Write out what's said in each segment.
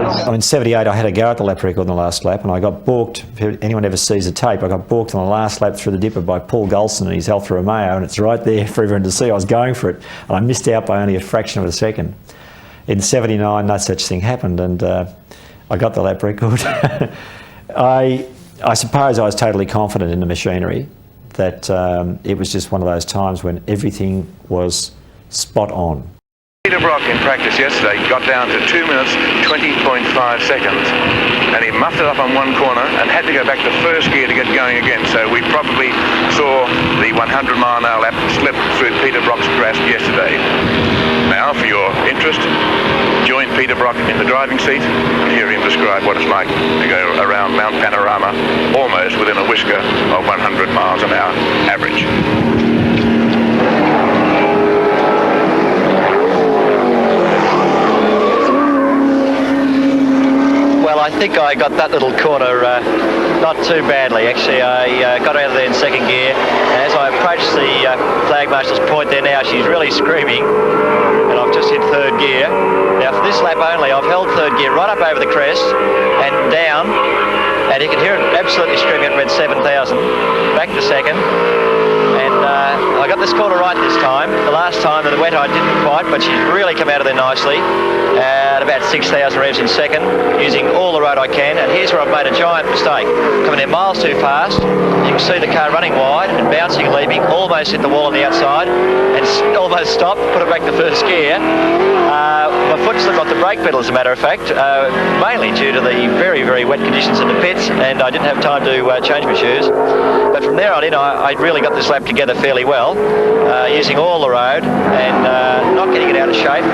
In 78 I had a go at the lap record on the last lap, and I got balked. If anyone ever sees the tape, I got balked on the last lap through the dipper by Paul Golson and his Alfa Romeo, and it's right there for everyone to see. I was going for it, and I missed out by only a fraction of a second. In 79 no such thing happened, and I got the lap record. I suppose I was totally confident in the machinery, that it was just one of those times when everything was spot on. Peter Brock in practice yesterday got down to 2 minutes 20.5 seconds, and he muffed it up on one corner and had to go back to first gear to get going again. So we probably saw the 100-mile-an-hour lap slip through Peter Brock's grasp yesterday. Now, for your interest, join Peter Brock in the driving seat and hear him describe what it's like to go around Mount Panorama almost within a whisker of 100 miles an hour average. Well, I think I got that little corner not too badly. Actually, I got out of there in second gear, and as I approached the flag marshal's point there now, she's really screaming, and I've just hit third gear. Now for this lap only, I've held third gear right up over the crest and down, and you can hear it absolutely screaming at around 7,000. Back to second, and I got this corner right this time. The last time in the wet I didn't quite, but she's really come out of there nicely. At about 6,000 revs in second, using all the road I can, and here's where I've made a giant mistake. Coming in miles too fast, you can see the car running wide and bouncing and leaping, almost hit the wall on the outside, and almost stopped, put it back to first gear. My foot slipped off the brake pedal, as a matter of fact, mainly due to the very, very wet conditions in the pits, and I didn't have time to change my shoes. But from there on in, I really got this lap together fairly well, using all the road and not getting it out of shape.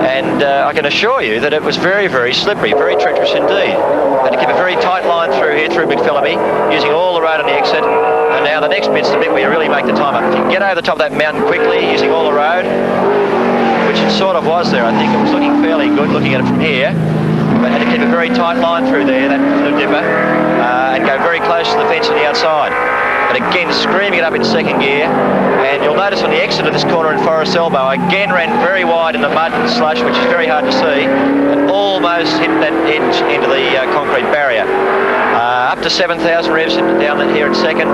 And I can assure you that it was very, very slippery, very treacherous indeed. Had to keep a very tight line through here, through McPhillamy, using all the road on the exit. And now the next bit's the bit where you really make the time up. If you can get over the top of that mountain quickly, using all the road, which it sort of was there, I think. It was looking fairly good looking at it from here. But had to keep a very tight line through there, that little dipper, and go very close to the fence on the outside. But again, screaming it up in second gear. And you'll notice on the exit of this corner in Forest Elbow, I again ran very wide in the mud and slush, which is very hard to see, and almost hit that edge into the concrete barrier. Up to 7,000 revs down here in second.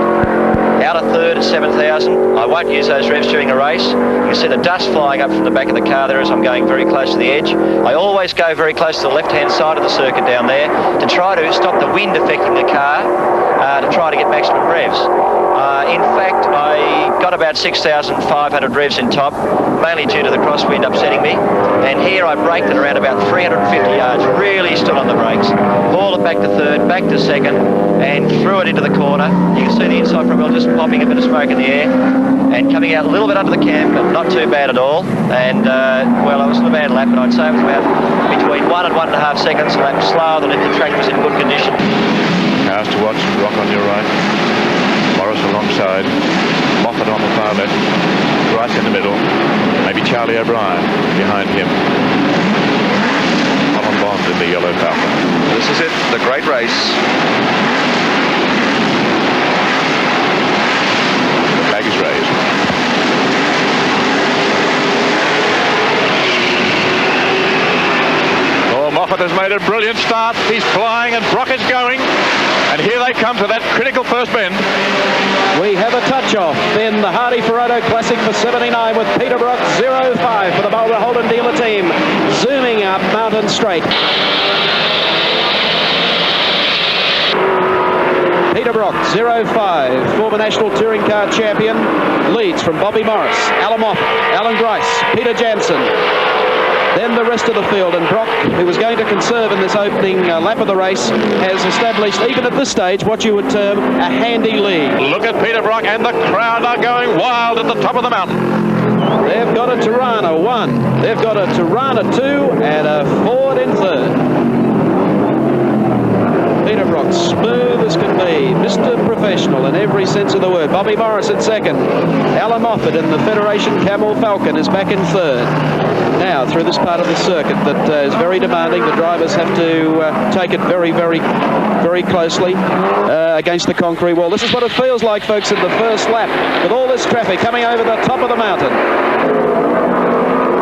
Out of third at 7,000. I won't use those revs during a race. You can see the dust flying up from the back of the car there as I'm going very close to the edge. I always go very close to the left-hand side of the circuit down there to try to stop the wind affecting the car, to try to get maximum revs. In fact, I got about 6,500 revs in top, mainly due to the crosswind upsetting me. And here I braked at around about 350 yards, really stood on the brakes, hauled it back to third, back to second, and threw it into the corner. You can see the inside front wheel just popping a bit of smoke in the air, and coming out a little bit under the cam, but not too bad at all. And, well, it was a bad lap, but I'd say it was about between 1 and 1.5 seconds, a lap slower than if the track was in good condition. Cars to watch, Brock on your right, Morris alongside, Moffat on the far left, Grice in the middle, maybe Charlie O'Brien behind him. Colin Bond in the yellow Falcon. This is it, the great race. The flag is raised. Oh, Moffat has made a brilliant start. He's flying and Brock is going. And here they come to that critical first bend. We have a touch-off in the Hardy Ferrado Classic for 79 with Peter Brock 05 for the Boulder Holden Dealer Team, zooming up Mountain Straight. Peter Brock 05, former National Touring Car Champion, leads from Bobby Morris, Allan Moffat, Alan Grice, Peter Janson. Then the rest of the field, and Brock, who was going to conserve in this opening lap of the race, has established, even at this stage, what you would term a handy lead. Look at Peter Brock, and the crowd are going wild at the top of the mountain. They've got a Torana 1, they've got a Torana 2, and a Ford in third. Peter Brock, smooth as can be, Mr. Professional in every sense of the word. Bobby Morris in second. Allan Moffat in the Federation Falcon is back in third. Now, through this part of the circuit that is very demanding, the drivers have to take it very, very, very closely against the concrete wall. This is what it feels like, folks, in the first lap, with all this traffic coming over the top of the mountain.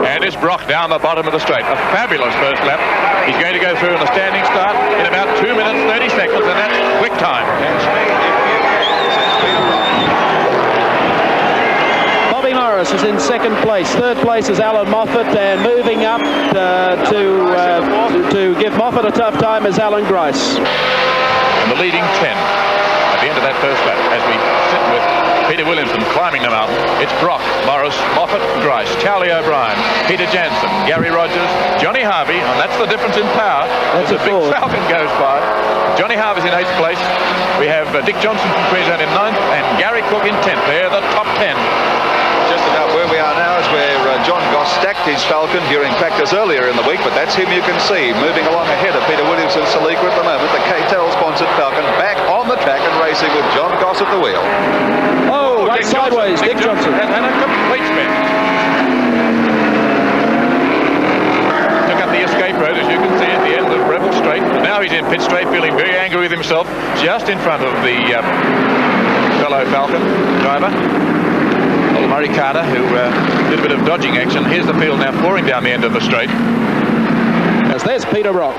And it's Brock down the bottom of the straight. A fabulous first lap. He's going to go through in the standing start in about 2 minutes 30 seconds, and that's quick time. Bobby Morris is in second place. Third place is Allan Moffat, and moving up to give Moffat a tough time is Alan Grice. And the leading 10 at the end of that first lap, as we sit with Peter Williamson climbing the mountain. It's Brock, Morris, Moffat, Grice, Charlie O'Brien, Peter Janson, Gary Rogers, Johnny Harvey, and that's the difference in power. That's as the big Ford. Falcon goes by. Johnny Harvey's in 8th place. We have Dick Johnson from Queensland in 9th, and Gary Cook in 10th. They're the top 10. Just about where we are now is where John Goss stacked his Falcon during practice earlier in the week, but that's him you can see moving along ahead of Peter Williamson's Salika at the moment. The KTEL-sponsored Falcon back on the track and racing with John Goss at the wheel. Oh, right Dick sideways, Johnson, Dick Johnson. And a complete spin. Took up the escape road, as you can see, at the end of Rebel Straight. Now he's in pit straight, feeling very angry with himself, just in front of the fellow Falcon driver. Well, Murray Carter, who did a bit of dodging action. Here's the field now pouring down the end of the straight. As there's Peter Brock,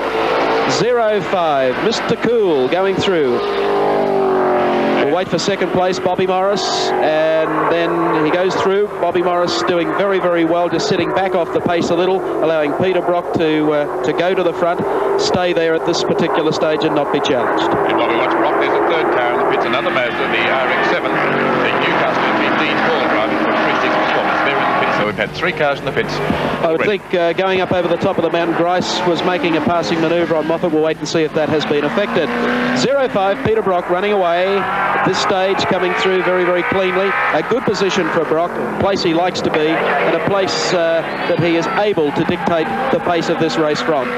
0-5, Mr. Cool going through. We'll wait for second place, Bobby Morris, and then he goes through. Bobby Morris doing very, very well, just sitting back off the pace a little, allowing Peter Brock to go to the front, stay there at this particular stage and not be challenged. And while we watch Brock, there's a third car in the pits, another Mazda, the RX-7, the Newcastle Dean Hall driving for 3-6 performance. They're in the pits, so we've had 3 cars in the pits. I would think going up over the top of the mountain, Grice was making a passing manoeuvre on Moffat. We'll wait and see if that has been affected. 0-5, Peter Brock running away. At this stage, coming through very, very cleanly. A good position for Brock, a place he likes to be, and a place that he is able to dictate the pace of this race from.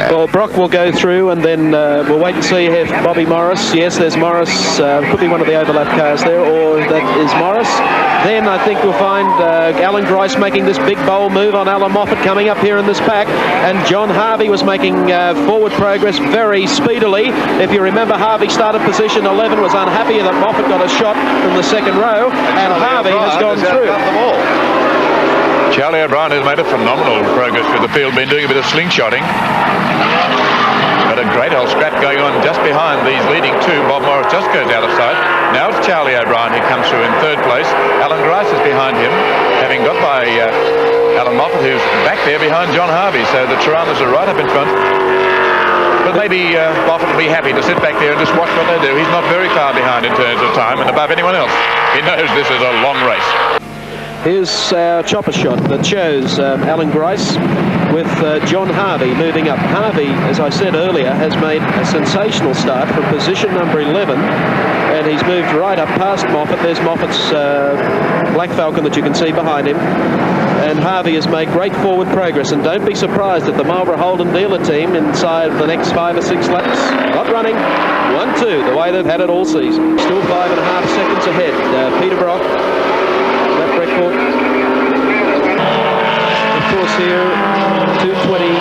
Well, Brock will go through, and then we'll wait and see if Bobby Morris, yes, there's Morris, could be one of the overlap cars there, or that is Morris. Then I think we'll find Alan Grice making this big bowl move on Allan Moffat coming up here in this pack, and John Harvey was making forward progress very speedily. If you remember, Harvey started position 11, was unhappy that Moffat got a shot from the second row, and Harvey has gone through. Charlie O'Brien has made a phenomenal progress through the field, been doing a bit of slingshotting. Got a great old scrap going on just behind these leading 2. Bob Morris just goes out of sight. Now it's Charlie O'Brien who comes through in 3rd place. Alan Grice is behind him, having got by Allan Moffat, who's back there behind John Harvey. So the Toranas are right up in front. But maybe Moffat will be happy to sit back there and just watch what they do. He's not very far behind in terms of time and above anyone else. He knows this is a long race. Here's our chopper shot that shows Alan Grice with John Harvey moving up. Harvey, as I said earlier, has made a sensational start from position number 11, and he's moved right up past Moffat. There's Moffat's Black Falcon that you can see behind him. And Harvey has made great forward progress, and don't be surprised at the Marlborough Holden Dealer Team inside the next 5 or 6 laps. Not running, 1-2, the way they've had it all season. Still 5.5 seconds ahead. Peter Brock, lap record. Of course here, 220,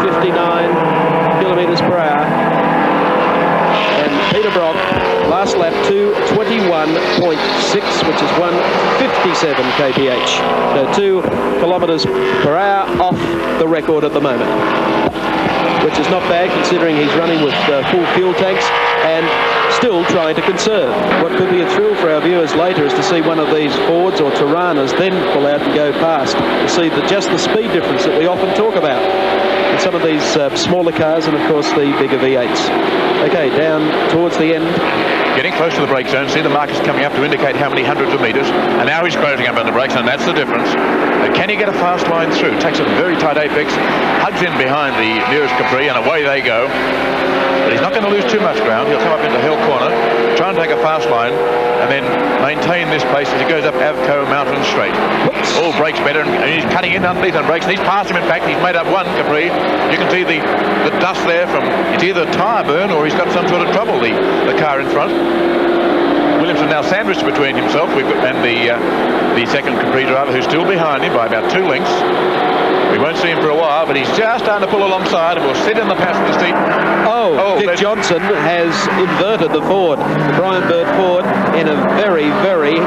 159 kilometres per hour. And Peter Brock, last lap, 221.6, which is 157 kph. So 2 kilometres per hour off the record at the moment, which is not bad considering he's running with full fuel tanks and still trying to conserve. What could be a thrill for our viewers later is to see one of these Fords or Toranas then pull out and go past, to see just the speed difference that we often talk about in some of these smaller cars and of course the bigger V8s. Okay, down towards the end. Getting close to the brake zone, see the markers coming up to indicate how many hundreds of metres, and now he's closing up on the brakes, and that's the difference. Can he get a fast line through? Takes a very tight apex, hugs in behind the nearest Capri, and away they go. But he's not going to lose too much ground. He'll come up into Hill Corner, try and take a fast line, and then maintain this pace as he goes up Avco Mountain Straight. All brakes better, and he's cutting in underneath on brakes, and he's passed him. In fact, he's made up 1 Capri. You can see the dust there from, it's either tyre burn or he's got some sort of trouble, the car in front. Williamson now sandwiched between himself and the second Capri driver, who's still behind him by about 2 lengths. We won't see him for a while, but he's just starting to pull alongside and will sit in the passenger seat. Oh, Dick Johnson has inverted the Ford, the Brian Bird Ford, in a very, very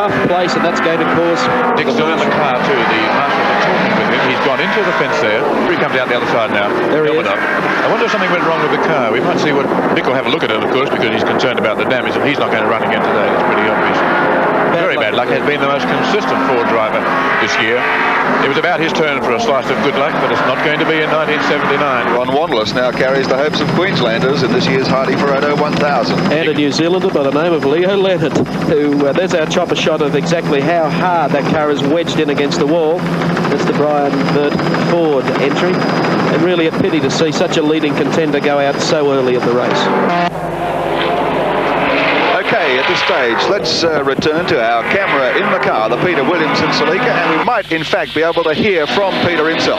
tough place, and that's going to cause... Dick's still in the car too. The marshals are talking with him. He's gone into the fence there. He comes out the other side now. There he is. Up. I wonder if something went wrong with the car. We might see what... Dick will have a look at it, of course, because he's concerned about the damage, and he's not going to run again today. It's pretty obvious. Very bad luck. Has been the most consistent Ford driver this year. It was about his turn for a slice of good luck, but it's not going to be in 1979. Ron Wanderless now carries the hopes of Queenslanders in this year's Hardy Ferrado 1000. And a New Zealander by the name of Leo Leonard, who, there's our chopper shot of exactly how hard that car is wedged in against the wall. That's the Brian Burt Ford entry. And really a pity to see such a leading contender go out so early in the race. Okay, at this stage, let's return to our camera in the car, the Peter Williamson Slako, and we might in fact be able to hear from Peter himself.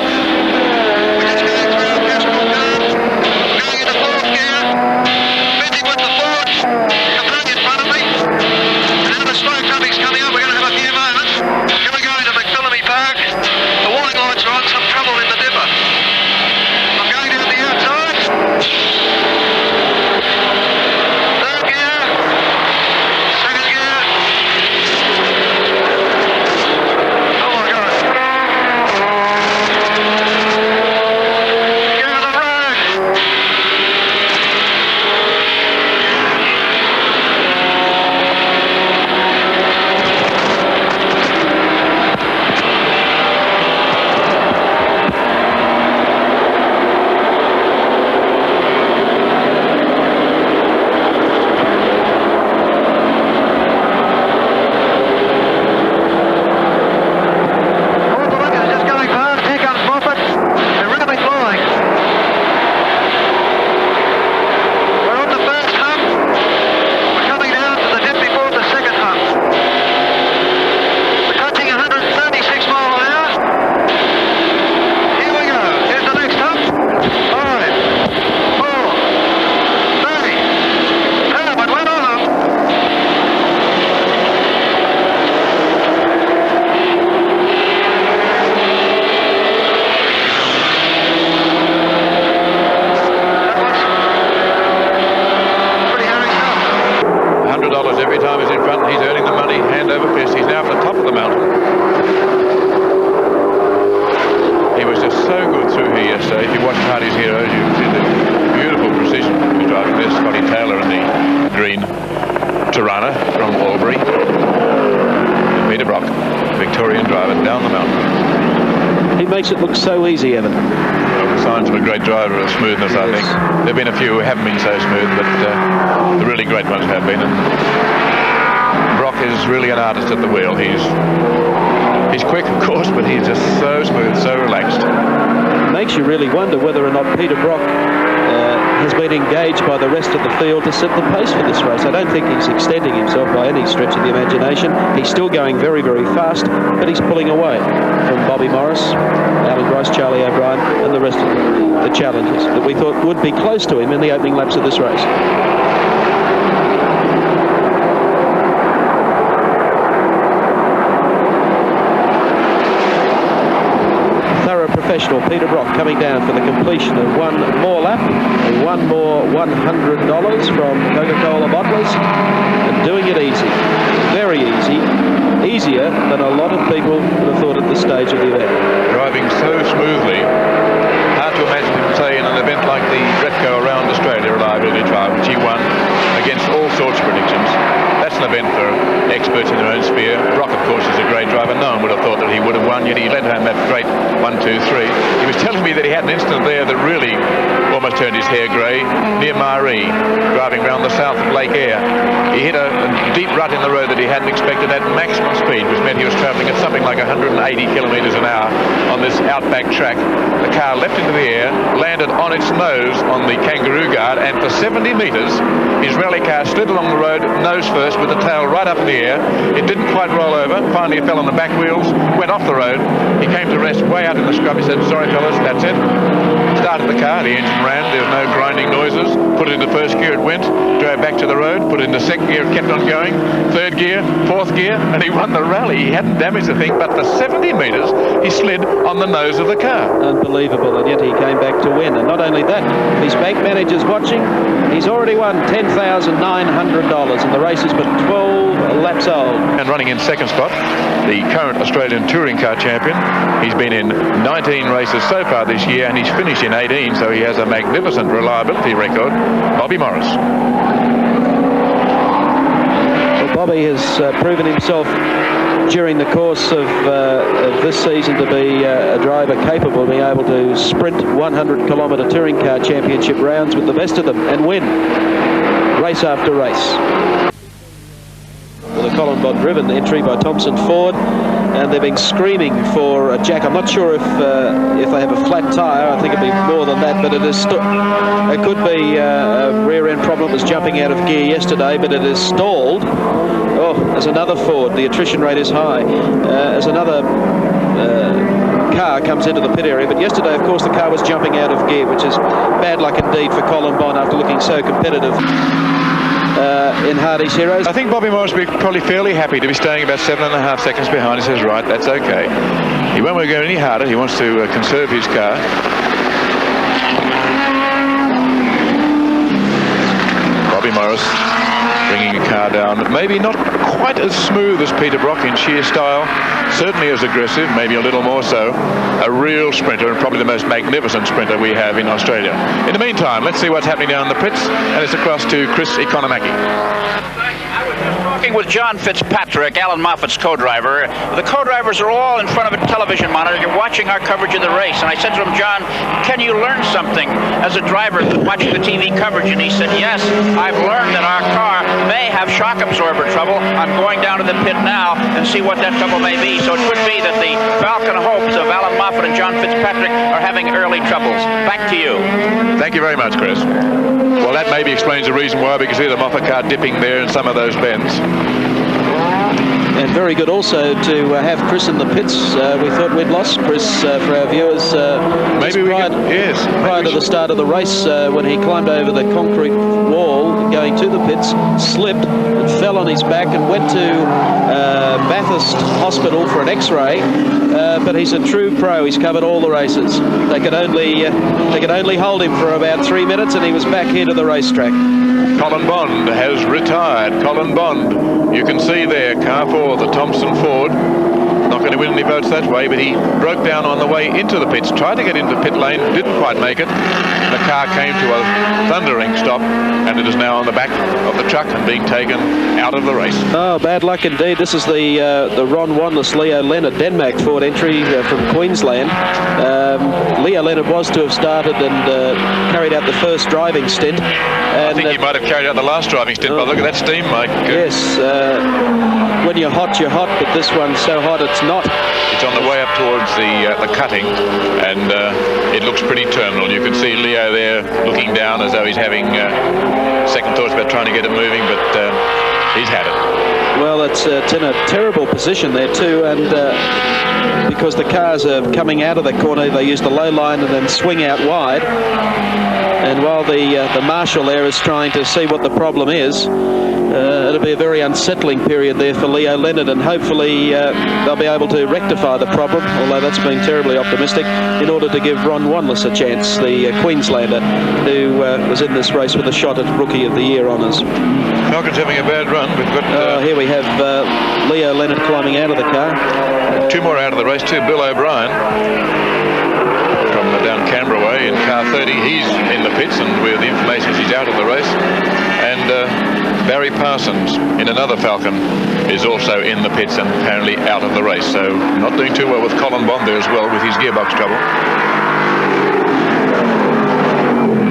Torana from Albury. Peter Brock, Victorian driver, down the mountain. He makes it look so easy, Evan. Well, the signs of a great driver of smoothness, I think. There have been a few who haven't been so smooth, but the really great ones have been. And Brock is really an artist at the wheel. He's quick, of course, but he's just so smooth, so relaxed. Makes you really wonder whether or not Peter Brock has been engaged by the rest of the field to set the pace for this race. I don't think he's extending himself by any stretch of the imagination. He's still going very, very fast, but he's pulling away from Bobby Morris, Alan Grice, Charlie O'Brien, and the rest of the challengers that we thought would be close to him in the opening laps of this race. Professional Peter Brock coming down for the completion of one more lap, one more $100 from Coca-Cola bottlers, and doing it easy, very easy, easier than a lot of people would have thought at this stage of the event. Driving so smoothly, hard to imagine him, say, in an event like the Repco Around Australia Reliability Trial, which he won against all sorts of predictions. That's an event for experts in their own sphere. Brock, of course, is a great driver. No one would have thought that he would have won, yet he led home that great 1, 2, 3. He was telling me that he had an incident there that really almost turned his hair grey, near Maree, driving around the south of Lake Eyre. He hit a deep rut in the road that he hadn't expected at maximum speed, which meant he was travelling at something like 180 kilometres an hour on this outback track. The car leapt into the air, landed on its nose on the kangaroo guard, and for 70 metres, his rally car slid along the road, nose first, with the tail right up in the air. It didn't quite roll over. Finally, it fell on the back wheels, went off the road. He came to rest way out in the scrub. He said, "Sorry, fellas, that's it." Started the car, the engine ran, there was no grinding noises. Put it into first gear, it went. Drove back to the road, put it into second gear, it kept on going. Third gear, fourth gear, and he won the rally. He hadn't damaged the thing, but for 70 metres, he slid on the nose of the car. Unbelievable, and yet he came back to win. And not only that, his bank manager's watching. He's already won $10,900, and the race is but 12 laps old. And running in second spot, the current Australian touring car champion. He's been in 19 races so far this year, and he's finished in 18, so he has a magnificent reliability record. Bobby Morris. Well, Bobby has proven himself during the course of this season to be a driver capable of being able to sprint 100-kilometre touring car championship rounds with the best of them and win race after race. Well, the Colin Bond driven entry by Thompson Ford, and they've been screaming for a jack. I'm not sure if they have a flat tyre. I think it'd be more than that, but it is it could be a rear end problem. It was jumping out of gear yesterday, but it is stalled. Oh, there's another Ford. The attrition rate is high. As another car comes into the pit area, but yesterday, of course, the car was jumping out of gear, which is bad luck indeed for Colin Bond after looking so competitive in Hardies Heroes. I think Bobby Morris will be probably fairly happy to be staying about 7.5 seconds behind. He says, right, that's okay. He won't want to go any harder. He wants to conserve his car. Bobby Morris bringing a car down. Maybe not quite as smooth as Peter Brock in sheer style. Certainly as aggressive, maybe a little more so. A real sprinter, and probably the most magnificent sprinter we have in Australia. In the meantime, let's see what's happening down the pits, and it's across to Chris Economaki. Talking with John Fitzpatrick, Allan Moffat's co-driver. The co-drivers are all in front of a television monitor. You're watching our coverage of the race. And I said to him, John, can you learn something as a driver watching the TV coverage? And he said, yes, I've learned that our car may have shock absorber trouble. I'm going down to the pit now and see what that trouble may be. So it could be that the Falcon hopes of Allan Moffat and John Fitzpatrick are having early troubles. Back to you. Thank you very much, Chris. Well, that maybe explains the reason why we can see the Moffat car dipping there in some of those bends. And very good also to have Chris in the pits. We thought we'd lost Chris for our viewers. Maybe we could, yes. Prior to the start of the race, when he climbed over the concrete wall going to the pits, slipped and fell on his back and went to Bathurst Hospital for an X-ray. But he's a true pro. He's covered all the races. They could only hold him for about 3 minutes, and he was back here to the racetrack. Colin Bond has retired. Colin Bond, you can see there, car 4, the Thompson Ford. Not going to win any votes that way, but he broke down on the way into the pits, tried to get into pit lane, didn't quite make it. The car came to a thundering stop, and it is now on the back of the truck and being taken out of the race. Oh, bad luck indeed. This is the Ron Wanless Leo Leonard Denmac Ford entry from Queensland. Leo Leonard was to have started and carried out the first driving stint. And, I think he might have carried out the last driving stint, but look at that steam, Mike. Yes, when you're hot, but this one's so hot it's not. It's on the way up towards the cutting, and it looks pretty terminal. You can see Leo there looking down as though he's having second thoughts about trying to get it moving, but he's had it. Well, it's in a terrible position there too, and because the cars are coming out of the corner, they use the low line and then swing out wide. And while the marshal there is trying to see what the problem is, it'll be a very unsettling period there for Leo Leonard, and hopefully they'll be able to rectify the problem, although that's been terribly optimistic, in order to give Ron Wanless a chance, the Queenslander, who was in this race with a shot at Rookie of the Year honours. Falcon's having a bad run. We've got here we have Leo Leonard climbing out of the car. 2 more out of the race too. Bill O'Brien from down Canberra way in car 30. He's in the pits, and with the information he's out of the race. And Barry Parsons in another Falcon is also in the pits and apparently out of the race. So not doing too well with Colin Bond there as well with his gearbox trouble.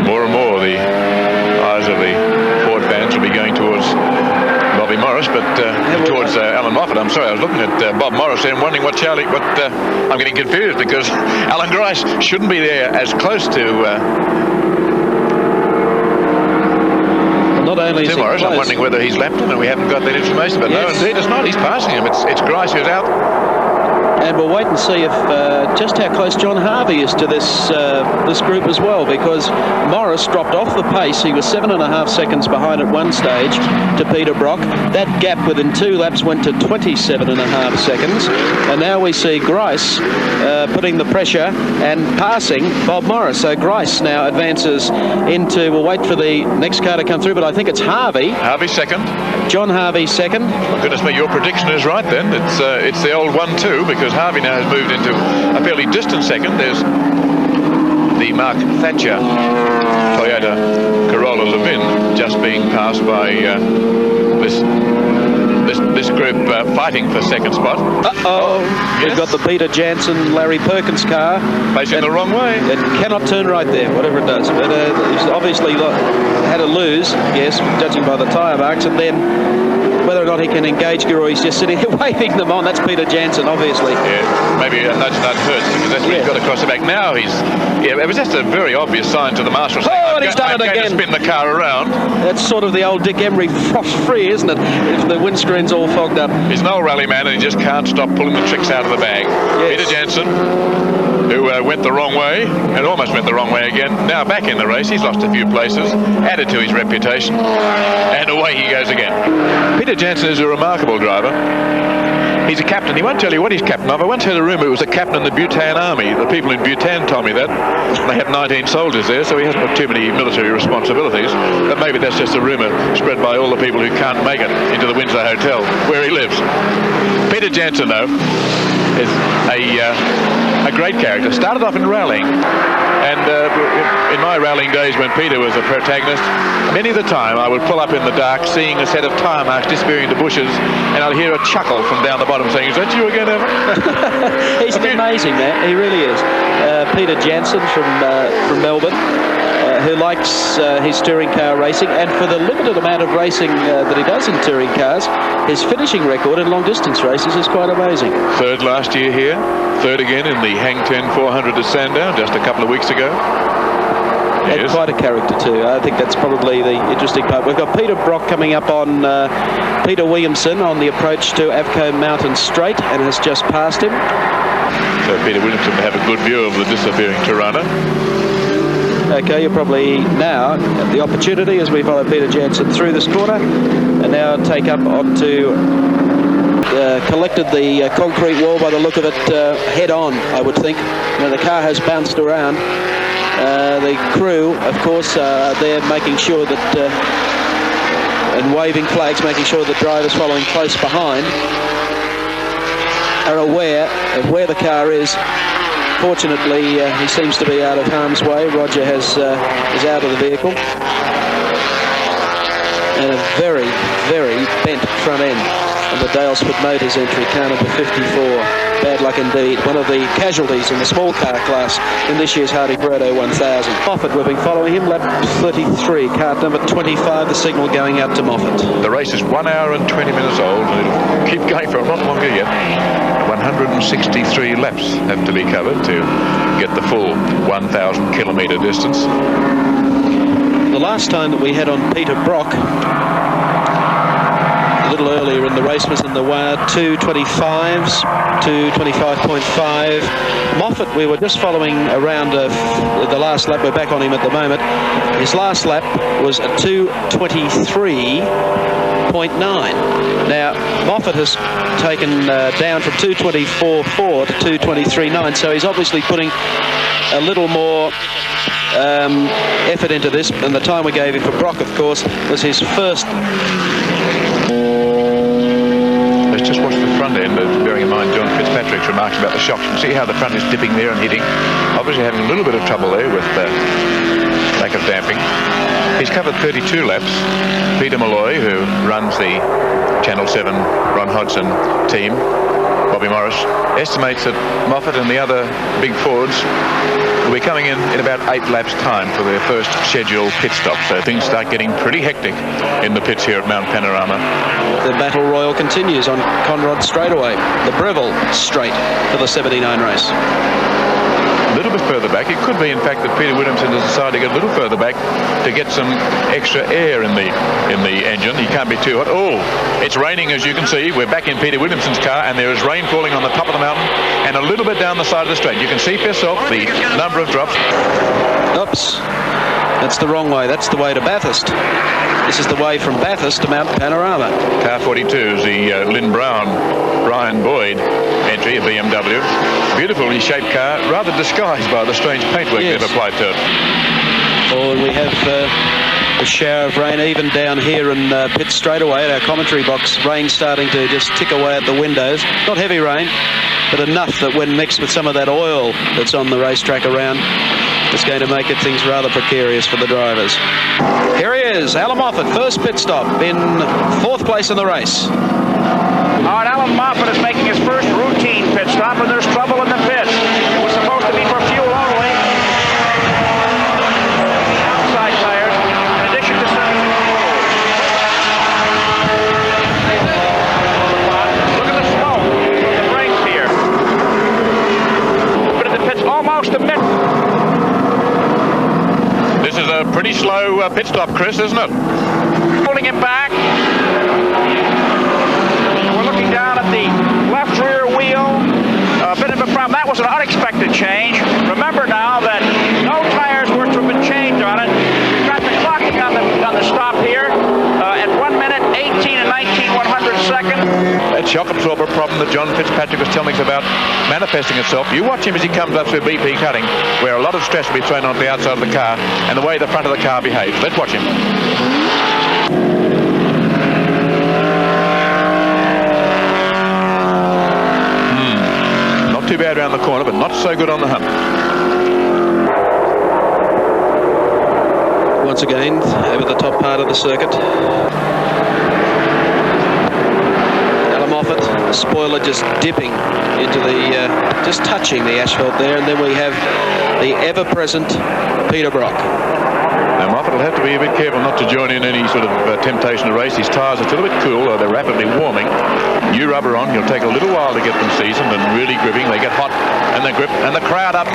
More and more the eyes of the Ford fans will be going towards Bobby Morris, but towards Allan Moffat. I'm sorry, I was looking at Bob Morris and wondering what I'm getting confused because Alan Grice shouldn't be there as close to not only Tim Morris. I'm wondering whether he's lapped him and we haven't got that information, but no, indeed it's not. He's passing him. It's Grice who's out. And we'll wait and see if just how close John Harvey is to this this group as well, because Morris dropped off the pace. He was 7.5 seconds behind at one stage to Peter Brock. That gap within 2 laps went to 27.5 seconds. And now we see Grice putting the pressure and passing Bob Morris. So Grice now advances into, we'll wait for the next car to come through, but I think it's Harvey. Harvey second. John Harvey second. My goodness me, your prediction is right then. It's the old 1-2, because Harvey now has moved into a fairly distant second. There's the Mark Thatcher Toyota Corolla Levin just being passed by this group fighting for second spot. Yes. We've got the Peter Janson, Larry Perkins car. Facing the wrong way. It cannot turn right there, whatever it does. But he's obviously had a lose, yes, judging by the tyre marks, and then whether or not he can engage gear, or he's just sitting there waving them on. That's Peter Janson, obviously. Yeah, maybe a nudge hurts, because that's what he's got across the back. Now it was just a very obvious sign to the marshal saying, and he's done it again. To spin the car around. That's sort of the old Dick Emery frost-free, isn't it? If the windscreen's all fogged up. He's an old rally man, and he just can't stop pulling the tricks out of the bag. Yes. Peter Janson, who went the wrong way, and almost went the wrong way again. Now back in the race, he's lost a few places, added to his reputation, and away he goes again. Peter Janson is a remarkable driver. He's a captain. He won't tell you what he's captain of. I once heard a rumour it was a captain in the Bhutan army. The people in Bhutan told me that. They have 19 soldiers there, so he hasn't got too many military responsibilities. But maybe that's just a rumour spread by all the people who can't make it into the Windsor Hotel, where he lives. Peter Janson, though, is a great character. Started off in rallying, and in my rallying days when Peter was a protagonist, many of the time I would pull up in the dark, seeing a set of tyre marks disappearing into bushes, and I'd hear a chuckle from down the bottom saying, "Is that you again, Evan?" He's amazing, man. He really is. Peter Janson from Melbourne, who likes his touring car racing, and for the limited amount of racing that he does in touring cars, his finishing record in long distance races is quite amazing. Third last year here, third again in the Hang 10 400 at Sandown just a couple of weeks ago. And quite a character too. I think that's probably the interesting part. We've got Peter Brock coming up on Peter Williamson on the approach to Avco Mountain Straight, and has just passed him. So Peter Williamson will have a good view of the disappearing Torana. Okay, you're probably now at the opportunity as we follow Peter Janson through this corner, and now take up onto collected the concrete wall by the look of it head on, I would think. When the car has bounced around, the crew, of course, they're making sure that and waving flags, making sure the drivers following close behind are aware of where the car is. Fortunately, he seems to be out of harm's way. Roger is out of the vehicle. And a very, very bent front end of the Dalesford Motors entry, car number 54. Bad luck indeed. One of the casualties in the small car class in this year's Hardy Pareto 1000. Moffat, we've been following him, lap 33, car number 25, the signal going out to Moffat. The race is 1 hour and 20 minutes old, and it'll keep going for a lot longer yet. 163 laps have to be covered to get the full 1,000 kilometre distance. The last time that we had on Peter Brock, a little earlier in the race, was in the 2:25s, 2:25.5. Moffat, we were just following around the last lap. We're back on him at the moment. His last lap was a 2:23.9. Now, Moffat has taken down from 2:24.4 to 2:23.9, so he's obviously putting a little more effort into this, and the time we gave him for Brock, of course, was his first. Let's just watch the front end, bearing in mind John Fitzpatrick's remarks about the shocks. You can see how the front is dipping there and hitting. Obviously having a little bit of trouble there with lack of damping. He's covered 32 laps. Peter Malloy, who runs the Channel 7 Ron Hodgson team, Bobby Morris, estimates that Moffat and the other big Fords will be coming in about 8 laps' time for their first scheduled pit stop. So things start getting pretty hectic in the pits here at Mount Panorama. The battle royal continues on Conrod straightaway, the Breville straight for the 79 race. little bit further back. It could be, in fact, that Peter Williamson has decided to get a little further back to get some extra air in the engine. He can't be too hot. Oh, it's raining, as you can see. We're back in Peter Williamson's car, and there is rain falling on the top of the mountain and a little bit down the side of the straight. You can see for yourself the number of drops. Oops. That's the wrong way. That's the way to Bathurst. This is the way from Bathurst to Mount Panorama. Car 42 is the Lyn Brown, Brian Boyd entry, a BMW. Beautifully shaped car, rather disguised by the strange paintwork they've applied to it. Oh, and we have a shower of rain even down here in pit straightaway at our commentary box. Rain starting to just tick away at the windows. Not heavy rain, but enough that when mixed with some of that oil that's on the racetrack around, it's going to make things rather precarious for the drivers. Here he is, Allan Moffat, first pit stop in 4th place in the race. All right, Allan Moffat is making his first routine pit stop, and there's trouble in the pits. It was supposed to be for fuel only. Outside tires, in addition to some... Look at the smoke from the brakes here. But in the pits, almost a minute. This is a pretty slow pit stop, Chris, isn't it? Pulling it back. We're looking down at the left rear wheel. A bit of a problem. That was an unexpected change. Remember now that no tires were to have been changed on it. We've got the clocking on the stop here at 1 minute, 18 and 19/100 seconds. That shock absorber problem that John Fitzpatrick was telling us about manifesting itself. You watch him as he comes up through BP cutting, where a lot of stress will be thrown onto the outside of the car and the way the front of the car behaves. Let's watch him. Not too bad around the corner, but not so good on the hump. Once again, over the top part of the circuit. Moffat, the spoiler just dipping into the, just touching the asphalt there, and then we have the ever-present Peter Brock. Now Moffat will have to be a bit careful not to join in any sort of temptation to race. His tyres are still a bit cool, though they're rapidly warming. New rubber on, he'll take a little while to get them seasoned and really gripping. They get hot and they grip, and the crowd up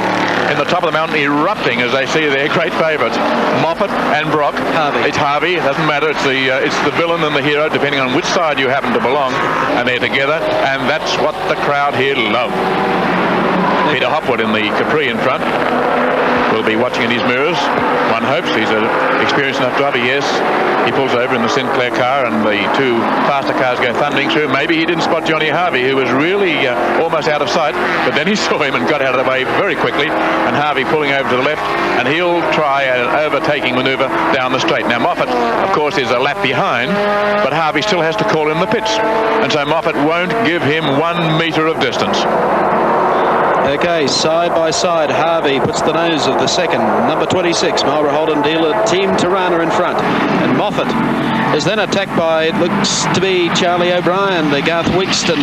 in the top of the mountain erupting as they see their great favourites, Moffat and Brock. Harvey. It's Harvey. It doesn't matter. It's the villain and the hero, depending on which side you happen to belong. And they're together, and that's what the crowd here love. Peter Hopwood in the Capri in front will be watching in his mirrors. One hopes. He's an experienced enough driver. Yes, he pulls over in the Sinclair car, and the two faster cars go thundering through. Maybe he didn't spot Johnny Harvey, who was really almost out of sight, but then he saw him and got out of the way very quickly, and Harvey pulling over to the left, and he'll try an overtaking manoeuvre down the straight. Now Moffat, of course, is a lap behind, but Harvey still has to call in the pits, and so Moffat won't give him 1 metre of distance. Okay, side by side, Harvey puts the nose of the second, number 26, Marlborough Holden Dealer Team Torana in front. And Moffat is then attacked by, it looks to be Charlie O'Brien, the Garth Wixkston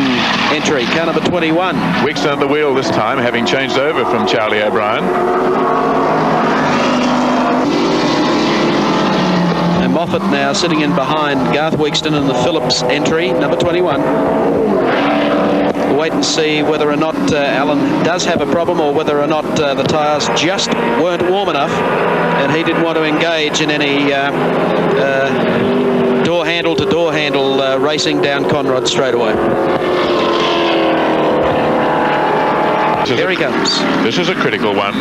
entry, car number 21. Wixkston at the wheel this time, having changed over from Charlie O'Brien. And Moffat now sitting in behind Garth Wixkston in the Phillips entry, number 21. We'll wait and see whether or not Allan does have a problem, or whether or not the tyres just weren't warm enough and he didn't want to engage in any door handle to door handle racing down Conrod straight away. Here he comes. This is a critical one,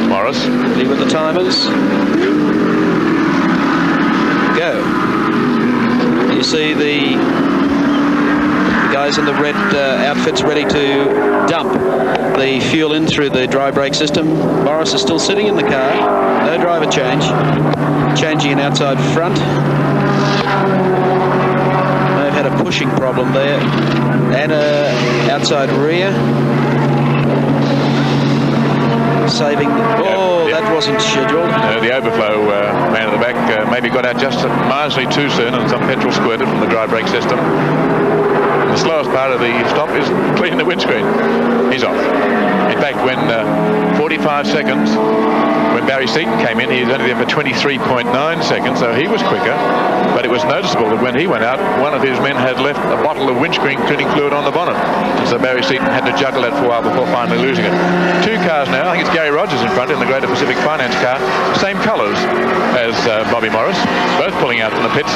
Morris. Ready with the timers. Go. You see the guys in the red outfits ready to dump the fuel in through the dry brake system. Morris is still sitting in the car. No driver change. Changing an outside front. They've had a pushing problem there. And a outside rear. Saving. Oh, that wasn't scheduled. The overflow man at the back maybe got out just marginally too soon, and some petrol squirted from the dry brake system. The slowest part of the stop is cleaning the windscreen. He's off. In fact, when 45 seconds, when Barry Seaton came in, he was only there for 23.9 seconds, so he was quicker. But it was noticeable that when he went out, one of his men had left a bottle of windscreen cleaning fluid on the bonnet. So Barry Seaton had to juggle that for a while before finally losing it. Two cars now. I think it's Gary Rogers in front in the Greater Pacific Finance car. Same colours as Bobby Morris, both pulling out from the pits.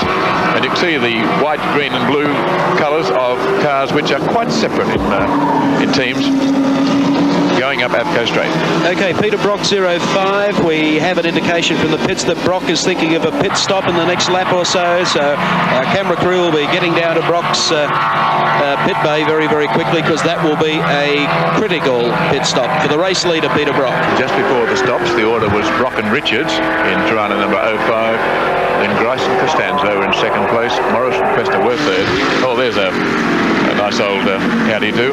And you can see the white, green and blue colours of cars which are quite separate in teams going up Avco Straight. Okay, Peter Brock 05. We have an indication from the pits that Brock is thinking of a pit stop in the next lap or so. So our camera crew will be getting down to Brock's pit bay very, very quickly, because that will be a critical pit stop for the race leader, Peter Brock. Just before the stops, the order was Brock and Richards in Torana number 05. Then Grice and Costanzo in second place. Morris and Questa were third. Oh, there's a nice old howdy do.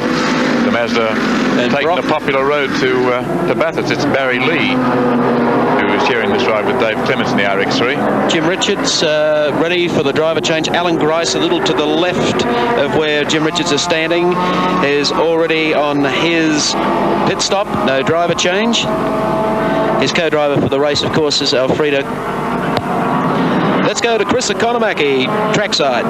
The Mazda and taking Brock, the popular road to Bathurst. It's Barry Lee who is sharing this ride with Dave Clements in the RX3. Jim Richards ready for the driver change. Alan Grice, a little to the left of where Jim Richards is standing, is already on his pit stop. No driver change. His co-driver for the race, of course, is Alfredo. Let's go to Chris Economaki, trackside.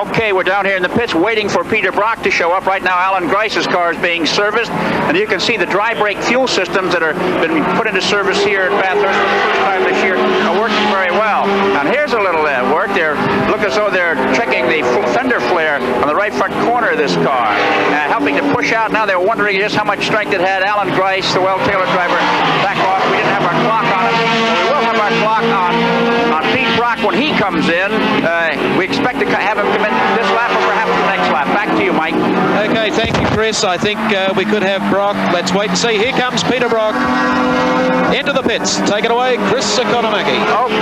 Okay, we're down here in the pits waiting for Peter Brock to show up. Right now, Alan Grice's car is being serviced, and you can see the dry brake fuel systems that are been put into service here at Bathurst for the first time this year are working very well. And here's a little work. They look as though they're checking the fender flare on the right front corner of this car, helping to push out. Now they're wondering just how much strength it had. Alan Grice, the well-tailored driver, back off. We didn't have our clock on it. We will have our clock on Pete Brock when he comes in. We expect to have him come in this lap or perhaps the next lap. Back to you, Mike. Okay, thank you, Chris. I think we could have Brock. Let's wait and see. Here comes Peter Brock into the pits. Take it away, Chris Economaki.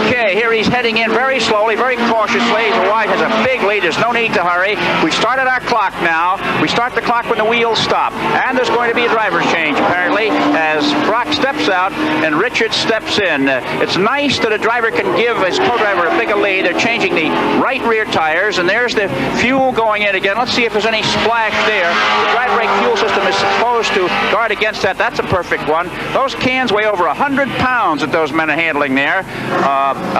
Okay, here he's heading in very slowly, very cautiously. The white has a big lead. There's no need to hurry. We started our clock now. We start the clock when the wheels stop. And there's going to be a driver's change, apparently, as Brock steps out and Richard steps in. It's nice that a driver can give his co-driver a bigger lead. They're changing the right rear tires, and there's the fuel going in again. Let's see if there's any splash there. The dry brake fuel system is supposed to guard against that. That's a perfect one. Those cans weigh over 100 pounds that those men are handling there.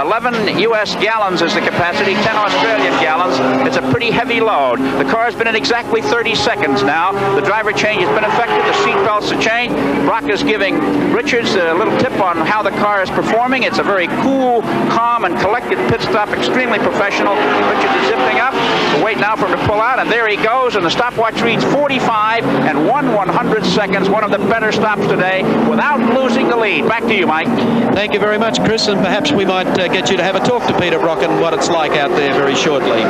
11 U.S. gallons is the capacity, 10 Australian gallons. It's a pretty heavy load. The car's been in exactly 30 seconds now. The driver change has been effective. The seat belts are changed. Brock is giving Richards a little tip on how the car is performing. It's a very cool, calm, and collected pit stop, extremely professional. Richards is zipping up. We'll wait now for him to pull out, and there he goes, and the stopwatch reads 45 and 1/100 seconds, one of the better stops today, without losing the lead. Back to you, Mike. Thank you very much, Chris, and perhaps we might get you to have a talk to Peter Brock and what it's like out there very shortly.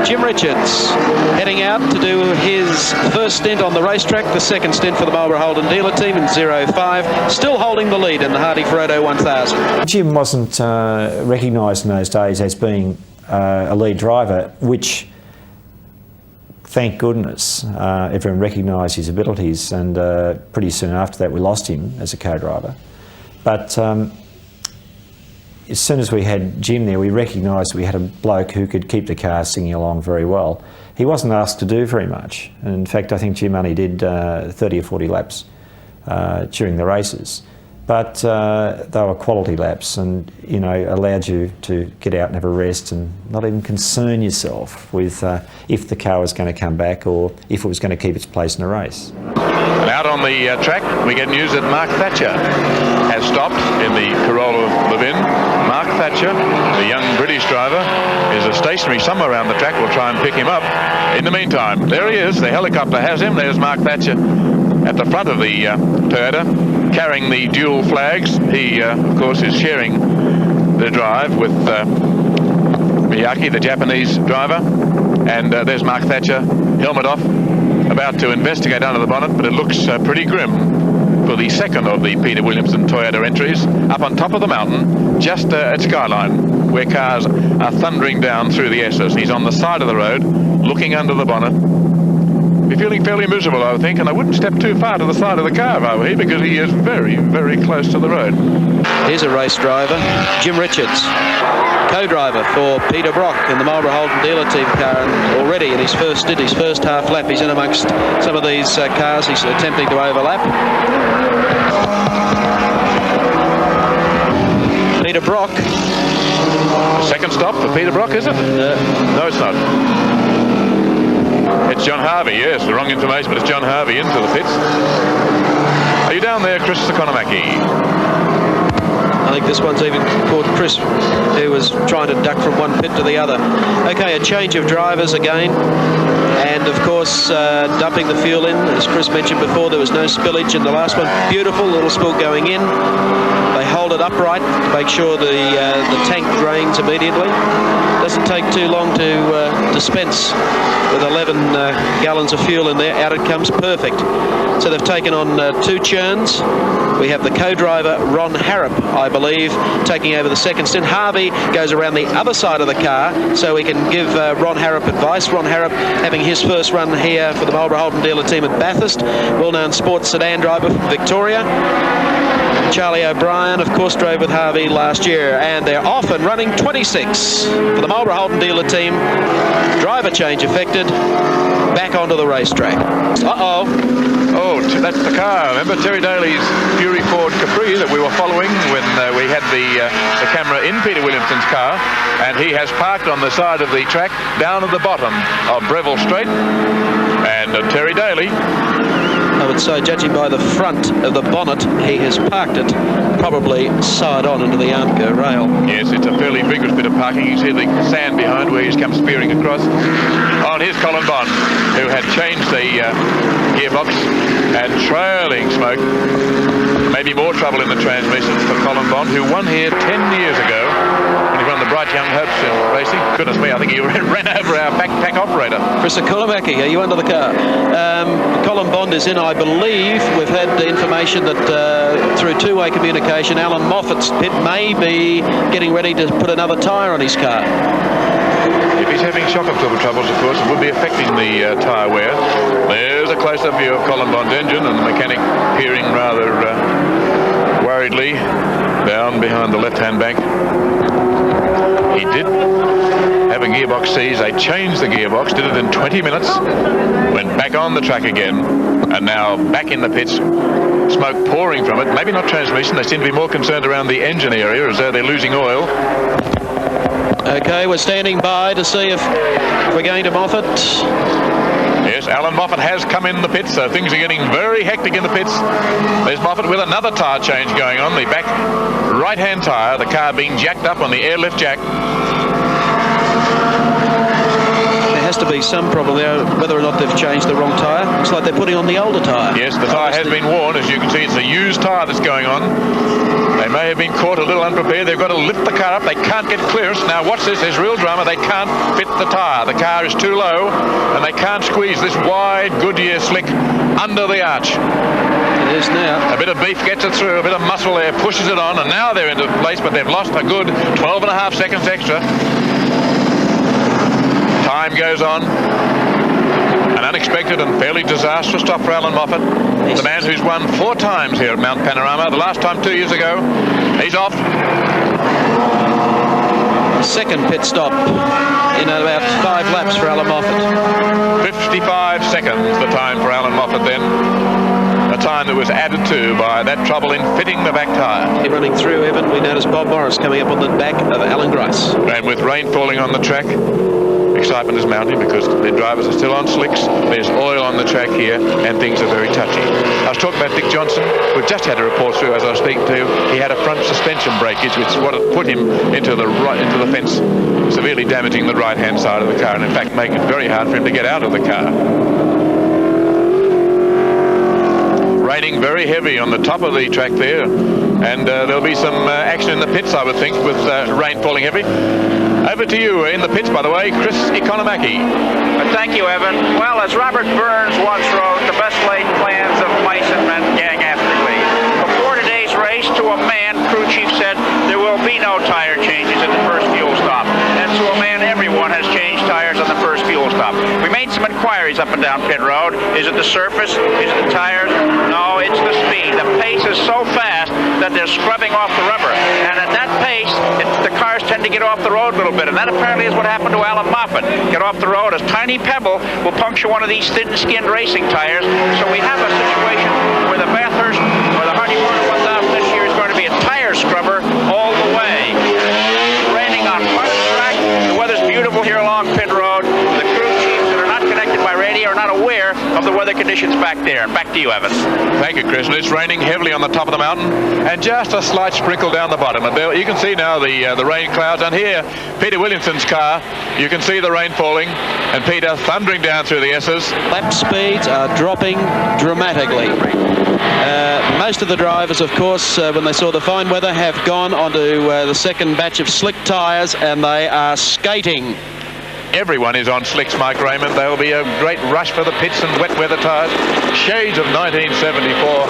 Jim Richards heading out to do his first stint on the racetrack, the second stint for the Marlborough Holden Dealer Team in 05, still holding the lead in the Hardy Frodo 1000. Jim wasn't recognised in those days as being a lead driver, which, thank goodness, everyone recognised his abilities, and pretty soon after that we lost him as a co-driver. But as soon as we had Jim there, we recognised we had a bloke who could keep the car singing along very well. He wasn't asked to do very much. And in fact, I think Jim only did 30 or 40 laps during the races. But they were quality laps, and you know, allowed you to get out and have a rest and not even concern yourself with if the car was going to come back or if it was going to keep its place in a race. And out on the track, we get news that Mark Thatcher has stopped in the Corolla Levin. Mark Thatcher, the young British driver, is stationary somewhere around the track. We'll try and pick him up. In the meantime, there he is. The helicopter has him. There's Mark Thatcher at the front of the Toyota, carrying the dual flags. He, of course, is sharing the drive with Miyake, the Japanese driver. And there's Mark Thatcher, helmet off, about to investigate under the bonnet, but it looks pretty grim for the second of the Peter Williamson Toyota entries, up on top of the mountain, just at Skyline, where cars are thundering down through the S's. He's on the side of the road, looking under the bonnet. Be feeling fairly miserable, I would think, and I wouldn't step too far to the side of the car if I were here, because he is very, very close to the road. Here's a race driver, Jim Richards. co-driver for Peter Brock in the Marlborough Holden Dealer Team car, and already in his first half lap, he's in amongst some of these cars he's attempting to overlap. Peter Brock. Second stop for Peter Brock, is it? No, it's not. It's John Harvey, yes, the wrong information, but it's John Harvey into the pits. Are you down there, Chris Economaki? I think this one's even caught Chris, who was trying to duck from one pit to the other. Okay, a change of drivers again. And of course, dumping the fuel in. As Chris mentioned before, there was no spillage in the last one. Beautiful little spill going in. They hold it upright to make sure the tank drains immediately. Doesn't take too long to dispense with 11 gallons of fuel in there. Out it comes, perfect. So they've taken on 2 churns. We have the co-driver, Ron Harrop, I believe, taking over the second stint. Harvey goes around the other side of the car so he can give Ron Harrop advice. Ron Harrop having his first run here for the Marlborough Holden Dealer Team at Bathurst. Well-known sports sedan driver from Victoria. Charlie O'Brien, of course, drove with Harvey last year, and they're off and running 26 for the Marlborough Holden Dealer Team. Driver change effected. Back onto the racetrack. Oh, that's the car. Remember Terry Daly's Fury Ford Capri that we were following when we had the camera in Peter Williamson's car, and he has parked on the side of the track down at the bottom of Breville Straight. And Terry Daly, I would say, judging by the front of the bonnet, he has parked it probably side on into the Armco rail. Yes, it's a fairly vigorous bit of parking. You see the sand behind where he's come spearing across. Oh, and here's Colin Bond, who had changed the gearbox and trailing smoke. Maybe more trouble in the transmission for Colin Bond, who won here 10 years ago when he won the Bright Young Hopes racing. Goodness me, I think he ran over our backpack operator. Chris Economaki, are you under the car? Colin Bond is in, I believe. We've had the information that through two-way communication, Allan Moffat's pit may be getting ready to put another tyre on his car. If he's having shock absorber troubles, of course, it would be affecting the tyre wear. There's a close-up view of Colin Bond's engine, and the mechanic peering rather worriedly down behind the left-hand bank. He did have a gearbox seize. They changed the gearbox, did it in 20 minutes, went back on the track again, and now back in the pits. Smoke pouring from it. Maybe not transmission. They seem to be more concerned around the engine area, as though they're losing oil. Okay, we're standing by to see if we're going to Moffat. Yes, Allan Moffat has come in the pits, so things are getting very hectic in the pits. There's Moffat with another tyre change going on. The back right-hand tyre, the car being jacked up on the airlift jack. There has to be some problem there, whether or not they've changed the wrong tyre. Looks like they're putting on the older tyre. Yes, the tyre has been worn. As you can see, it's a used tyre that's going on. They may have been caught a little unprepared. They've got to lift the car up. They can't get clearance. Now watch this. There's real drama. They can't fit the tyre. The car is too low, and they can't squeeze this wide Goodyear slick under the arch. It is now. A bit of beef gets it through. A bit of muscle there pushes it on, and now they're into place, but they've lost a good 12.5 seconds extra. Time goes on. An unexpected and fairly disastrous stop for Allan Moffat, the man who's won 4 times here at Mount Panorama, the last time 2 years ago. He's off. Second pit stop in about 5 laps for Allan Moffat. 55 seconds the time for Allan Moffat then. A time that was added to by that trouble in fitting the back tyre. Running through, Evan, we noticed Bob Morris coming up on the back of Alan Grice. And with rain falling on the track, excitement is mounting because the drivers are still on slicks. There's oil on the track here, and things are very touchy. I was talking about Dick Johnson. We've just had a report through as I was speaking to you. He had a front suspension breakage, which is what had put him into the fence, severely damaging the right-hand side of the car, and in fact making it very hard for him to get out of the car. Raining very heavy on the top of the track there, and there'll be some action in the pits, I would think, with rain falling heavy. Over to you in the pits, by the way, Chris Economaki. Thank you, Evan. Well, as Robert Burns once wrote, the best laid plans of mice and men gang after glee. Before today's race, to a man, crew chief said there will be no tire changes at the first fuel stop. And to a man, everyone has changed tires on the first fuel stop. We made some inquiries up and down pit road. Is it the surface? Is it the tires? No, it's the speed. The pace is so fast that they're scrubbing off the rubber. And at that pace, the cars tend to get off the road a little bit, and that apparently is what happened to Allan Moffat. Get off the road, a tiny pebble will puncture one of these thin-skinned racing tires. So we have a situation where the Bathurst or the Hardies 1000 this year is going to be a tire scrubber all the way. It's raining on part of the track. The weather's beautiful here along pit road. The crew chiefs that are not connected by radio are not aware of the weather conditions back there. Back to you, Evan. Thank you, Chris. And it's raining heavily on the top of the mountain and just a slight sprinkle down the bottom. And there, you can see now the rain clouds. And here, Peter Williamson's car, you can see the rain falling and Peter thundering down through the S's. Lap speeds are dropping dramatically. Most of the drivers, of course, when they saw the fine weather, have gone onto the second batch of slick tyres, and they are skating. Everyone is on slicks, Mike Raymond. There will be a great rush for the pits and wet weather tyres. Shades of 1974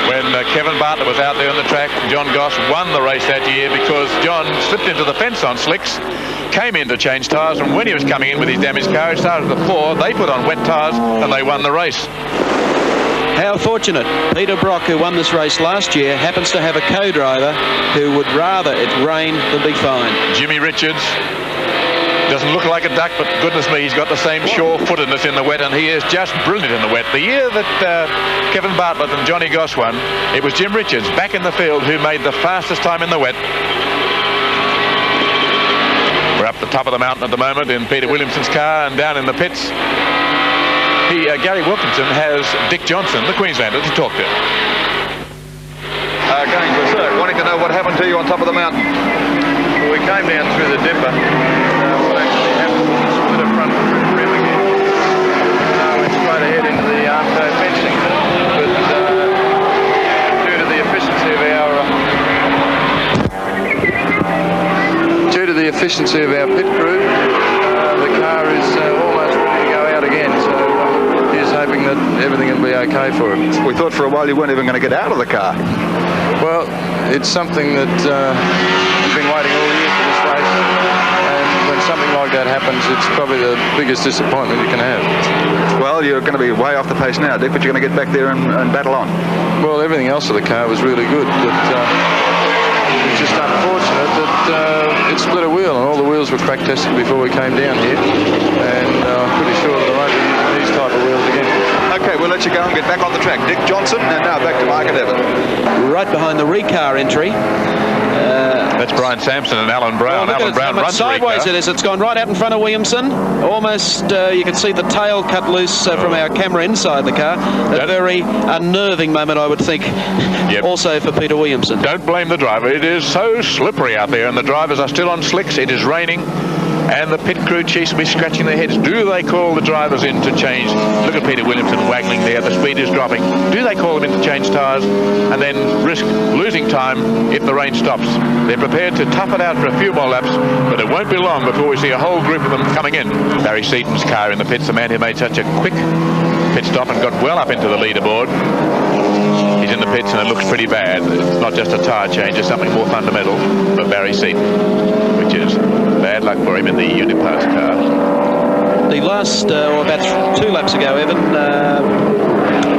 when Kevin Bartlett was out there on the track. John Goss won the race that year because John slipped into the fence on slicks, came in to change tyres, and when he was coming in with his damaged car, he started to pour. They put on wet tyres and they won the race. How fortunate. Peter Brock, who won this race last year, happens to have a co-driver who would rather it rain than be fine. Jimmy Richards doesn't look like a duck, but goodness me, he's got the same sure-footedness in the wet, and he is just brilliant in the wet. The year that Kevin Bartlett and Johnny Goss won, it was Jim Richards back in the field who made the fastest time in the wet. We're up the top of the mountain at the moment in Peter Williamson's car, and down in the pits, Gary Wilkinson has Dick Johnson, the Queenslander, to talk to. Going to Sir, wanting to know what happened to you on top of the mountain. Well, we came down through the dipper. What actually happened was a split of front rim again. Went straight ahead into the armco fencing, but due to the efficiency of our pit crew, the car is almost ready to go out again. So he's hoping that everything will be okay for him. We thought for a while you weren't even going to get out of the car. Well, it's something that we've been waiting all year for this race, and when something like that happens, it's probably the biggest disappointment you can have. Well, you're going to be way off the pace now, Dick, but you're going to get back there and battle on. Well, everything else of the car was really good, but it's just unfortunate that it split a wheel, and all the wheels were crack tested before we came down here, and I'm pretty sure that I won't be using these type of wheels again. Okay, we'll let you go and get back on the track. Dick Johnson, and now back to Mark and Evan. Right behind the recar entry. That's Brian Sampson and Allan Brown. Allan Brown runs sideways. It is. It's gone right out in front of Williamson. Almost, you can see the tail cut loose from our camera inside the car. A very unnerving moment, I would think. Yep. Also for Peter Williamson. Don't blame the driver. It is so slippery out there, and the drivers are still on slicks. It is raining, and the pit crew chiefs will be scratching their heads. Do they call the drivers in to change? Look at Peter Williamson waggling there. The speed is dropping. Do they call them in to change tyres and then risk losing time if the rain stops? They're prepared to tough it out for a few more laps, but it won't be long before we see a whole group of them coming in. Barry Seaton's car in the pits, the man who made such a quick pit stop and got well up into the leaderboard. He's in the pits and it looks pretty bad. It's not just a tyre change, it's something more fundamental for Barry Seaton, which is bad luck for him in the Unipass car. The last, or about 2 laps ago, Evan,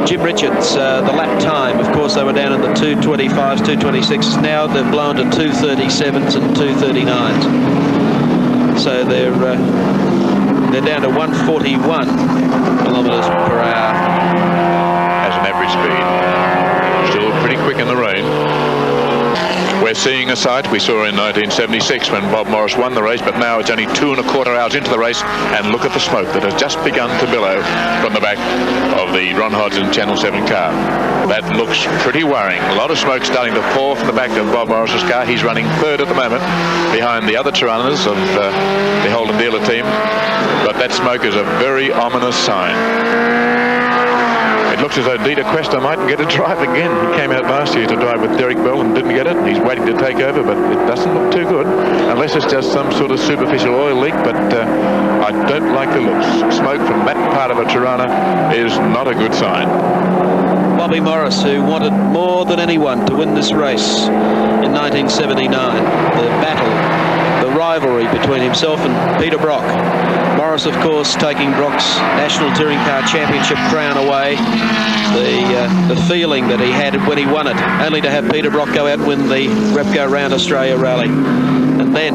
Jim Richards, the lap time, of course, they were down in the 225s, 226s. Now they've blown to 237s and 239s. So they're down to 141 kilometres per hour. As an average speed. Still pretty quick in the rain. We're seeing a sight we saw in 1976 when Bob Morris won the race, but now it's only 2¼ hours into the race, and look at the smoke that has just begun to billow from the back of the Ron Hodgson Channel 7 car. That looks pretty worrying. A lot of smoke starting to pour from the back of Bob Morris's car. He's running third at the moment behind the other Toranas of the Holden Dealer Team, but that smoke is a very ominous sign. It looks as though Dieter Questa mightn't get a drive again. He came out last year to drive with Derek Bell and didn't get it. He's waiting to take over, but it doesn't look too good, unless it's just some sort of superficial oil leak, but I don't like the looks. Smoke from that part of a Torana is not a good sign. Bobby Morris, who wanted more than anyone to win this race in 1979, the battle the rivalry between himself and Peter Brock. Morris, of course, taking Brock's National Touring Car Championship crown away. The feeling that he had when he won it, only to have Peter Brock go out and win the Repco Round Australia Rally. And then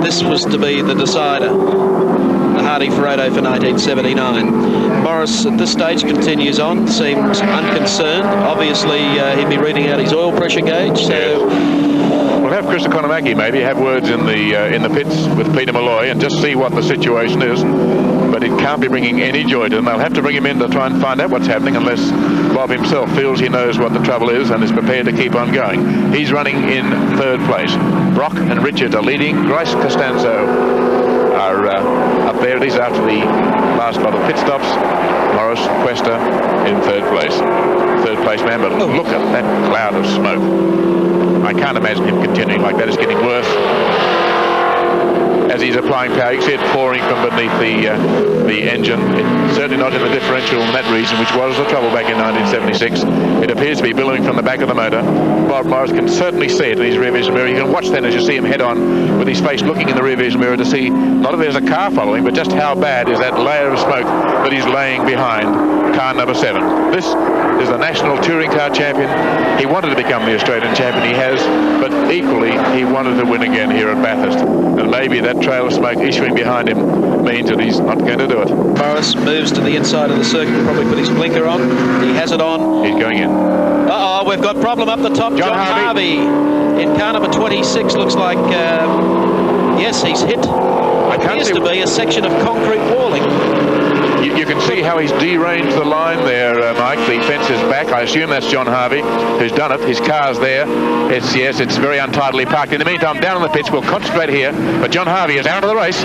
this was to be the decider, the Hardy Fredo for 1979. Morris at this stage continues on, seems unconcerned. Obviously he'd be reading out his oil pressure gauge, so we'll have Chris Economaki maybe have words in the pits with Peter Malloy and just see what the situation is. But it can't be bringing any joy to them. They'll have to bring him in to try and find out what's happening, unless Bob himself feels he knows what the trouble is and is prepared to keep on going. He's running in third place. Brock and Richard are leading. Grice Costanzo are up there. These are after the last lot of pit stops. Morris, Cuesta in third place. Third place man, but look at that cloud of smoke. I can't imagine him continuing like that. It's getting worse as he's applying power. You can see it pouring from beneath the engine. It's certainly not in the differential in that region, which was the trouble back in 1976. It appears to be billowing from the back of the motor. Bob Morris can certainly see it in his rear vision mirror. You can watch then as you see him head on with his face looking in the rear vision mirror to see not if there's a car following, but just how bad is that layer of smoke that he's laying behind car number 7. This is the National Touring Car Champion. He wanted to become the Australian champion. He has, but equally he wanted to win again here at Bathurst. And maybe that trail of smoke issuing behind him means that he's not going to do it. Morris moves to the inside of the circuit, probably put his blinker on. He has it on. He's going in. Uh-oh, we've got problem up the top. John Harvey in car number 26 looks like, yes, he's hit. Appears to be a section of concrete walling. You can see how he's deranged the line there, Mike. The fence is back. I assume that's John Harvey who's done it. His car's there. It's very untidily parked. In the meantime, down in the pits, we'll concentrate here. But John Harvey is out of the race.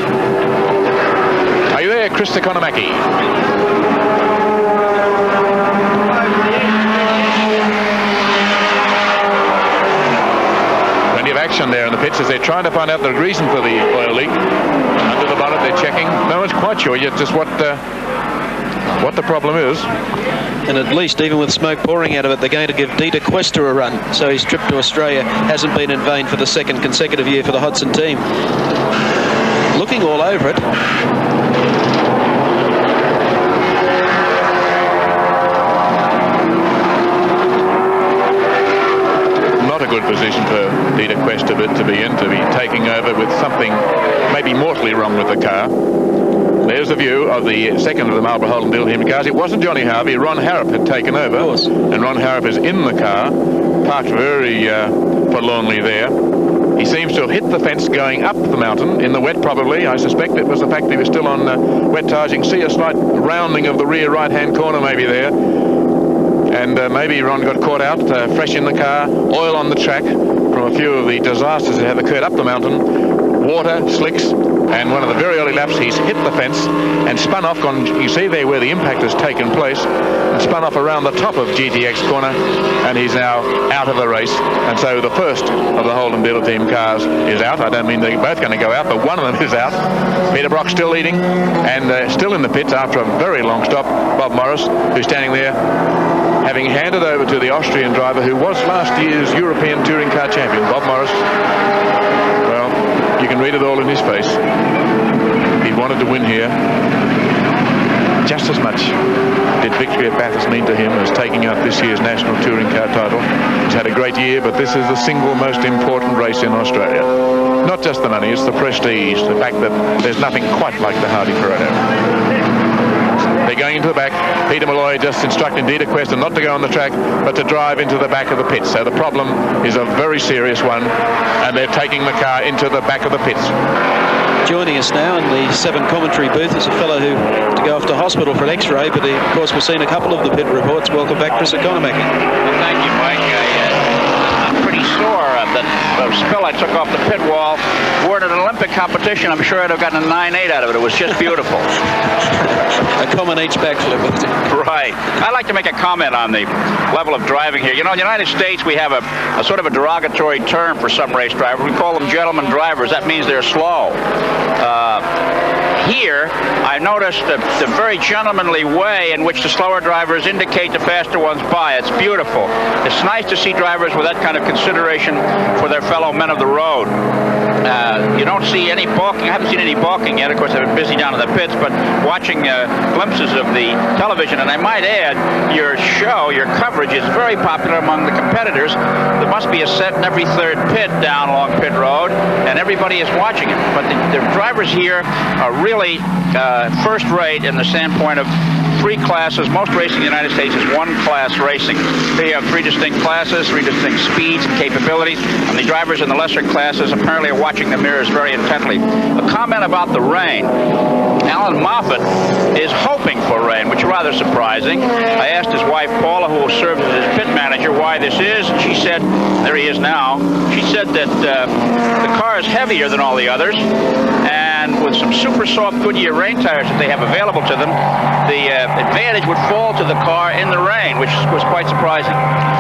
Are you there, Chris Economaki? Plenty of action there in the pits as they're trying to find out the reason for the oil leak. Under the bonnet, they're checking. No one's quite sure yet just what the problem is. And at least, even with smoke pouring out of it, they're going to give Dieter Cuesta a run. So his trip to Australia hasn't been in vain for the second consecutive year for the Hodson team. Looking all over it. Not a good position for Dieter Cuesta to be in, to be taking over with something maybe mortally wrong with the car. There's the view of the second of the Marlborough Holden Dealer Team cars. It wasn't Johnny Harvey. Ron Harrop had taken over. And Ron Harrop is in the car, parked very forlornly there. He seems to have hit the fence going up the mountain in the wet, probably. I suspect it was the fact that he was still on wet tyres. You can see a slight rounding of the rear right-hand corner maybe there. And maybe Ron got caught out, fresh in the car, oil on the track from a few of the disasters that have occurred up the mountain. Water, slicks, and one of the very early laps he's hit the fence and spun off on, you see there where the impact has taken place, and spun off around the top of GTX corner, and he's now out of the race. And so the first of the Holden Dealer Team cars is out. I don't mean they're both going to go out, but one of them is out. Peter Brock still leading, and still in the pits after a very long stop, Bob Morris, who's standing there having handed over to the Austrian driver who was last year's European Touring Car Champion, Bob Morris. Well, you can read it all in his face. He wanted to win here. Just as much did victory at Bathurst mean to him as taking up this year's National Touring Car title. He's had a great year, but this is the single most important race in Australia. Not just the money, it's the prestige, the fact that there's nothing quite like the Hardy Fredo. They're going into the back. Peter Malloy just instructing Dieter Cuesta not to go on the track, but to drive into the back of the pits. So the problem is a very serious one, and they're taking the car into the back of the pits. Joining us now in the 7 commentary booth is a fellow who had to go off to hospital for an x-ray, but of course we've seen a couple of the pit reports. Welcome back, Chris Economaki. Well, thank you, Mike. I'm pretty sore. The spill I took off the pit wall. Were it an Olympic competition, I'm sure I'd have gotten a 9.8 out of it. It was just beautiful. A common H backflip. Right. I'd like to make a comment on the level of driving here. You know, in the United States, we have a sort of a derogatory term for some race drivers. We call them gentleman drivers. That means they're slow. Here, I noticed the very gentlemanly way in which the slower drivers indicate the faster ones by. It's beautiful. It's nice to see drivers with that kind of consideration for their fellow men of the road. You don't see any balking. I haven't seen any balking yet. Of course, I've been busy down in the pits, but watching glimpses of the television. And I might add, your show, your coverage is very popular among the competitors. There must be a set in every third pit down along pit road, and everybody is watching it. But the drivers here are really first rate in the standpoint of three classes. Most racing in the United States is one class racing. They have three distinct classes, three distinct speeds and capabilities, and the drivers in the lesser classes apparently are watching the mirrors very intently. A comment about the rain. Allan Moffat is hoping for rain, which is rather surprising. I asked his wife Paula, who serves as his pit manager, why this is, and she said, there he is now, she said that the car is heavier than all the others, and with some super soft Goodyear rain tires that they have available to them, the advantage would fall to the car in the rain, which was quite surprising.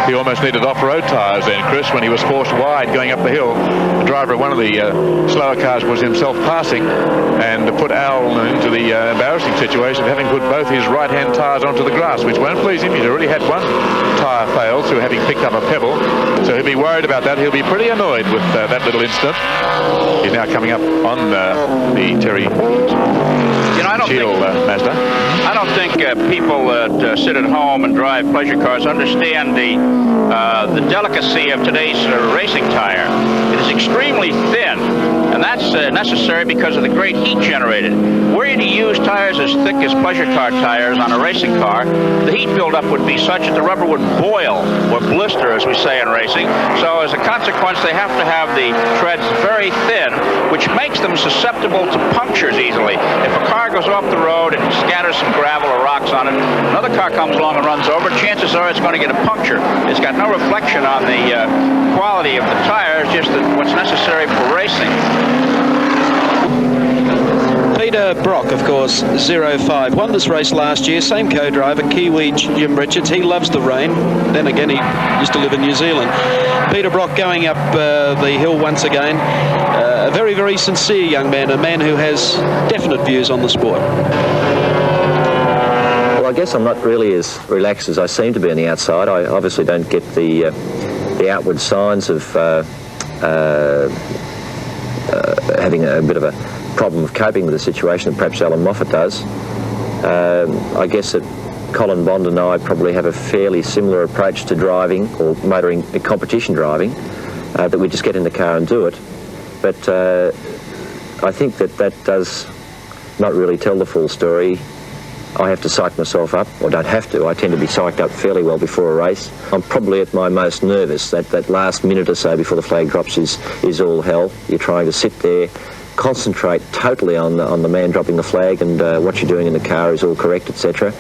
He almost needed off-road tyres then, Chris, when he was forced wide going up the hill. The driver of one of the slower cars was himself passing, and put Al into the embarrassing situation of having put both his right-hand tyres onto the grass, which won't please him. He's already had one tyre fail through having picked up a pebble, so he'll be worried about that. He'll be pretty annoyed with that little incident. He's now coming up on the Terry Shield Mazda. I don't think people that sit at home and drive pleasure cars understand the delicacy of today's racing tire. It is extremely thin, and that's necessary because of the great heat generated. Were you to use tires as thick as pleasure car tires on a racing car, the heat buildup would be such that the rubber would boil or blister, as we say in racing. So as a consequence, they have to have the treads very thin, which makes them susceptible to punctures easily. If a car goes off the road and scatters some gravel or rocks on it, another car comes along and runs over, chances are it's going to get a puncture. It's got no reflection on the quality of the tires, just what's necessary for racing. Peter Brock, of course, 05, won this race last year, same co-driver, Kiwi Jim Richards. He loves the rain. Then again, he used to live in New Zealand. Peter Brock going up the hill once again. A very, very sincere young man, a man who has definite views on the sport. Well, I guess I'm not really as relaxed as I seem to be on the outside. I obviously don't get the outward signs of having a bit of a problem of coping with the situation that perhaps Allan Moffat does. I guess that Colin Bond and I probably have a fairly similar approach to driving or motoring, competition driving, that we just get in the car and do it. But I think that does not really tell the full story. I have to psych myself up, or don't have to. I tend to be psyched up fairly well before a race. I'm probably at my most nervous. That last minute or so before the flag drops is all hell. You're trying to sit there, concentrate totally on the man dropping the flag, and what you're doing in the car is all correct, etc.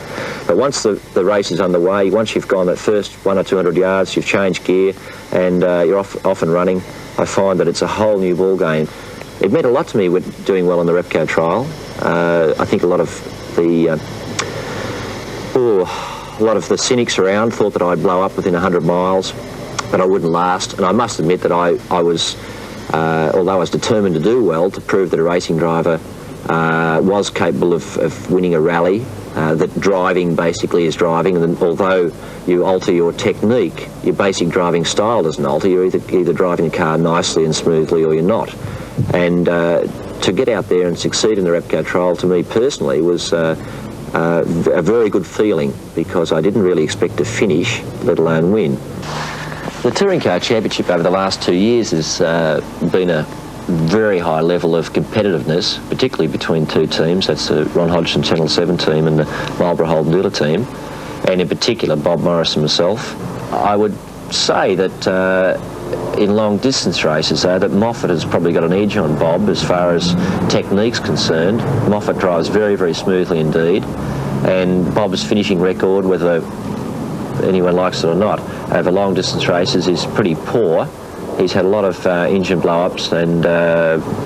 But once the race is underway, once you've gone that first 100 or 200 yards, you've changed gear, and you're off and running, I find that it's a whole new ball game. It meant a lot to me with doing well in the Repco Trial. I think a lot of the cynics around thought that I'd blow up within 100 miles, but I wouldn't last. And I must admit that I was, although I was determined to do well, to prove that a racing driver was capable of winning a rally, that driving basically is driving, and although you alter your technique, your basic driving style doesn't alter. You're either driving the car nicely and smoothly or you're not. And to get out there and succeed in the Repco Trial, to me personally, was a very good feeling, because I didn't really expect to finish, let alone win. The Touring Car Championship over the last 2 years has been a very high level of competitiveness, particularly between two teams. That's the Ron Hodgson Channel 7 team and the Marlborough Holden Dealer Team, and in particular Bob Morris and myself. I would say that in long distance races, that Moffat has probably got an edge on Bob as far as technique's concerned. Moffat drives very, very smoothly indeed, and Bob's finishing record, whether anyone likes it or not, over long distance races is pretty poor. He's had a lot of engine blow-ups, and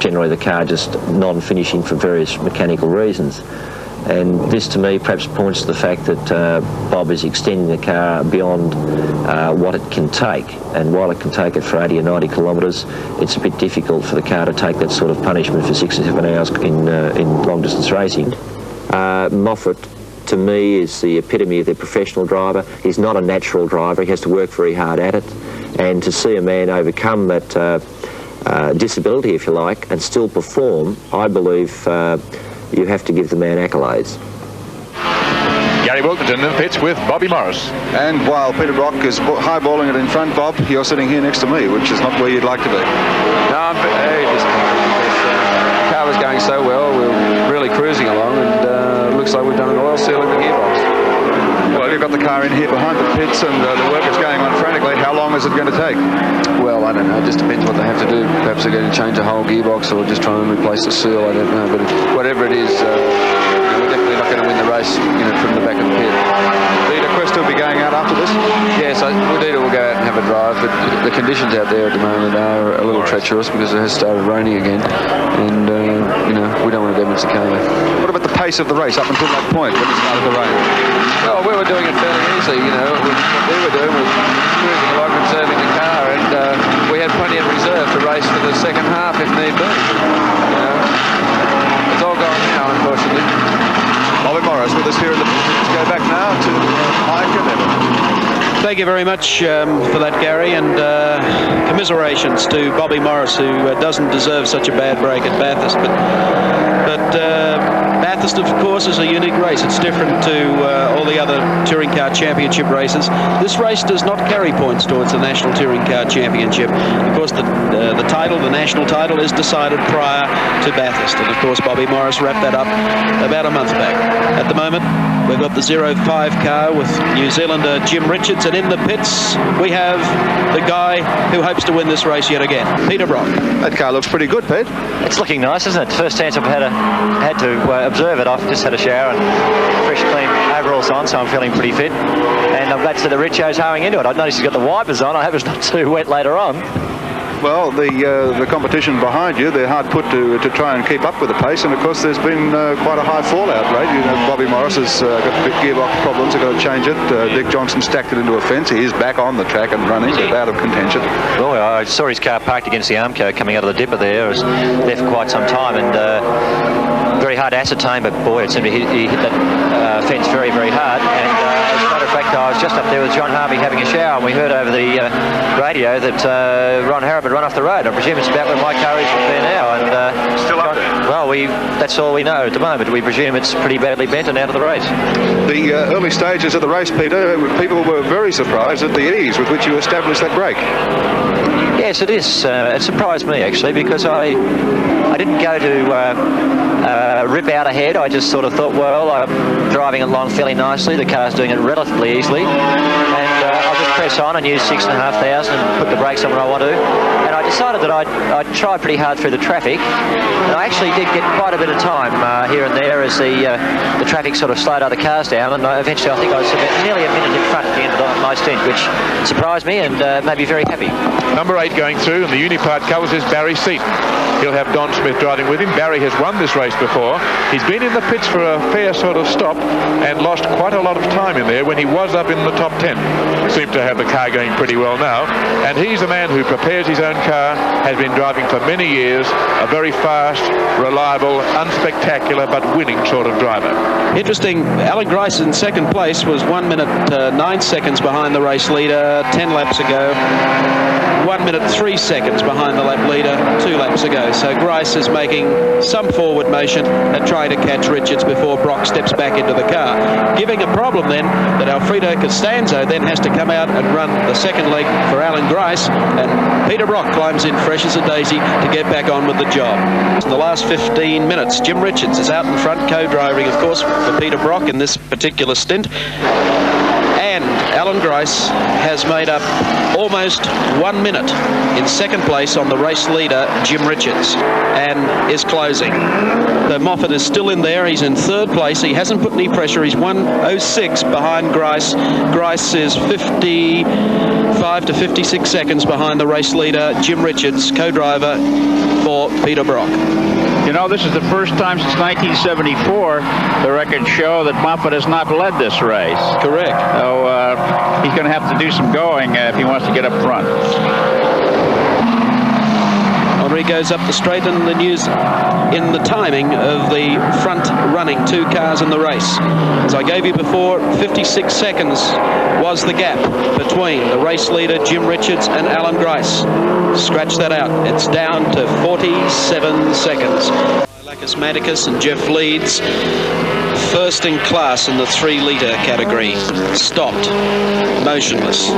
generally the car just non-finishing for various mechanical reasons. And this to me perhaps points to the fact that Bob is extending the car beyond what it can take, and while it can take it for 80 or 90 kilometres, it's a bit difficult for the car to take that sort of punishment for 6 or 7 hours in long distance racing. Moffat to me is the epitome of the professional driver. He's not a natural driver, he has to work very hard at it, and to see a man overcome that disability, if you like, and still perform, I believe you have to give the man accolades. Gary Wilkinson in the pits with Bobby Morris. And while Peter Brock is highballing it in front, Bob, you're sitting here next to me, which is not where you'd like to be. No, I'm very disappointed because the car was going so well. We were really cruising along, and it looks like we've done an oil seal in the gearbox. Well, you've got the car in here behind the pits, and the work is going on frantically. How long is it going to take? Well, I don't know. It just depends what they have to do. Perhaps they're going to change the whole gearbox or just try and replace the seal. I don't know. But whatever it is, we're definitely not going to win the race, from the back of the pit. Will be going out after this? Yes, Udita will go out and have a drive, but the conditions out there at the moment are a little treacherous because it has started raining again, and we don't want to damage the car. What about the pace of the race up until that point when it started to rain? Well, we were doing it fairly easily. What we were doing was cruising along, conserving the car, and we had plenty of reserve to race for the second half if need be. It's all gone now, unfortunately. Bobby Morris with us here in the pits. Let's go back now to Mike and Evan. Thank you very much for that, Gary, and commiserations to Bobby Morris, who doesn't deserve such a bad break at Bathurst. But Bathurst, of course, is a unique race. It's different to all the other Touring Car Championship races. This race does not carry points towards the National Touring Car Championship. Of course, the national title, is decided prior to Bathurst. And, of course, Bobby Morris wrapped that up about a month back. At the moment, we've got the 05 car with New Zealander Jim Richards, and in the pits we have the guy who hopes to win this race yet again, Peter Brock. That car looks pretty good, Pete. It's looking nice, isn't it? First chance I've had to observe it. I've just had a shower and fresh, clean overalls on, so I'm feeling pretty fit. And I'm glad to see the Richo's hoeing into it. I've noticed he's got the wipers on. I hope it's not too wet later on. Well, the competition behind you, they're hard put to try and keep up with the pace, and of course there's been quite a high fallout rate. Bobby Morris has got gearbox problems, they've got to change it. Dick Johnson stacked it into a fence. He is back on the track and running, but out of contention. Well, I saw his car parked against the Armco coming out of the dipper there. It was there for quite some time, and very hard to ascertain, but boy, it seemed he hit that fence very, very hard. And as a matter of fact, I was just up there with John Harvey having a shower, and we heard over the radio that Ron Harrop had run off the road. I presume it's about where my car is there now. And still up there? Well, that's all we know at the moment. We presume it's pretty badly bent and out of the race. The early stages of the race, Peter, people were very surprised at the ease with which you established that brake. Yes, it is. It surprised me, actually, because I didn't go to rip out ahead. I just sort of thought, well, I'm driving along fairly nicely. The car's doing it relatively easily. And I'll just press on and use 6,500 and put the brakes on where I want to. And I decided that I'd try pretty hard through the traffic. And I actually did get quite a bit of time here and there as the traffic sort of slowed other cars down. And eventually I think I was about nearly a minute in front at the end of my stint, which surprised me and made me very happy. Number 8 going through, and the Unipart covers is Barry Seaton. He'll have Don Smith driving with him. Barry has won this race before. He's been in the pits for a fair sort of stop and lost quite a lot of time in there when he was up in the top 10. Seems to have the car going pretty well now. And he's a man who prepares his own car, has been driving for many years, a very fast, reliable, unspectacular but winning sort of driver. Interesting, Alan Grice in second place was 1 minute 9 seconds behind the race leader 10 laps ago. 1 minute 3 seconds behind the lap leader 2 laps ago. So Grice is making some forward motion and trying to catch Richards before Brock steps back into the car, giving a problem then that Alfredo Costanzo then has to come out and run the second leg for Alan Grice, and Peter Brock climbs in fresh as a daisy to get back on with the job. In the last 15 minutes, Jim Richards is out in front, co-driving, of course, for Peter Brock in this particular stint. And Alan Grice has made up almost 1 minute in second place on the race leader, Jim Richards, and is closing. So Moffat is still in there. He's in third place. He hasn't put any pressure. He's 1:06 behind Grice. Grice is 55 to 56 seconds behind the race leader, Jim Richards, co-driver for Peter Brock. You know, this is the first time since 1974 the records show that Moffat has not led this race. Correct. So he's going to have to do some going if he wants to get up front. Henri goes up the straight, and the news in the timing of the front running two cars in the race. As I gave you before, 56 seconds was the gap between the race leader Jim Richards and Alan Grice. Scratch that out. It's down to 47 seconds. Lakis Manticas and Jeff Leeds, first in class in the 3 litre category, stopped, motionless.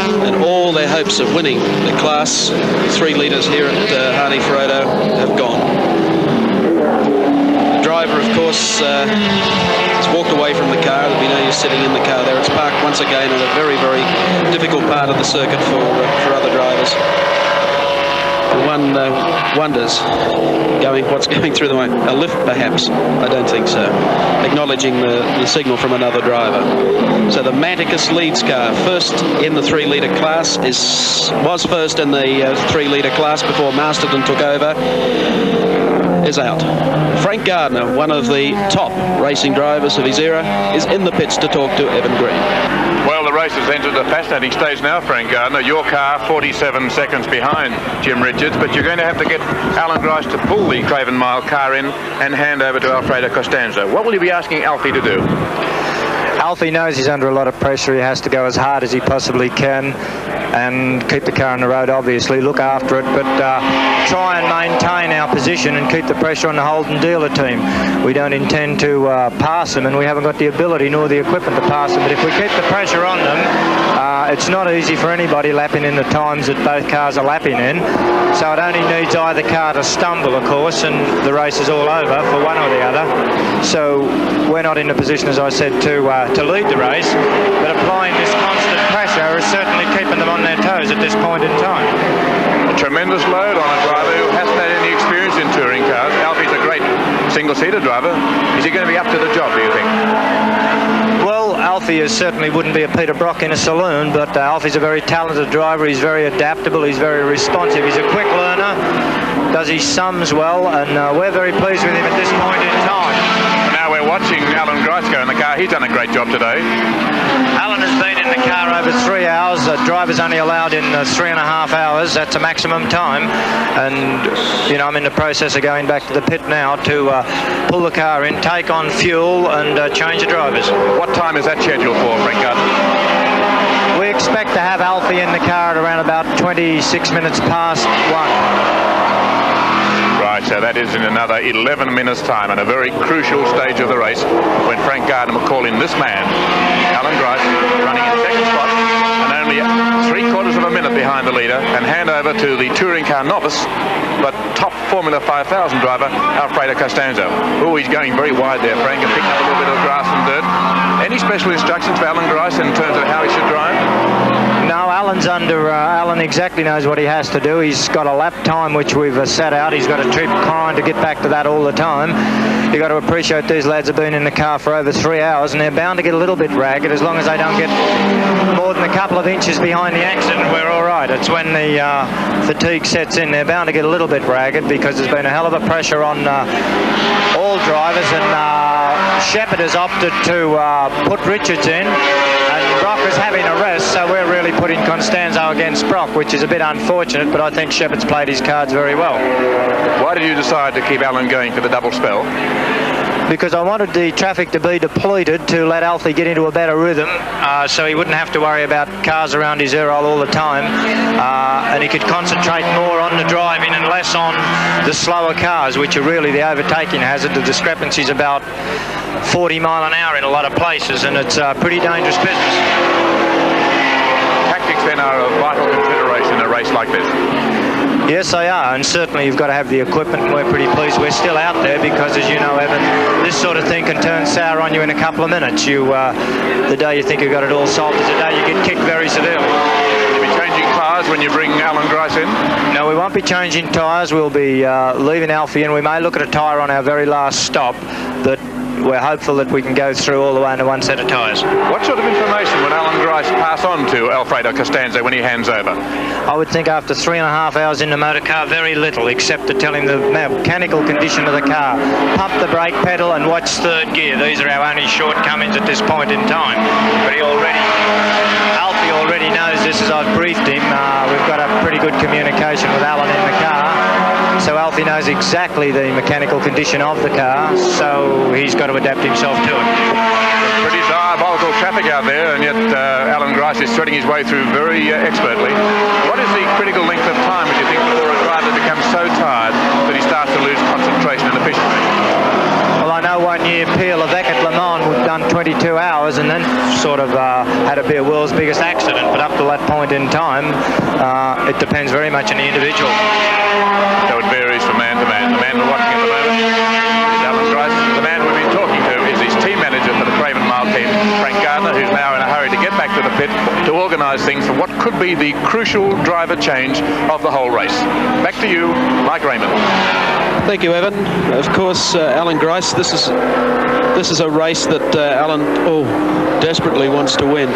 And all their hopes of winning the class 3 litres here at Hardies have gone. The driver, of course, has walked away from the car. There'll be no use sitting in the car there. It's parked once again on a very, very difficult part of the circuit for other drivers. One wonders what's going through the way. A lift, perhaps? I don't think so. Acknowledging the signal from another driver. So the Manticas Leeds car, first in the 3 litre class, was first in the 3 litre class before Masterton took over, is out. Frank Gardner, one of the top racing drivers of his era, is in the pits to talk to Evan Green. Well, the race has entered a fascinating stage now, Frank Gardner. Your car 47 seconds behind Jim Richards, but you're going to have to get Alan Grice to pull the Craven Mile car in and hand over to Alfredo Costanzo. What will you be asking Alfie to do? Alfie knows he's under a lot of pressure. He has to go as hard as he possibly can and keep the car on the road, obviously, look after it, but try and maintain our position and keep the pressure on the Holden Dealer Team. We don't intend to pass them, and we haven't got the ability nor the equipment to pass them, but if we keep the pressure on them, it's not easy for anybody lapping in the times that both cars are lapping in, so it only needs either car to stumble, of course, and the race is all over for one or the other. So we're not in a position, as I said, to lead the race, but applying this constant pressure is certainly keeping them on their toes at this point in time. A tremendous load on a driver who hasn't had any experience in touring cars. Alfie's a great single-seater driver. Is he going to be up to the job, do you think? Well, Alfie certainly wouldn't be a Peter Brock in a saloon, but Alfie's a very talented driver. He's very adaptable. He's very responsive. He's a quick learner, does his sums well, and we're very pleased with him at this point in time. Now we're watching Alan Grice go in the car. He's done a great job today. Alan has been in the car over 3 hours. Driver's only allowed in 3.5 hours. That's a maximum time. And, you know, I'm in the process of going back to the pit now to pull the car in, take on fuel, and change the drivers. What time is that scheduled for, Frank Gardner? We expect to have Alfie in the car at around about 26 minutes past 1. Right, so that is in another 11 minutes' time, and a very crucial stage of the race when Frank Gardner will call in this man, Alan Grice, running in second spot, and only 3/4 of a minute behind the leader, and hand over to the touring car novice, but top Formula 5000 driver, Alfredo Costanzo. Oh, he's going very wide there, Frank, and picking up a little bit of grass and dirt. Any special instructions for Alan Grice in terms of how he should drive? No, Alan exactly knows what he has to do. He's got a lap time which we've set out. He's got to keep trying to get back to that all the time. You've got to appreciate these lads have been in the car for over 3 hours, and they're bound to get a little bit ragged as long as they don't get more than a couple of inches behind the accident. We're all right. It's when the fatigue sets in, they're bound to get a little bit ragged because there's been a hell of a pressure on all drivers, and Shepherd has opted to put Richards in, and Brock is having a rest, so we're really putting Costanzo against Brock, which is a bit unfortunate, but I think Shepherd's played his cards very well. Why did you decide to keep Alan going for the double spell? Because I wanted the traffic to be depleted to let Alfie get into a better rhythm, so he wouldn't have to worry about cars around his ear all the time, and he could concentrate more on the driving and less on the slower cars, which are really the overtaking hazard. The discrepancy's about 40 mile an hour in a lot of places, and it's a pretty dangerous business. Tactics then are a vital consideration in a race like this. Yes, they are, and certainly you've got to have the equipment, and we're pretty pleased we're still out there because, as you know, Evan, this sort of thing can turn sour on you in a couple of minutes. The day you think you've got it all solved is the day you get kicked very severely. Will you be changing tyres when you bring Alan Grice in? No, we won't be changing tyres. We'll be leaving Alfie in. We may look at a tyre on our very last stop, but we're hopeful that we can go through all the way into one set of tyres. What sort of information would Alan Grice pass on to Alfredo Costanzo when he hands over? I would think after 3.5 hours in the motor car, very little, except to tell him the mechanical condition of the car. Pump the brake pedal and watch third gear. These are our only shortcomings at this point in time. But Alfie already already knows this as I've briefed him. We've got a pretty good communication with Allan in the car. So Alfie knows exactly the mechanical condition of the car, so he's got to adapt himself to it. Pretty diabolical traffic out there, and yet Allan Grice is threading his way through very expertly. What is the critical length of time, would you think, before a driver becomes so tired that he starts to lose concentration and efficiency? Well, I know 1 year Pierre Levesque at Le Mans we've done 22 hours and then sort of had a be a world's biggest accident, but up to that point in time, it depends very much on the individual. So it varies from man to man. The man we're watching at the moment is Allan Grice. The man we've been talking to is his team manager for the Craven Mile team, Frank Gardner, who's now in a hurry to get back to the pit to organise things for what could be the crucial driver change of the whole race. Back to you, Mike Raymond. Thank you, Evan. Of course, Allan Grice, this is a race that Allan desperately wants to win.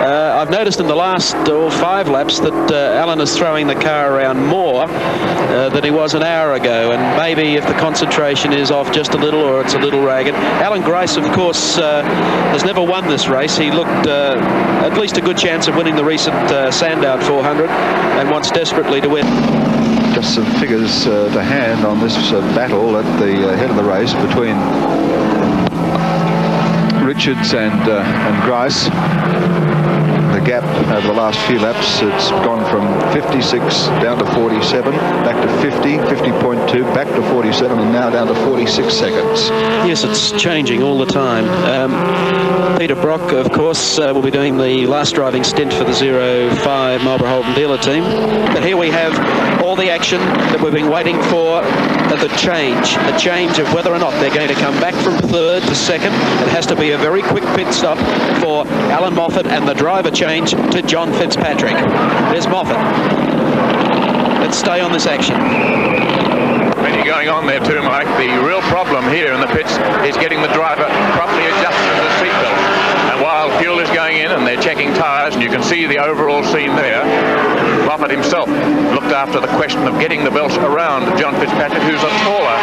I've noticed in the last 5 laps that Allan is throwing the car around more than he was an hour ago, and maybe if the concentration is off just a little or it's a little ragged. Allan Grice, of course, has never won this race. He looked at least a good chance of winning the recent Sandown 400 and wants desperately to win. Just some figures to hand on this battle at the head of the race between Richards and Grice. The gap over the last few laps, it's gone from 56 down to 47, back to 50, 50.2, back to 47, and now down to 46 seconds. Yes, it's changing all the time. Peter Brock, of course, will be doing the last driving stint for the 05 Marlborough Holden Dealer Team. But here we have all the action that we've been waiting for, the change of whether or not they're going to come back from third to second. It has to be a very quick pit stop for Allan Moffat and the driver change to John Fitzpatrick. There's Moffat. Let's stay on this action. Plenty going on there too, Mike. The real problem here in the pits is getting the driver properly adjusted to the seatbelt. And while fuel is going in and they're checking tyres, and you can see the overall scene there, Moffat himself looked after the question of getting the belts around John Fitzpatrick, who's a taller,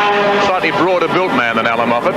slightly broader built man than Allan Moffat.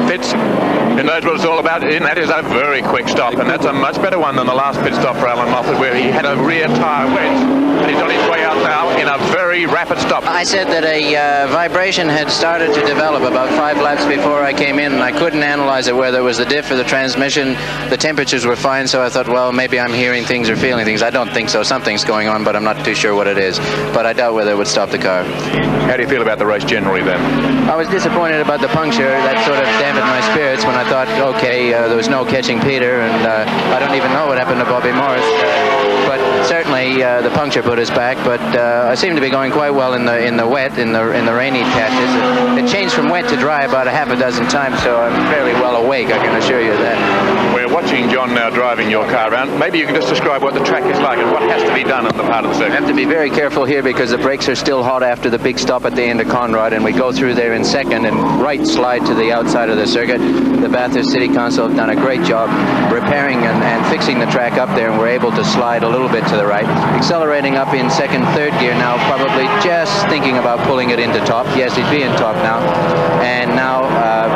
Fitz, who knows what it's all about, and that is a very quick stop, and that's a much better one than the last pit stop for Allan Moffat, where he had a rear tyre wedge, and he's on his way out now in a very rapid stop. I said that a vibration had started to develop about 5 laps before I came in, and I couldn't analyze it, whether it was the diff or the transmission. The temperatures were fine, so I thought, well, maybe I'm hearing things or feeling things. I don't think so. Something's going on, but I'm not too sure what it is. But I doubt whether it would stop the car. How do you feel about the race generally then? I was disappointed about the puncture. That sort of dampened my spirits when I thought, okay, there was no catching Peter, and I don't even know what happened to Bobby Morris. But certainly the puncture put us back. But I seem to be going quite well in the wet, in the rainy patches. It changed from wet to dry about a half a dozen times, so I'm fairly well awake, I can assure you that. We're watching John now driving your car around. Maybe you can just describe what the track is like and what has to be done on the part of the circuit. I have to be very careful here because the brakes are still hot after the big stop at the end of Conrad, and we go through there in second and right slide to the outside of the circuit. The Bathurst City Council have done a great job repairing and fixing the track up there, and we're able to slide a little bit to the right. Accelerating up in second, third gear now, probably just thinking about pulling it into top. Yes, he'd be in top now. And now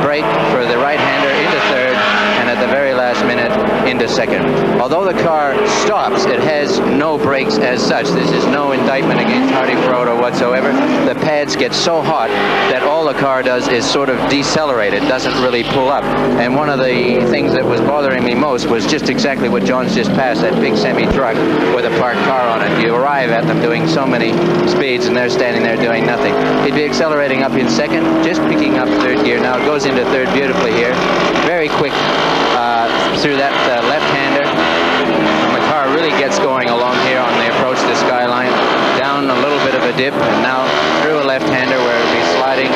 brake for the right-hander into third, and at the very last minute into second. Although the car stops, it has no brakes as such. This is no indictment against Hardy Road or whatsoever. The pads get so hot that all the car does is sort of decelerate. It doesn't really pull up. And one of the things that was bothering me most was just exactly what John's just passed, that big semi-truck with a parked car on it. You arrive at them doing so many speeds, and they're standing there doing nothing. He'd be accelerating up in second, just picking up third gear. Now it goes into third beautifully here. Very quick through that left-hander. And the car really gets going along here on the approach to Skyline. Down a little bit of a dip, and now through a left-hander where it'll be sliding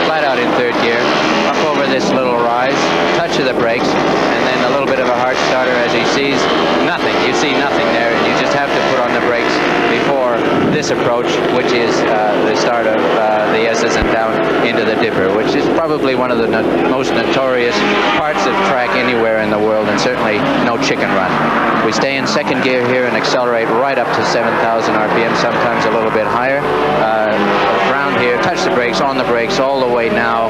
flat out in third gear. Up over this little rise, touch of the brakes, and then a little bit of a hard starter as he sees nothing. You see nothing there, and you just have to put on the brakes before this approach, which is the start of the S's and down into the dipper, which is probably one of the most notorious parts of track anywhere in the world, and certainly no chicken run. We stay in second gear here and accelerate right up to 7,000 RPM, sometimes a little bit higher. Around here, touch the brakes, on the brakes, all the way now,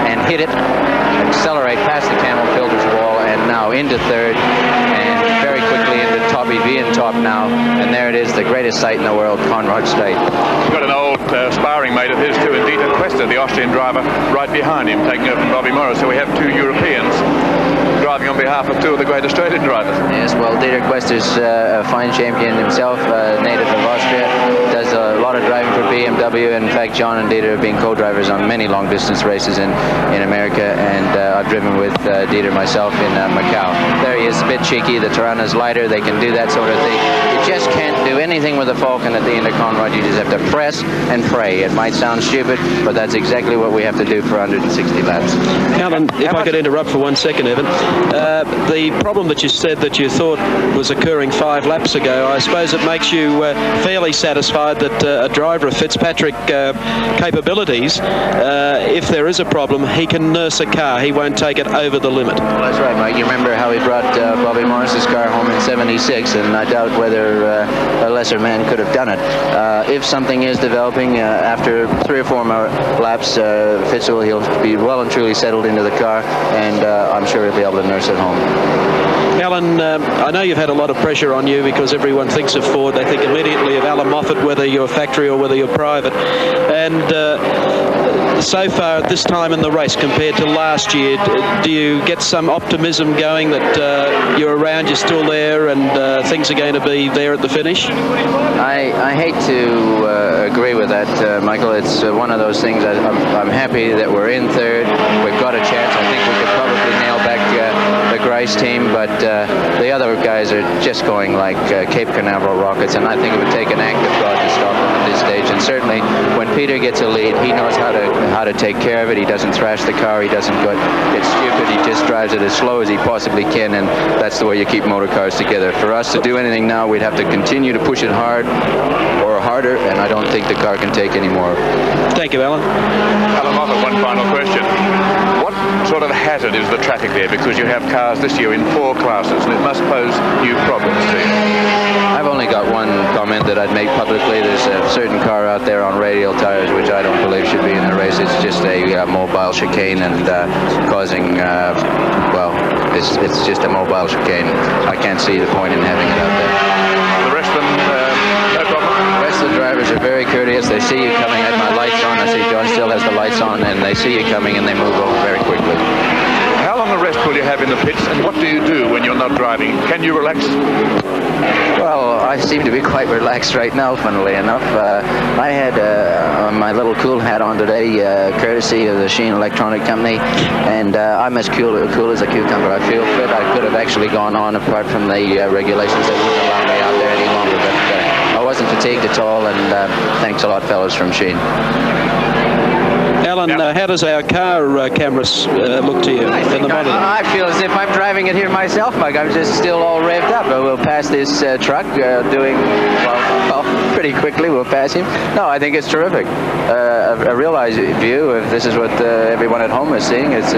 and hit it. Accelerate past the camel filters wall, and now into third, and very quickly into top, he'd be in top now. And there it is, the greatest sight in the world, Conrod Straight. He's got an old sparring mate of his too, and Dieter Quester, the Austrian driver, right behind him, taking over from Bobby Morris. So we have two Europeans driving on behalf of two of the great Australian drivers. Yes, well, Dieter Quester's a fine champion himself, native of Austria, does a lot of driving for BMW. In fact, John and Dieter have been co-drivers on many long-distance races in America, and I've driven with Dieter myself in Macau. There he is, a bit cheeky. The Torana's lighter. They can do that sort of thing. You just can't do anything with the Falcon at the end of Conrod. You just have to press and pray. It might sound stupid, but that's exactly what we have to do for 160 laps. Alan, if I could interrupt for 1 second, Evan. The problem that you said that you thought was occurring 5 laps ago, I suppose it makes you fairly satisfied that a driver of Fitzpatrick capabilities, if there is a problem, he can nurse a car. He won't take it over the limit. Well, that's right, Mike. You remember how he brought Bobby Morris's car home in '76, and I doubt whether a lesser man could have done it. If something is developing after 3 or 4 more laps, Fitz he'll be well and truly settled into the car, and I'm sure he'll be able to nurse it home. Alan, I know you've had a lot of pressure on you because everyone thinks of Ford. They think immediately of Allan Moffat, whether you're factory or whether you're private. And so far at this time in the race compared to last year, do you get some optimism going that you're around, you're still there, and things are going to be there at the finish? I hate to agree with that, Michael. It's one of those things. I'm happy that we're in third. We've got a chance. I think we could probably nail back the Grice team, but the other guys are just going like Cape Canaveral rockets, and I think it would take an act of God to stop them at this stage. And certainly when Peter gets a lead, he knows how to take care of it. He doesn't thrash the car. He doesn't get stupid. He just drives it as slow as he possibly can, and that's the way you keep motor cars together. For us to do anything now, we'd have to continue to push it hard or harder, and I don't think the car can take any more. Thank you, Alan. Allan Moffat, one final question. What sort of hazard is the traffic there? Because you have cars this year in 4 classes, and it must pose new problems to you. I've only got one comment that I'd make publicly. There's a certain car out there on radial tires which I don't believe should be in the race. It's just a mobile chicane and causing, well, it's just a mobile chicane. I can't see the point in having it out there. The rest of them, no problem? The rest of the drivers are very courteous. They see you coming. I have my lights on. I see John still has the lights on, and they see you coming and they move over very quickly. How long a rest will you have in the pits, and what do you do when you're not driving? Can you relax? Well, I seem to be quite relaxed right now, funnily enough. I had my little cool hat on today, courtesy of the Sheen Electronic Company, and I'm as cool as a cucumber. I feel fit. I could have actually gone on apart from the regulations that wouldn't allow me out there any longer, but I wasn't fatigued at all, and thanks a lot, fellas from Sheen. Alan, how does our car cameras look to you? I feel as if I'm driving it here myself, Mike. I'm just still all revved up. We'll pass this truck doing, well, pretty quickly. We'll pass him. No, I think it's terrific. A realized view, if this is what everyone at home is seeing, it's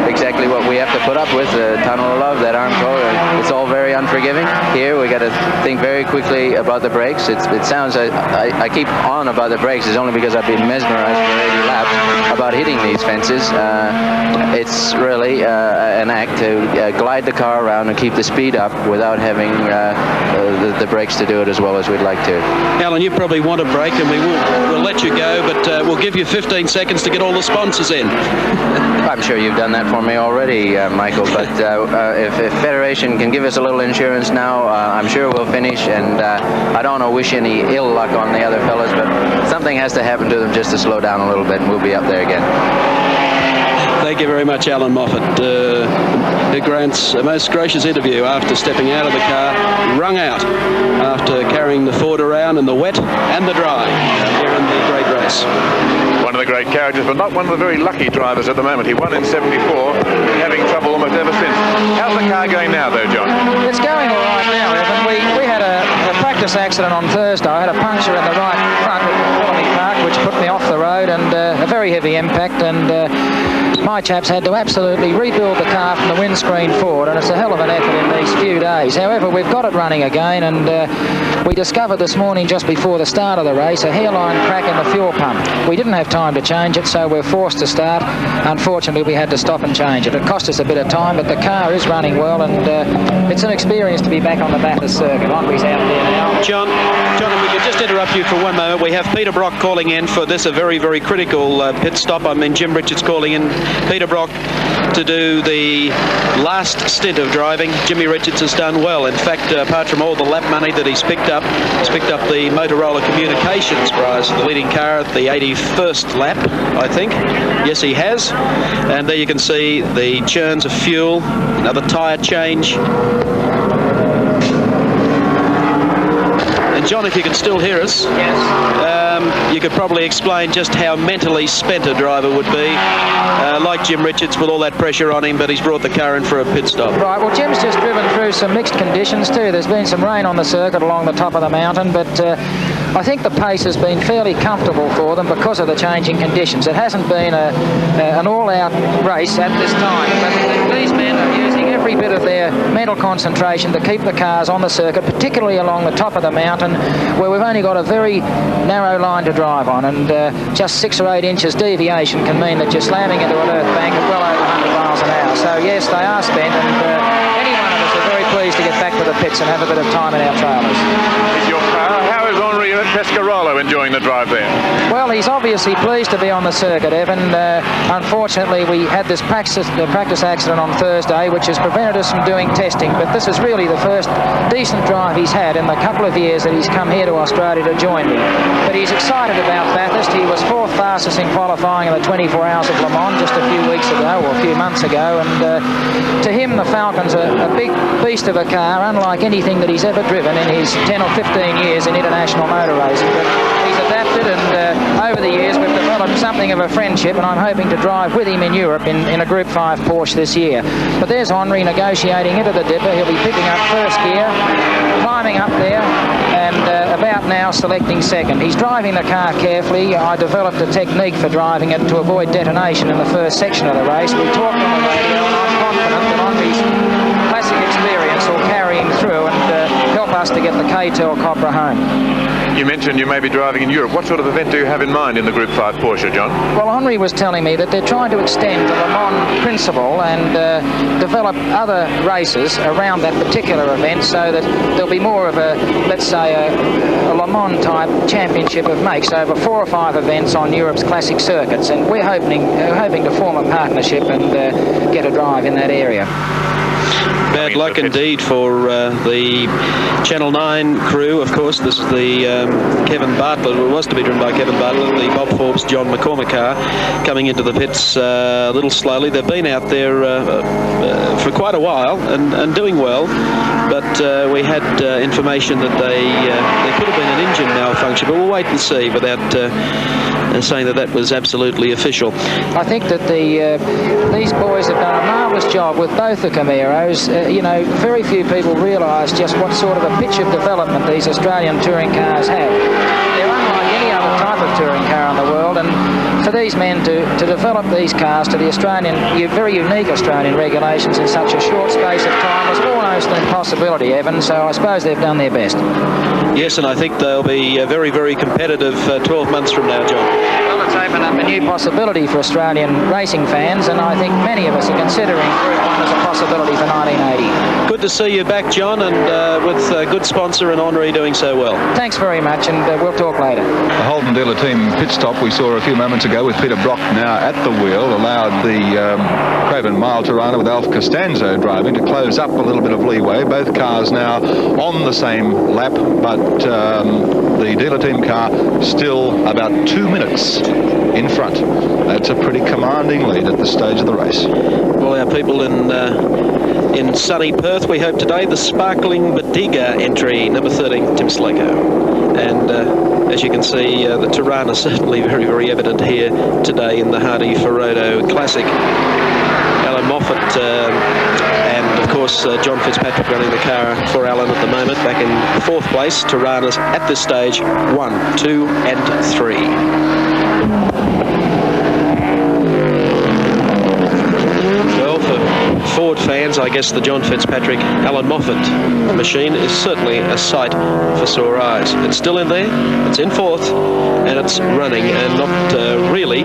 exactly what we have to put up with. The tunnel of love, that Armco, it's all very unforgiving. Here, we got to think very quickly about the brakes. It sounds, I keep on about the brakes, it's only because I've been mesmerized for 80 laps about hitting these fences. It's really an act to glide the car around and keep the speed up without having the brakes to do it as well as we'd like to. Alan, you probably want a break, and we'll let you go, but we'll give you 15 seconds to get all the sponsors in. I'm sure you've done that for me already, Michael, but if Federation can give us a little insurance now, I'm sure we'll finish, and I don't want to wish any ill luck on the other fellas, but something has to happen to them just to slow down a little bit, and we'll be up there again. Thank you very much, Allan Moffat. Who grants a most gracious interview after stepping out of the car, wrung out after carrying the Ford around in the wet and the dry here in the great race. One of the great carriages, but not one of the very lucky drivers at the moment. He won in '74, having trouble almost ever since. How's the car going now, though, John? It's going all right now, Evan. We had a practice accident on Thursday. I had a puncture in the right front at Colony Park, which put me off the road, and a very heavy impact, and my chaps had to absolutely rebuild the car from the windscreen forward, and it's a hell of an effort in these few days. However, we've got it running again, and we discovered this morning just before the start of the race a hairline crack in the fuel pump. We didn't have time to change it, so we're forced to start. Unfortunately, we had to stop and change it. It cost us a bit of time, but the car is running well, and it's an experience to be back on the Bathurst circuit. Henry's out there now. John, if we could just interrupt you for one moment. We have Peter Brock calling in for this, a very, very critical pit stop. I mean, Jim Richards calling in Peter Brock to do the last stint of driving. Jimmy Richards has done well. In fact, apart from all the lap money that he's picked up the Motorola Communications prize, the leading car at the 81st lap, I think. Yes, he has. And there you can see the churns of fuel, another tyre change. And John, if you can still hear us, yes. You could probably explain just how mentally spent a driver would be, like Jim Richards, with all that pressure on him, but he's brought the car in for a pit stop. Right, well, Jim's just driven through some mixed conditions too. There's been some rain on the circuit along the top of the mountain, but I think the pace has been fairly comfortable for them because of the changing conditions. It hasn't been an all-out race at this time, but these men are using every bit of their mental concentration to keep the cars on the circuit, particularly along the top of the mountain, where we've only got a very narrow line to drive on, and just 6 or 8 inches deviation can mean that you're slamming into an earth bank at well over 100 miles an hour. So yes, they are spent, and any one of us are very pleased to get back to the pits and have a bit of time in our trailers. Is your car? How is Henri Pescarolo enjoying the drive there? Well, he's obviously pleased to be on the circuit, Evan. Unfortunately, we had this practice accident on Thursday, which has prevented us from doing testing, but this is really the first decent drive he's had in the couple of years that he's come here to Australia to join me. But he's excited about Bathurst. He was 4th fastest in qualifying in the 24 Hours of Le Mans just a few weeks ago, or a few months ago, and to him the Falcon's a big beast of a car, unlike anything that he's ever driven in his 10 or 15 years in international motor racing. But he's adapted, and over the years we've developed something of a friendship, and I'm hoping to drive with him in Europe in a Group 5 Porsche this year. But there's Henri negotiating into the dipper. He'll be picking up first gear, climbing up there, and about now selecting second. He's driving the car carefully. I developed a technique for driving it to avoid detonation in the first section of the race. We talked on the radio, and I'm confident that Henri's classic experience will carry him through and help us to get the K-Tel Cobra home. You mentioned you may be driving in Europe. What sort of event do you have in mind in the Group 5 Porsche, John? Well, Henri was telling me that they're trying to extend the Le Mans principle and develop other races around that particular event, so that there'll be more of a, let's say, a Le Mans type championship of makes over 4 or 5 events on Europe's classic circuits, and we're hoping to form a partnership and get a drive in that area. Bad luck indeed for the Channel 9 crew. Of course, this is the Kevin Bartlett, it was to be driven by Kevin Bartlett, the Bob Forbes, John McCormack car, coming into the pits a little slowly. They've been out there for quite a while and doing well, but we had information that there could have been an engine malfunction, but we'll wait and see without saying that was absolutely official. I think that these boys have done a marvellous job with both the Camaros. You know, very few people realise just what sort of a pitch of development these Australian touring cars have. They're unlike any other type of touring car in the world, and for these men to develop these cars to the Australian, very unique Australian regulations in such a short space of time was almost an impossibility, Evan, so I suppose they've done their best. Yes, and I think they'll be very, very competitive 12 months from now, John. Well, it's opened up a new possibility for Australian racing fans, and I think many of us are considering Group 1 as a possibility for 1980. Good to see you back, John, and with a good sponsor and Henri doing so well. Thanks very much, and we'll talk later. The Holden Dealer Team pit stop we saw a few moments ago with Peter Brock now at the wheel allowed the Craven Mile Torana with Alf Costanzo driving to close up a little bit of leeway. Both cars now on the same lap, but the Dealer Team car still about 2 minutes in front. That's a pretty commanding lead at this stage of the race. Well, our people in sunny Perth, we hope today, the Sparkling Badiga entry, number 13, Tim Slako. And as you can see, the Torana certainly very, very evident here today in the Hardy Ferodo Classic. Allan Moffat and, of course, John Fitzpatrick running the car for Allan at the moment, back in 4th place. Torana's at this stage 1, 2 and 3. Well, for Ford fans, fans, I guess the John Fitzpatrick Allan Moffat machine is certainly a sight for sore eyes. It's still in there, it's in fourth, and it's running and not really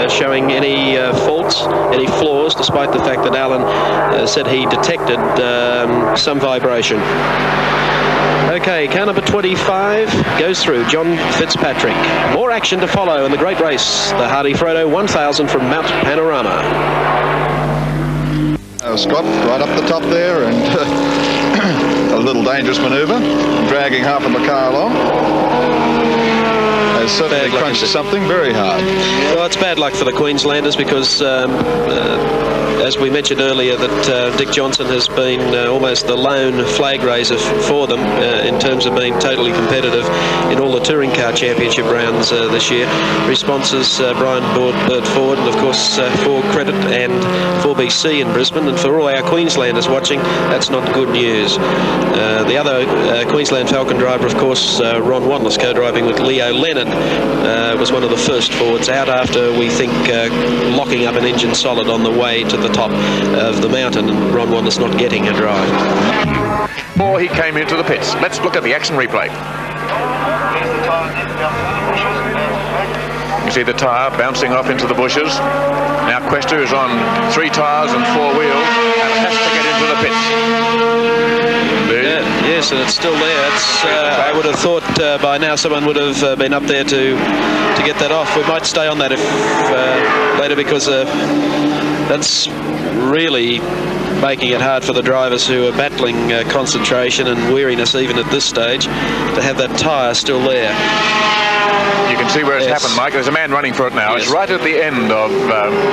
showing any faults, any flaws, despite the fact that Allan said he detected some vibration. Okay, car number 25 goes through, John Fitzpatrick. More action to follow in the great race, the Hardies 1000 from Mount Panorama. Scott right up the top there, and a little dangerous manoeuvre, dragging half of the car along. Has certainly crunched something very hard. Well, it's bad luck for the Queenslanders because as we mentioned earlier, that Dick Johnson has been almost the lone flag raiser for them in terms of being totally competitive in all the touring car championship rounds this year. Responses, Brian Bird Ford, and of course for Credit and 4BC in Brisbane, and for all our Queenslanders watching, that's not good news. The other Queensland Falcon driver, of course, Ron Wanless, co-driving with Leo Lennon, was one of the first forwards out after, we think, locking up an engine solid on the way to the top of the mountain, and Ron Wanless not getting a drive. Before he came into the pits. Let's look at the action replay. You see the tyre bouncing off into the bushes. Now Questa is on 3 tyres and 4 wheels and has to get into the pits. Yes, and it's still there. I would have thought by now someone would have been up there to get that off. We might stay on that if later, because that's really making it hard for the drivers who are battling concentration and weariness even at this stage to have that tyre still there. You can see where it's happened, Mike. There's a man running for it now. It's right at the end of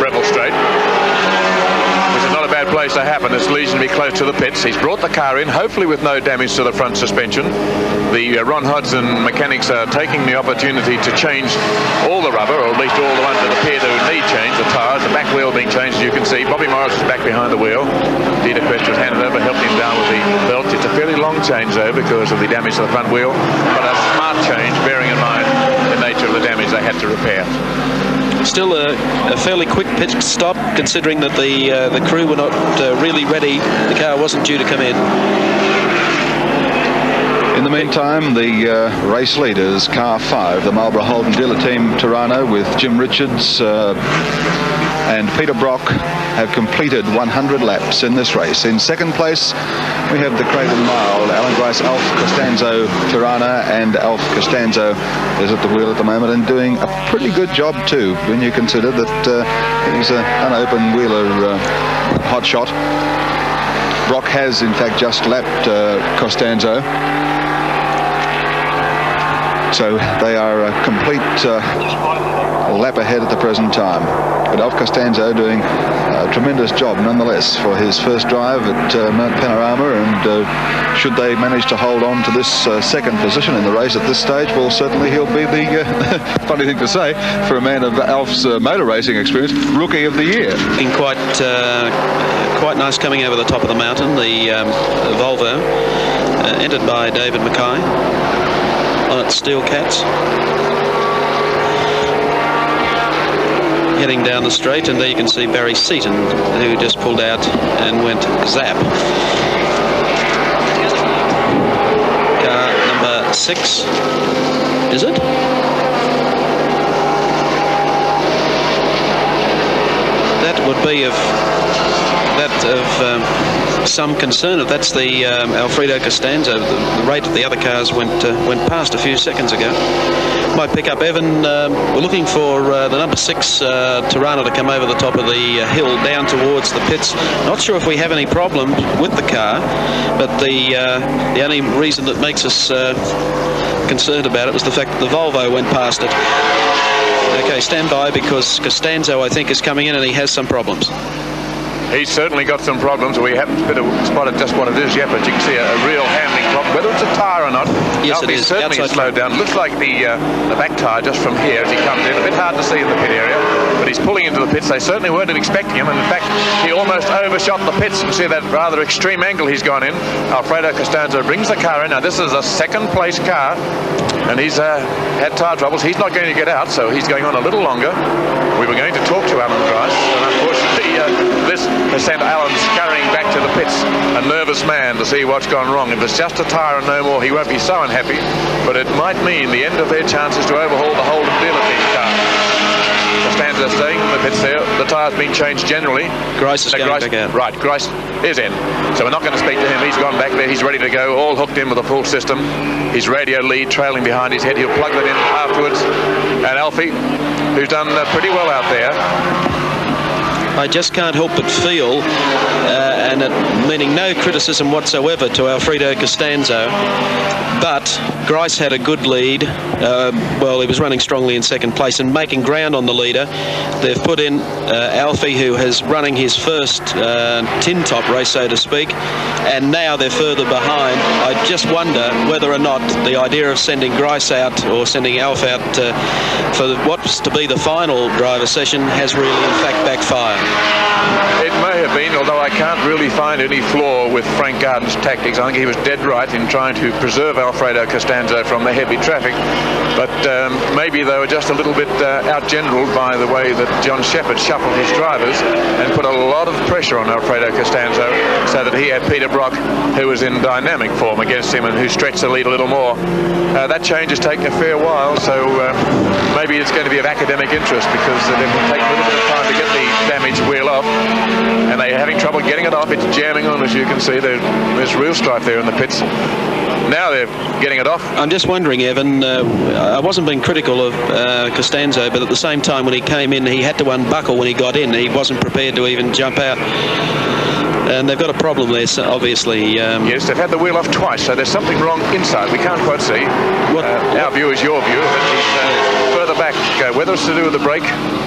Rebel Straight, which is not a bad place to happen. It's reasonably close to the pits. He's brought the car in, hopefully with no damage to the front suspension. The Ron Hodgson mechanics are taking the opportunity to change all the rubber, or at least all the ones that appear to need change. The tyres, the back wheel being changed, as you can see. Bobby Morris is back behind the wheel. Peter Questa was handed over, helped him down with the belt. It's a fairly long change though because of the damage to the front wheel, but a smart change, bearing in mind the nature of the damage they had to repair. Still a fairly quick pit stop, considering that the crew were not really ready. The car wasn't due to come in. In the meantime, the race leaders, car 5, the Marlborough Holden Dealer Team Torana with Jim Richards and Peter Brock, have completed 100 laps in this race. In second place, we have the Craven Mile, Alan Grice, Alf Costanzo Torana, and Alf Costanzo is at the wheel at the moment and doing a pretty good job too, when you consider that he's an open wheeler hot shot. Brock has in fact just lapped Costanzo, so they are a complete lap ahead at the present time. But Alf Costanzo doing a tremendous job nonetheless for his first drive at Mount Panorama, and should they manage to hold on to this second position in the race at this stage, well, certainly he'll be the funny thing to say for a man of Alf's motor racing experience, Rookie of the Year. Been quite nice coming over the top of the mountain. The Volvo entered by David Mackay on its Steel Cats, heading down the straight, and there you can see Barry Seaton, who just pulled out and went zap. Car number 6, is it? That would be of some concern if that's the Alfredo Costanzo. The rate of the other cars went past a few seconds ago. Might pick up Evan. We're looking for the number 6 Torana to come over the top of the hill down towards the pits. Not sure if we have any problem with the car, but the only reason that makes us concerned about it was the fact that the Volvo went past it. Okay, stand by, because Costanzo, I think, is coming in and he has some problems. He's certainly got some problems. We haven't spotted just what it is yet, but you can see a real handling problem. Whether it's a tyre or not, yes, it is. Certainly slowed down. Looks like the back tyre just from here as he comes in. A bit hard to see in the pit area, but he's pulling into the pits. They certainly weren't expecting him, and in fact, he almost overshot the pits. You can see that rather extreme angle he's gone in. Alfredo Costanzo brings the car in. Now, this is a second-place car, and he's had tyre troubles. He's not going to get out, so he's going on a little longer. We were going to talk to Alan Grice, and unfortunately this has sent Allan scurrying back to the pits, a nervous man to see what's gone wrong. If it's just a tyre and no more, he won't be so unhappy, but it might mean the end of their chances to overhaul the Holden Dealer Team car. Costanzo staying in the pits there. The tyre's been changed generally. Grice is going back out. Right, Grice is in. So we're not going to speak to him. He's gone back there. He's ready to go, all hooked in with a full system. His radio lead trailing behind his head. He'll plug that in afterwards. And Alfie, who's done pretty well out there. I just can't help but feel, and meaning no criticism whatsoever to Alfredo Costanzo, but Grice had a good lead. Well, he was running strongly in second place and making ground on the leader. They've put in Alfie, who is running his first tin top race, so to speak, and now they're further behind. I just wonder whether or not the idea of sending Grice out or sending Alf out for what's to be the final driver session has really in fact backfired. It may have been, although I can't really find any flaw with Frank Garden's tactics. I think he was dead right in trying to preserve Alfredo Costanzo from the heavy traffic, but maybe they were just a little bit out-generaled by the way that John Shepherd shuffled his drivers and put a lot of pressure on Alfredo Costanzo, so that he had Peter Brock, who was in dynamic form, against him and who stretched the lead a little more. That change has taken a fair while, so maybe it's going to be of academic interest, because it will take a little bit of time to get the damaged wheel off, and they're having trouble getting it off. It's jamming on, as you can see. There's real strife there in the pits. Now they're getting it off. I'm just wondering, Evan, I wasn't being critical of Costanzo, but at the same time, when he came in, he had to unbuckle when he got in. He wasn't prepared to even jump out. And they've got a problem there, so obviously. Yes, they've had the wheel off twice, so there's something wrong inside. We can't quite see. Our view is your view, but he's further back. Whether it's to do with the brake,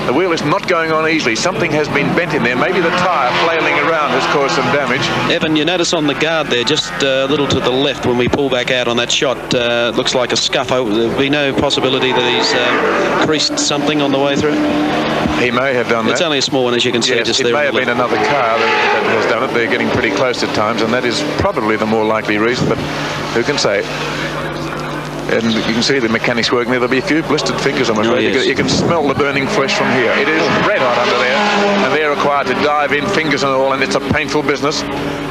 the wheel is not going on easily. Something has been bent in there. Maybe the tyre flailing around has caused some damage. Evan, you notice on the guard there, just a little to the left when we pull back out on that shot, looks like a scuff. There'll be no possibility that he's creased something on the way through? He may have done that. It's only a small one, as you can see, yes, just it there. It may have been another car that has done it. They're getting pretty close at times, and that is probably the more likely reason, but who can say? And you can see the mechanics working there. There'll be a few blistered fingers, I'm afraid. Yes. You can smell the burning flesh from here. It is red hot under there, and they're required to dive in, fingers and all, and it's a painful business.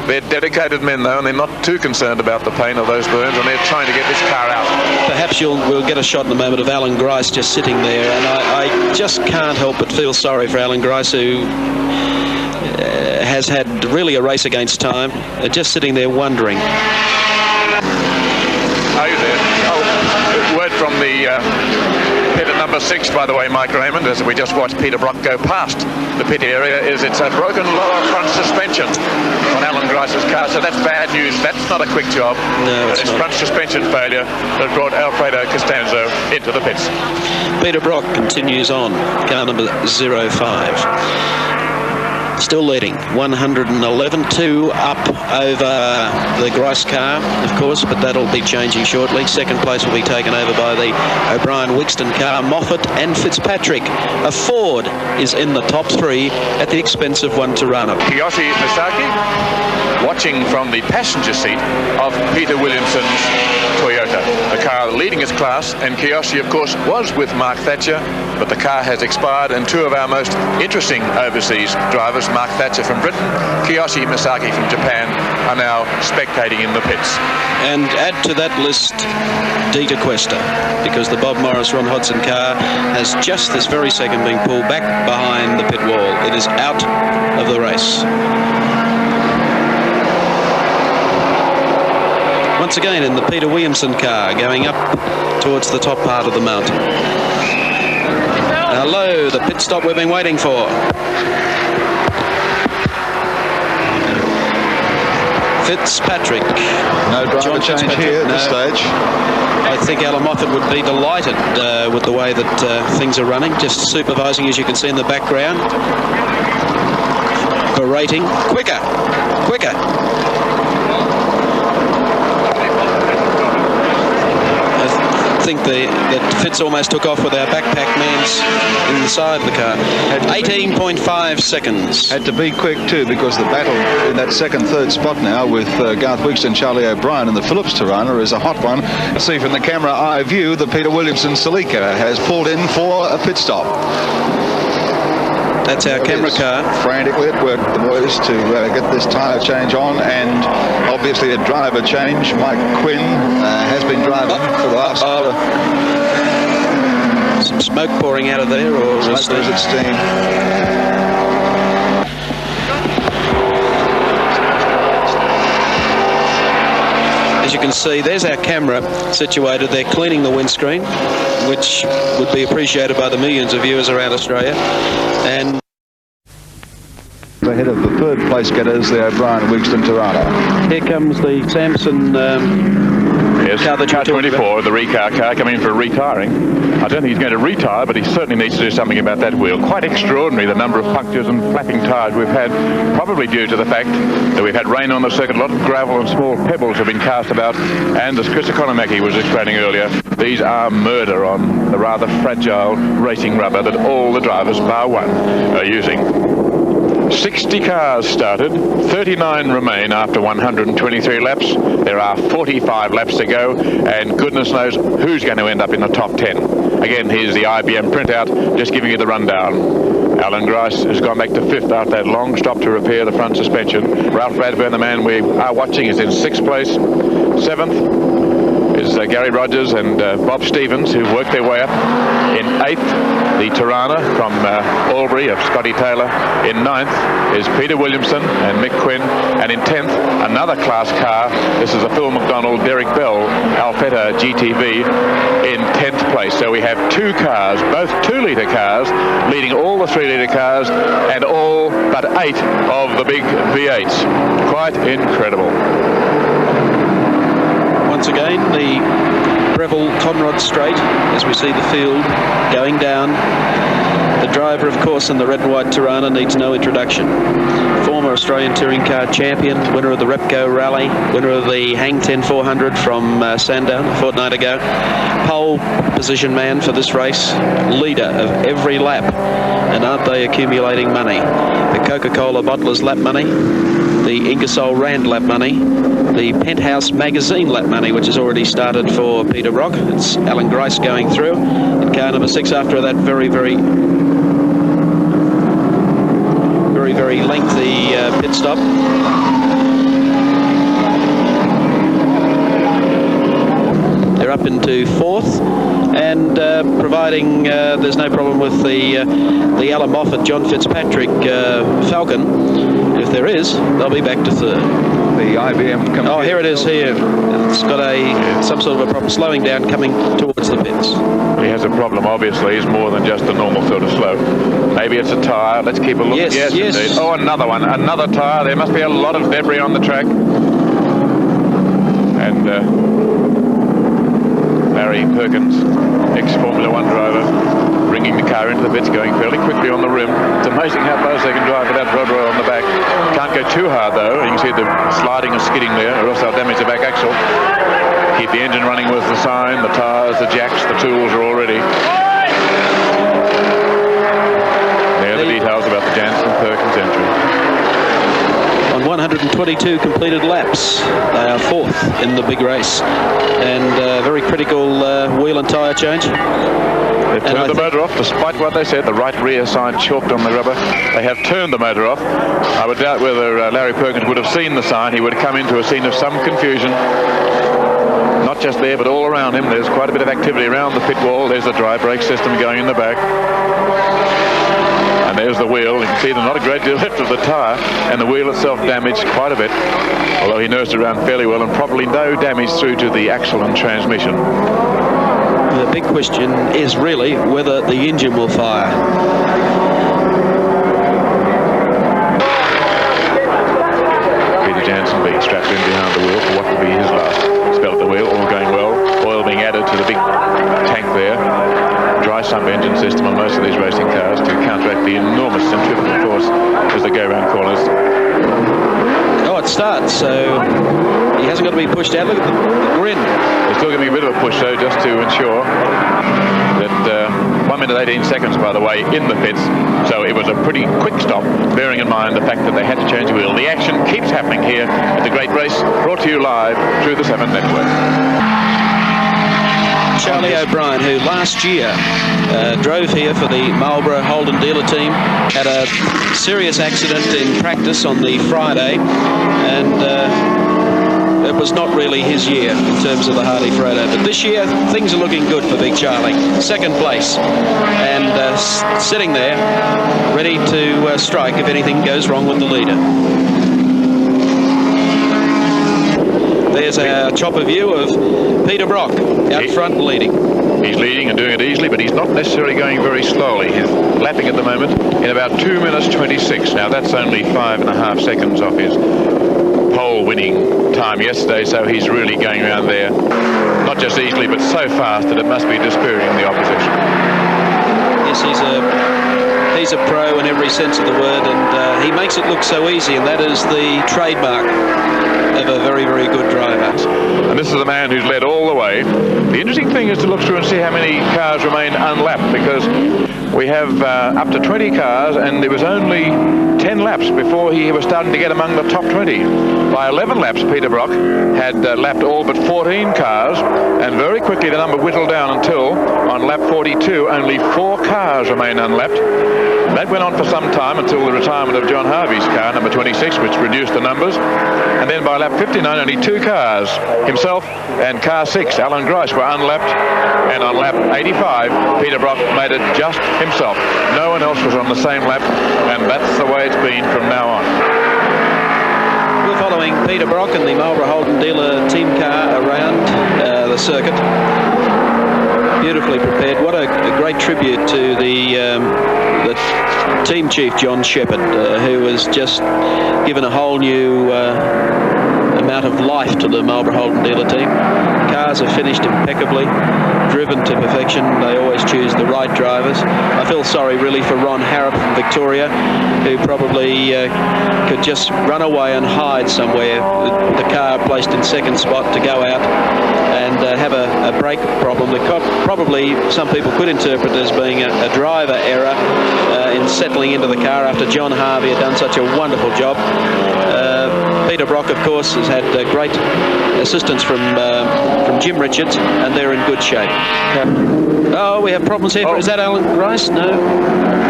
They're dedicated men, though, and they're not too concerned about the pain of those burns, and they're trying to get this car out. Perhaps we'll get a shot in a moment of Allan Grice just sitting there, and I just can't help but feel sorry for Allan Grice, who has had really a race against time, just sitting there wondering. Word from the pit at number 6, by the way, Mike Raymond, as we just watched Peter Brock go past the pit area, is it's a broken lower front suspension on Allan Grice's car, so that's bad news. That's not a quick job. No, it's not. Front suspension failure that brought Alfredo Costanzo into the pits. Peter Brock continues on, car number 05. Still leading, 111.2 up over the Grice car, of course, but that'll be changing shortly. Second place will be taken over by the O'Brien Wixkston car. Moffat and Fitzpatrick. A Ford is in the top 3 at the expense of one Torana. Kiyoshi Misaki watching from the passenger seat of Peter Williamson's Toyota, a car leading its class, and Kiyoshi, of course, was with Mark Thatcher, but the car has expired, and two of our most interesting overseas drivers, Mark Thatcher from Britain, Kiyoshi Misaki from Japan, are now spectating in the pits. And add to that list Dieter Questa, because the Bob Morris Ron Hodson car has just this very second been pulled back behind the pit wall. It is out of the race. Once again in the Peter Williamson car, going up towards the top part of the mountain. Hello, the pit stop we've been waiting for. Fitzpatrick. No driver John change Fitzpatrick, here at this stage. I think Allan Moffat would be delighted with the way that things are running, just supervising, as you can see in the background. Berating. Quicker! Quicker! I think that Fitz almost took off with our backpack man's inside the car. 18.5 seconds. Had to be quick too, because the battle in that second, third spot now with Garth Wixkston, Charlie O'Brien and the Phillips Torana is a hot one. See from the camera eye view, the Peter Williamson Slako has pulled in for a pit stop. That's our camera car. Frantically at work, the boys, to get this tyre change on, and obviously a driver change. Mike Quinn has been driving for the last... Some smoke pouring out of there, or is it steam? As you can see, there's our camera situated. They're cleaning the windscreen, which would be appreciated by the millions of viewers around Australia. And ahead of the third place getters, the O'Brien Wixkston Torana. Here comes the Sampson car that car 24, the recar car, coming in for retiring. I don't think he's going to retire, but he certainly needs to do something about that wheel. Quite extraordinary, the number of punctures and flapping tyres we've had, probably due to the fact that we've had rain on the circuit. A lot of gravel and small pebbles have been cast about, and as Chris Economaki was explaining earlier, these are murder on the rather fragile racing rubber that all the drivers, bar one, are using. 60 cars started, 39 remain after 123 laps. There are 45 laps to go, and goodness knows who's going to end up in the top 10. Again, here's the IBM printout, just giving you the rundown. Alan Grice has gone back to 5th after that long stop to repair the front suspension. Ralph Radburn, the man we are watching, is in 6th place. 7th is Gary Rogers and Bob Stevens, who've worked their way up. In 8th, the Torana from Albury of Scotty Taylor. In 9th is Peter Williamson and Mick Quinn. And in 10th, another class car. This is a Phil McDonald, Derek Bell, Alfetta GTV in 10th place. So we have 2 cars, both 2-litre cars, leading all the 3-litre cars and all but 8 of the big V8s. Quite incredible. Once again, the Breville Conrod Straight, as we see the field going down. The driver, of course, in the red and white Torana needs no introduction. Former Australian Touring Car champion, winner of the Repco Rally, winner of the Hang 10 400 from Sandown a fortnight ago. Pole position man for this race, leader of every lap. And aren't they accumulating money? The Coca-Cola bottlers lap money, the Ingersoll Rand lap money, the Penthouse magazine lap money, which has already started for Peter Brock. It's Alan Grice going through in car number 6 after that very lengthy pit stop. They're up into 4th, and providing there's no problem with the Allan Moffat John Fitzpatrick Falcon, if there is, they'll be back to 3rd. The IBM comes. Oh, here it is here. It's got some sort of a problem, slowing down, coming towards the pits. He has a problem, obviously. He's more than just a normal sort of slow. Maybe it's a tyre. Let's keep a look. Yes, yes. Indeed. Oh, another one. Another tyre. There must be a lot of debris on the track. And Larry Perkins, ex-Formula 1 driver, bringing the car into the pits, going fairly quickly on the rim. It's amazing how fast they can drive without rod roll on the back. Can't go too hard, though. You can see the sliding and skidding there, or else they'll damage the back axle. Keep the engine running with the sign, the tyres, the jacks, the tools are all ready. There are the details about the Janson-Perkins entry. On 122 completed laps, they are 4th in the big race, and very critical wheel and tyre change. They've turned the motor off, despite what they said, the right rear sign chalked on the rubber. They have turned the motor off. I would doubt whether Larry Perkins would have seen the sign. He would have come into a scene of some confusion. Not just there, but all around him. There's quite a bit of activity around the pit wall. There's the dry brake system going in the back. And there's the wheel. You can see there's not a great deal left of the tyre, and the wheel itself damaged quite a bit, although he nursed it around fairly well, and probably no damage through to the axle and transmission. The big question is really whether the engine will fire. Peter Janson being strapped in behind the wheel for what will be his last spell at the wheel. All going well. Oil being added to the big tank there. Dry sump engine system on most of these racing cars to counteract the enormous centrifugal force as they go around corners. Oh, it starts, so he hasn't got to be pushed out. Look at the grin. There's still going to be a bit of a push, though, just to ensure that 1 minute 18 seconds, by the way, in the pits. So it was a pretty quick stop, bearing in mind the fact that they had to change the wheel. The action keeps happening here at the Great Race, brought to you live through the 7 Network. Charlie O'Brien, who last year drove here for the Marlborough Holden Dealer Team, had a serious accident in practice on the Friday, and it was not really his year in terms of the Hardy Frodo. But this year, things are looking good for Big Charlie. Second place, and sitting there, ready to strike if anything goes wrong with the leader. There's our chopper view of Peter Brock out front leading. He's leading and doing it easily, but he's not necessarily going very slowly. He's lapping at the moment in about 2 minutes 26. Now that's only 5.5 seconds off his pole winning time yesterday, so he's really going around there not just easily but so fast that it must be dispiriting the opposition. Yes, he's a pro in every sense of the word, and he makes it look so easy, and that is the trademark of a very, very good driver. And this is a man who's led all the way. The interesting thing is to look through and see how many cars remain unlapped, because we have up to 20 cars, and it was only 10 laps before he was starting to get among the top 20. By 11 laps, Peter Brock had lapped all but 14 cars, and very quickly the number whittled down until on lap 42 only 4 cars remain unlapped. That went on for some time until the retirement of John Harvey's car, number 26, which reduced the numbers. And then by lap 59, only 2 cars, himself and car 6, Allan Grice, were unlapped. And on lap 85, Peter Brock made it just himself. No one else was on the same lap, and that's the way it's been from now on. We're following Peter Brock and the Marlborough Holden Dealer Team car around the circuit. Beautifully prepared. What a great tribute to the team chief, John Shepherd, who was just given a whole new amount of life to the Marlborough Holden Dealer Team. Cars are finished impeccably, driven to perfection. They always choose the right drivers. I feel sorry really for Ron Harrop from Victoria, who probably could just run away and hide somewhere with the car placed in second spot to go out and have a brake problem that probably some people could interpret as being a driver error in settling into the car after John Harvey had done such a wonderful job. Peter Brock, of course, has had great assistance from Jim Richards, and they're in good shape. Oh, we have problems here. Is that Allan Grice? No.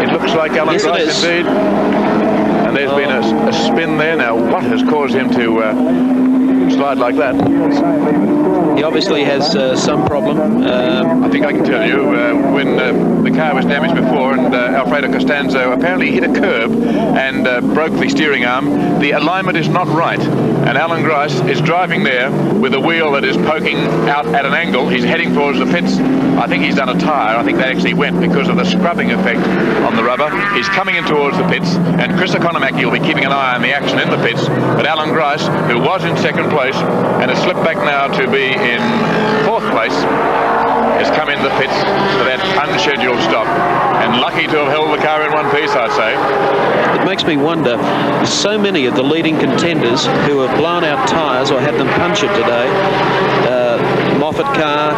It looks like Allan Grice indeed. And there's been a spin there. Now, what has caused him to slide like that? He obviously has some problem. I think I can tell you, when the car was damaged before and Alfredo Costanzo apparently hit a curb and broke the steering arm, the alignment is not right. And Allan Grice is driving there with a wheel that is poking out at an angle. He's heading towards the pits. I think he's done a tyre. I think that actually went because of the scrubbing effect on the rubber. He's coming in towards the pits, and Chris Economaki will be keeping an eye on the action in the pits. But Allan Grice, who was in second place and has slipped back now to be in fourth place, has come in the pits for that unscheduled stop, and lucky to have held the car in one piece, I'd say. It makes me wonder, so many of the leading contenders who have blown out tyres or had them punctured today, Moffat car,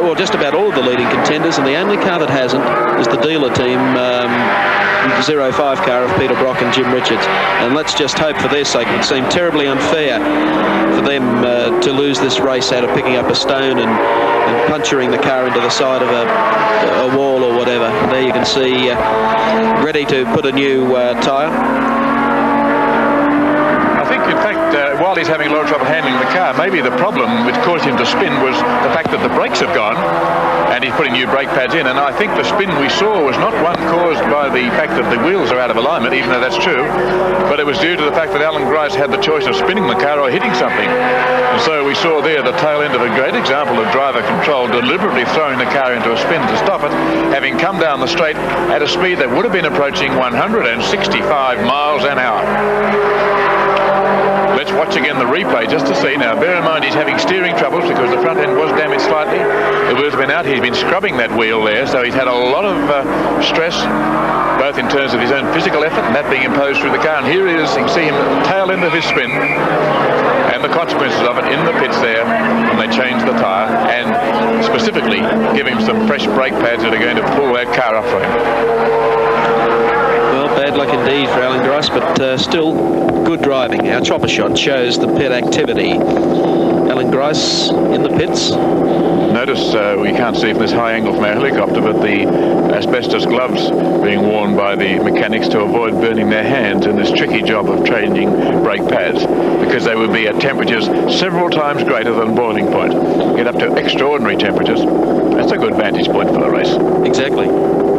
well, just about all of the leading contenders, and the only car that hasn't is the dealer team 05 car of Peter Brock and Jim Richards. And let's just hope for their sake. It would seem terribly unfair for them to lose this race out of picking up a stone and puncturing the car into the side of a wall or whatever. There you can see ready to put a new tyre. I think, in fact, while he's having a lot of trouble handling the car, maybe the problem which caused him to spin was the fact that the brakes have gone, and he's putting new brake pads in. And I think the spin we saw was not one caused by the fact that the wheels are out of alignment, even though that's true, but it was due to the fact that Allan Grice had the choice of spinning the car or hitting something. And so we saw there the tail end of a great example of driver control, deliberately throwing the car into a spin to stop it, having come down the straight at a speed that would have been approaching 165 miles an hour. Let's watch again the replay just to see. Now, bear in mind he's having steering troubles because the front end was damaged slightly. The wheels have been out. He's been scrubbing that wheel there, so he's had a lot of stress, both in terms of his own physical effort and that being imposed through the car. And here he is. You can see him at the tail end of his spin and the consequences of it in the pits there when they change the tyre, and specifically give him some fresh brake pads that are going to pull that car up for him. Well, bad luck luck indeed for Alan Grice, but still good driving. Our chopper shot shows the pit activity. Alan Grice in the pits. Notice we can't see from this high angle from our helicopter, but the asbestos gloves being worn by the mechanics to avoid burning their hands in this tricky job of changing brake pads, because they would be at temperatures several times greater than boiling point. Get up to extraordinary temperatures. That's a good vantage point for the race. Exactly.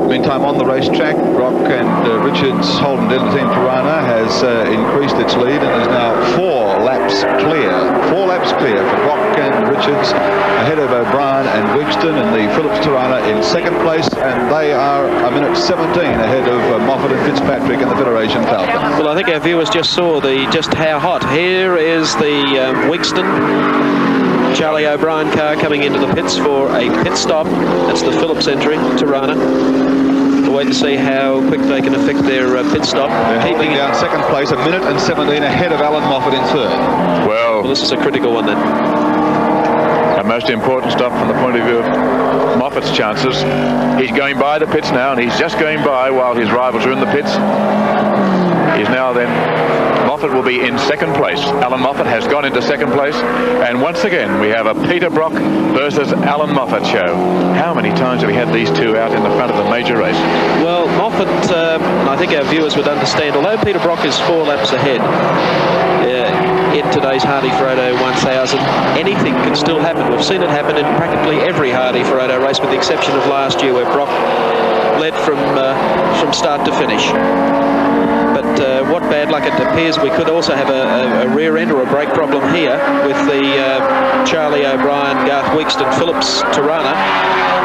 Meantime, on the racetrack, Brock and Richards' Holden Dealer Team Torana has increased its lead and is now 4 laps clear. 4 laps clear for Brock and Richards, ahead of O'Brien and Wixkston, and the Phillips Torana in second place, and they are a minute 17 ahead of Moffat and Fitzpatrick in the Federation Falcon. Well, I think our viewers just saw just how hot. Here is the Wixkston Charlie O'Brien car coming into the pits for a pit stop. That's the Phillips entry, Torana. We'll wait to see how quick they can affect their pit stop. They're keeping down second place, a minute and 17 ahead of Allan Moffat in third. Well, this is a critical one then. A most important stop from the point of view of Moffat's chances. He's going by the pits now, and he's just going by while his rivals are in the pits. He's now then, Moffat will be in second place. Allan Moffat has gone into second place, and once again we have a Peter Brock versus Allan Moffat show. How many times have we had these two out in the front of the major race? Well, Moffat, I think our viewers would understand, although Peter Brock is 4 laps ahead in today's Hardy Frodo 1000, anything can still happen. We've seen it happen in practically every Hardy Frodo race, with the exception of last year, where Brock led from start to finish. But what bad luck. It appears we could also have a rear end or a brake problem here with the Charlie O'Brien, Garth Wixkston, Phillips Torana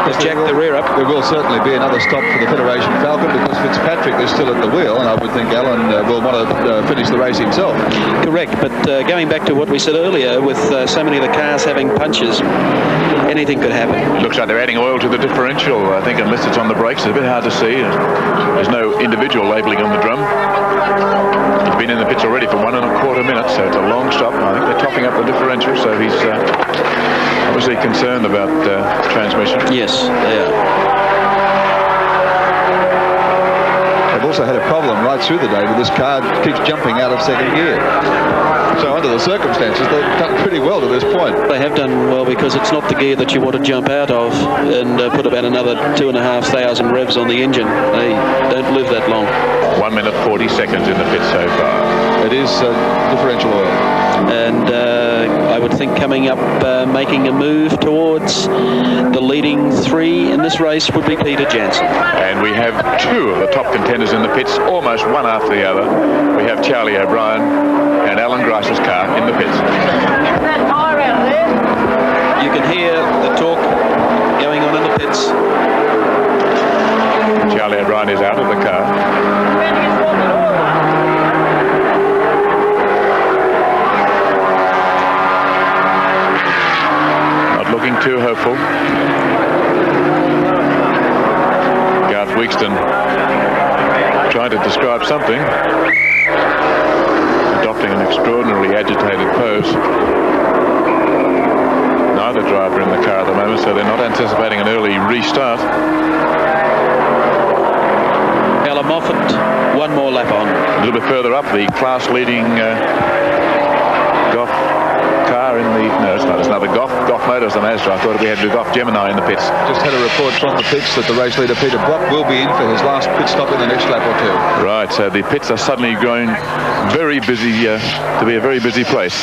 has jacked the rear up. There will certainly be another stop for the Federation Falcon, because Fitzpatrick is still at the wheel, and I would think Allan will want to finish the race himself. Correct, but going back to what we said earlier, with so many of the cars having punches, anything could happen. It looks like they're adding oil to the differential. I think unless it's on the brakes, it's a bit hard to see. There's no individual labelling on the drum. He's been in the pits already for 1.25 minutes, so it's a long stop. I think they're topping up the differential, so he's obviously concerned about transmission. Yes, they are. They've also had a problem right through the day with this car keeps jumping out of second gear. So under the circumstances, they've done pretty well to this point. They have done well, because it's not the gear that you want to jump out of and put about another 2,500 revs on the engine. They don't live that long. 1 minute 40 seconds in the pit so far. It is differential oil. And I would think coming up, making a move towards the leading 3 in this race would be Peter Janson. And we have 2 of the top contenders in the pits, almost one after the other. We have Charlie O'Brien and Alan Grice's car in the pits. You can hear the talk going on in the pits. Charlie O'Brien is out of the car. Looking too hopeful. Garth Wixkston trying to describe something, adopting an extraordinarily agitated pose. Neither driver in the car at the moment, so they're not anticipating an early restart. Allan Moffat, 1 more lap on. A little bit further up, the class-leading Goff car in the... No, it's not. It's another Goff Motors, the Mazda. I thought we had the Goff Gemini in the pits. Just had a report from the pits that the race leader Peter Brock will be in for his last pit stop in the next lap or 2. Right, so the pits are suddenly growing very busy, to be a very busy place.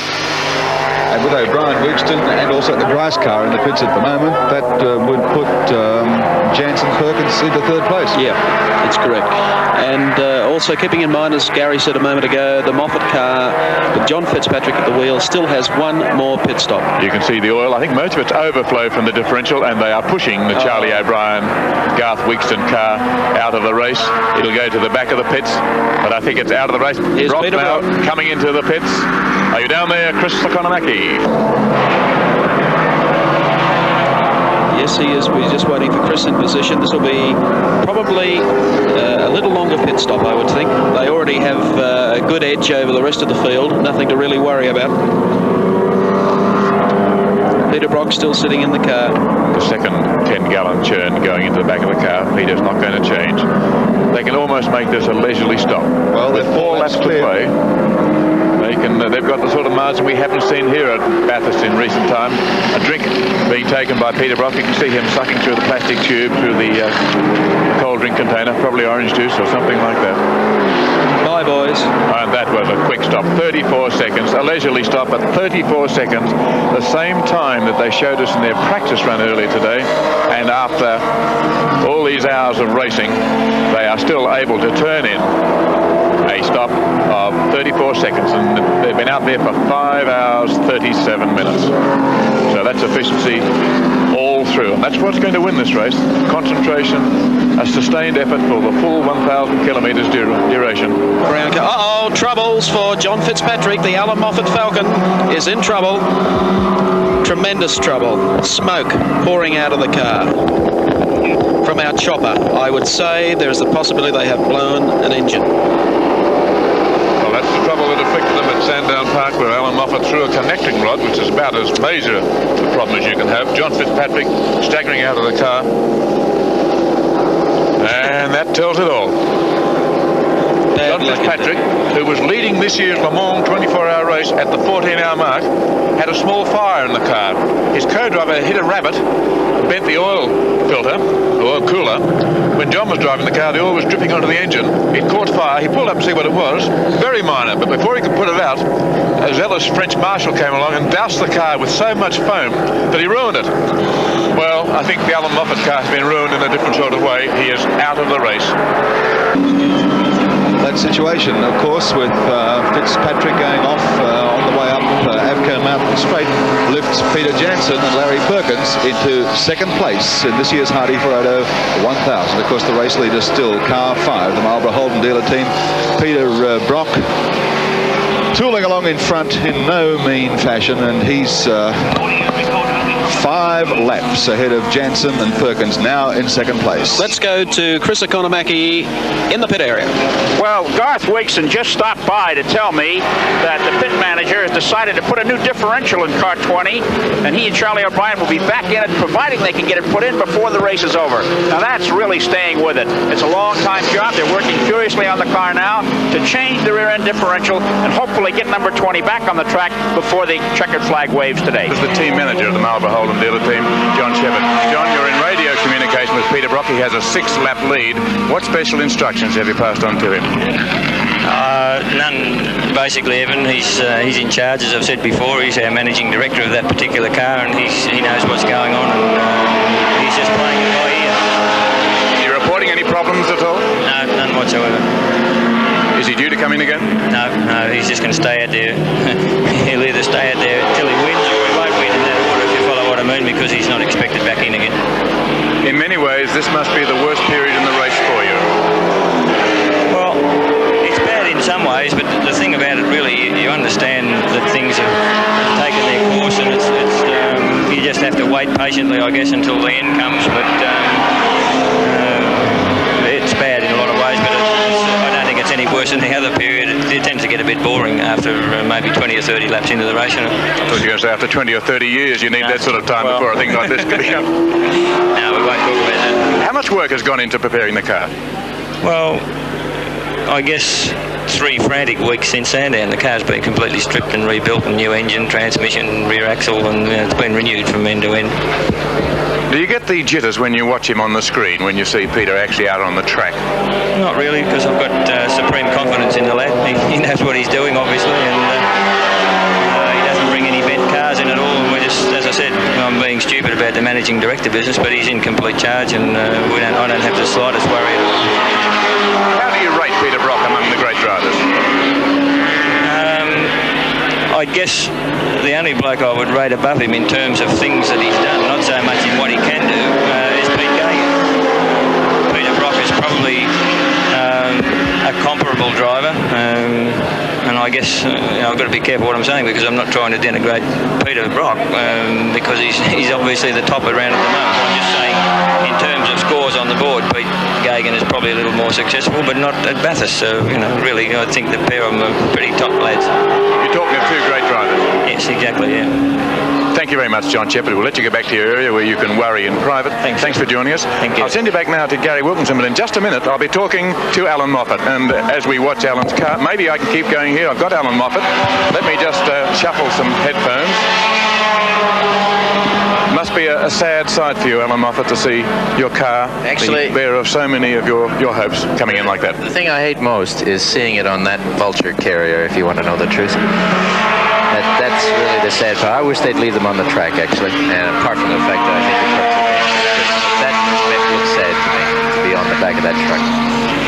And with O'Brien, Wixkston, and also the Grice car in the pits at the moment, that would put Janson Perkins into 3rd place. Yeah, that's correct. And also keeping in mind, as Gary said a moment ago, the Moffat car with John Fitzpatrick at the wheel still has 1 more pit stop. You can see the oil. I think most of it's overflow from the differential, and they are pushing the Charlie O'Brien, Garth Wixkston car out of the race. It'll go to the back of the pits, but I think it's out of the race. Here's Brock Peter now Brock coming into the pits. Are you down there, Chris Economaki? Yes, he is. We're just waiting for Chris in position. This will be probably a little longer pit stop, I would think. They already have a good edge over the rest of the field. Nothing to really worry about. Peter Brock still sitting in the car. The second 10-gallon churn going into the back of the car. Peter's not going to change. they can almost make this a leisurely stop. Well, with 4 laps to play, they've got the sort of margin we haven't seen here at Bathurst in recent time. A drink being taken by Peter Brock. You can see him sucking through the plastic tube, through the cold drink container, probably orange juice or something like that. Bye, boys. And that was a quick stop, 34 seconds, a leisurely stop at 34 seconds, the same time that they showed us in their practice run earlier today. And after all these hours of racing, they are still able to turn in a stop of 34 seconds, and they've been out there for 5 hours 37 minutes. So that's efficiency all through, and that's what's going to win this race. Concentration, a sustained effort for the full 1,000 kilometres duration. Uh-oh, troubles for John Fitzpatrick. The Allan Moffatt Falcon is in trouble. Tremendous trouble. Smoke pouring out of the car from our chopper. I would say there's the possibility they have blown an engine. Well, that's the trouble that afflicted them at Sandown Park, where Allan Moffat threw a connecting rod, which is about as major a problem as you can have. John Fitzpatrick staggering out of the car. And that tells it all. John Fitzpatrick, who was leading this year's Le Mans 24-hour race at the 14-hour mark, had a small fire in the car. His co-driver hit a rabbit, bent the oil filter, oil cooler. When John was driving the car, the oil was dripping onto the engine. It caught fire. He pulled up to see what it was. Very minor, but before he could put it out, a zealous French marshal came along and doused the car with so much foam that he ruined it. Well, I think the Allan Moffat car has been ruined in a different sort of way. He is out of the race. That situation, of course, with Fitzpatrick going off on the way up Avco Mountain Straight, lifts Peter Janson and Larry Perkins into second place in this year's Hardy Ferrado 1000. Of course, the race leader still car 5, the Marlborough Holden Dealer Team. Peter Brock tooling along in front in no mean fashion, and he's 5 laps ahead of Janson and Perkins, now in second place. Let's go to Chris Economaki in the pit area. Well, Garth Wixkston just stopped by to tell me that the pit manager has decided to put a new differential in car 20, and he and Charlie O'Brien will be back in it, providing they can get it put in before the race is over. Now that's really staying with it. It's a long-time job. They're working furiously on the car now to change the rear-end differential and hopefully get number 20 back on the track before the checkered flag waves today. This is the team manager of the Marlborough Holden Dealer Team, John Shepard. John, you're in radio communication with Peter Brock. He has a 6-lap lead. What special instructions have you passed on to him? None, basically, Evan. He's in charge, as I've said before. He's our managing director of that particular car, and he knows what's going on, and he's just playing it by ear. Are you reporting any problems at all? No, none whatsoever. Is he due to come in again? No, he's just going to stay out there. He'll either stay out there till he wins or he won't win in that order, if you follow what I mean, because he's not expected back in again. In many ways, this must be the worst period in the race for you. Well, it's bad in some ways, but the thing about it, really, you understand that things have taken their course, and it's you just have to wait patiently, I guess, until the end comes. But it's bad in a lot of ways, but I don't think it's any worse than the other period. It tends to get a bit boring after maybe 20 or 30 laps into the race. I thought you were going to say after 20 or 30 years you need that sort of time before a thing like this can become. No, we won't talk about that. How much work has gone into preparing the car? Well, I guess 3 frantic weeks since Sandown. The car's been completely stripped and rebuilt, and new engine, transmission, rear axle, and it's been renewed from end to end. Do you get the jitters when you watch him on the screen, when you see Peter actually out on the track? Not really, because I've got supreme confidence in the lad. He knows what he's doing, obviously, and he doesn't bring any bent cars in at all. And we're just, as I said, I'm being stupid about the managing director business, but he's in complete charge, and I don't have the slightest worry at all. How do you rate Peter Brock among the great drivers? I guess the only bloke I would rate above him in terms of things that he's done, not so much in what he can do, is Pete Gagan. Peter Brock is probably a comparable driver, and I guess I've got to be careful what I'm saying, because I'm not trying to denigrate Peter Brock, because he's obviously the top around at the moment. I'm just saying, in terms of scores on the board, Pete Gagan is probably a little more successful, but not at Bathurst. So, really, I think the pair of them are pretty top lads. You're talking of 2 great drivers. Yes, exactly, yeah. Thank you very much, John Shepherd. We'll let you go back to your area where you can worry in private. Thanks for joining us. Thank you. I'll send you back now to Gary Wilkinson, but in just a minute I'll be talking to Allan Moffat. And as we watch Alan's car, maybe I can keep going here. I've got Allan Moffat. Let me just shuffle some headphones. Must be a sad sight for you, Allan Moffat, to see your car, Actually, the bearer of so many of your hopes, coming in like that. The thing I hate most is seeing it on that vulture carrier, if you want to know the truth. That's really the sad part. I wish they'd leave them on the track, actually. And apart from the fact that I think the trucks are fantastic, that looks sad to me, to be on the back of that truck.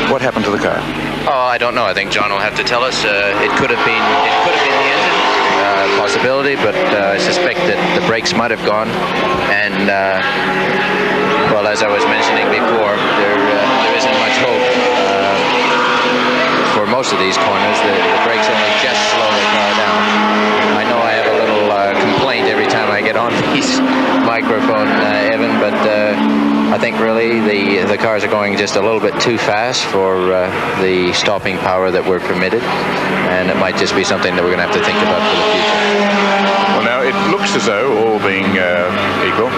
What happened to the car? Oh, I don't know. I think John will have to tell us. It could have been the engine. Possibility, but I suspect that the brakes might have gone, and well, as I was mentioning before, there isn't much hope for most of these corners. The brakes only just slow the car down. I know I have a little complaint every time I get on these microphone, Evan, but I think really the cars are going just a little bit too fast for the stopping power that we're permitted, and it might just be something that we're going to have to think about for the future. Well, now it looks as though, all being equal,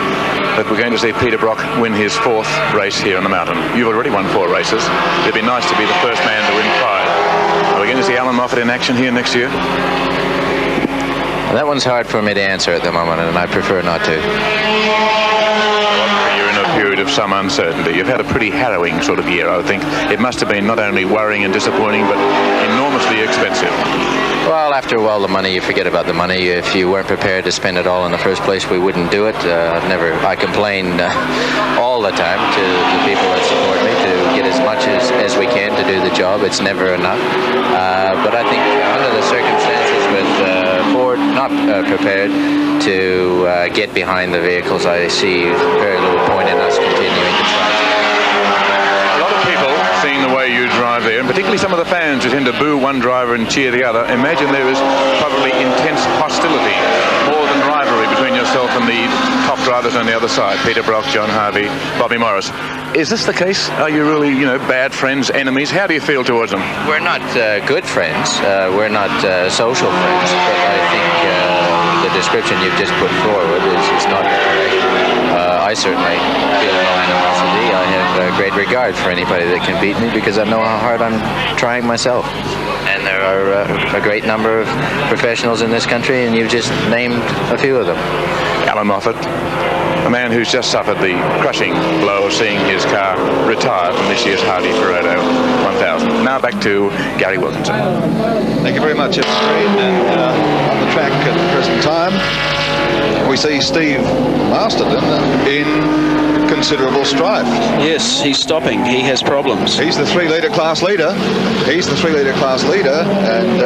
that we're going to see Peter Brock win his 4th race here on the mountain. You've already won 4 races. It'd be nice to be the first man to win 5. Are we going to see Allan Moffat in action here next year? That one's hard for me to answer at the moment, and I prefer not to. You're in a period of some uncertainty. You've had a pretty harrowing sort of year, I think. It must have been not only worrying and disappointing, but enormously expensive. Well, after a while, the money, you forget about the money. If you weren't prepared to spend it all in the first place, we wouldn't do it. I complain all the time to the people that support me to get as much as we can to do the job. It's never enough. But I think under the circumstances with Ford not prepared to get behind the vehicles, I see very little point in us continuing to try. Seeing the way you drive there, and particularly some of the fans who tend to boo one driver and cheer the other, imagine there is probably intense hostility, more than rivalry, between yourself and the top drivers on the other side, Peter Brock, John Harvey, Bobby Morris. Is this the case? Are you really, bad friends, enemies? How do you feel towards them? We're not good friends. We're not social friends, but I think the description you've just put forward is not correct. I certainly feel no animosity. I have great regard for anybody that can beat me because I know how hard I'm trying myself. And there are a great number of professionals in this country, and you've just named a few of them. Allan Moffat, a man who's just suffered the crushing blow of seeing his car retire from this year's Hardy Ferrado 1000. Now back to Gary Wilkinson. Thank you very much, Ed Street. And on the track at the present time, we see Steve Masterton in considerable strife. Yes, he's stopping. He has problems. He's the 3-litre class leader. And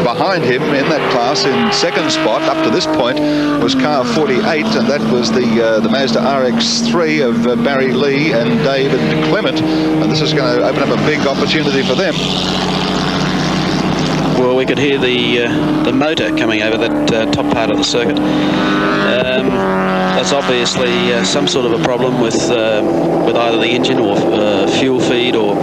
behind him in that class, in second spot up to this point, was car 48, and that was the Mazda RX-3 of Barry Lee and David Clement. And this is going to open up a big opportunity for them. Well, we could hear the motor coming over that top part of the circuit. That's obviously some sort of a problem with either the engine or fuel feed or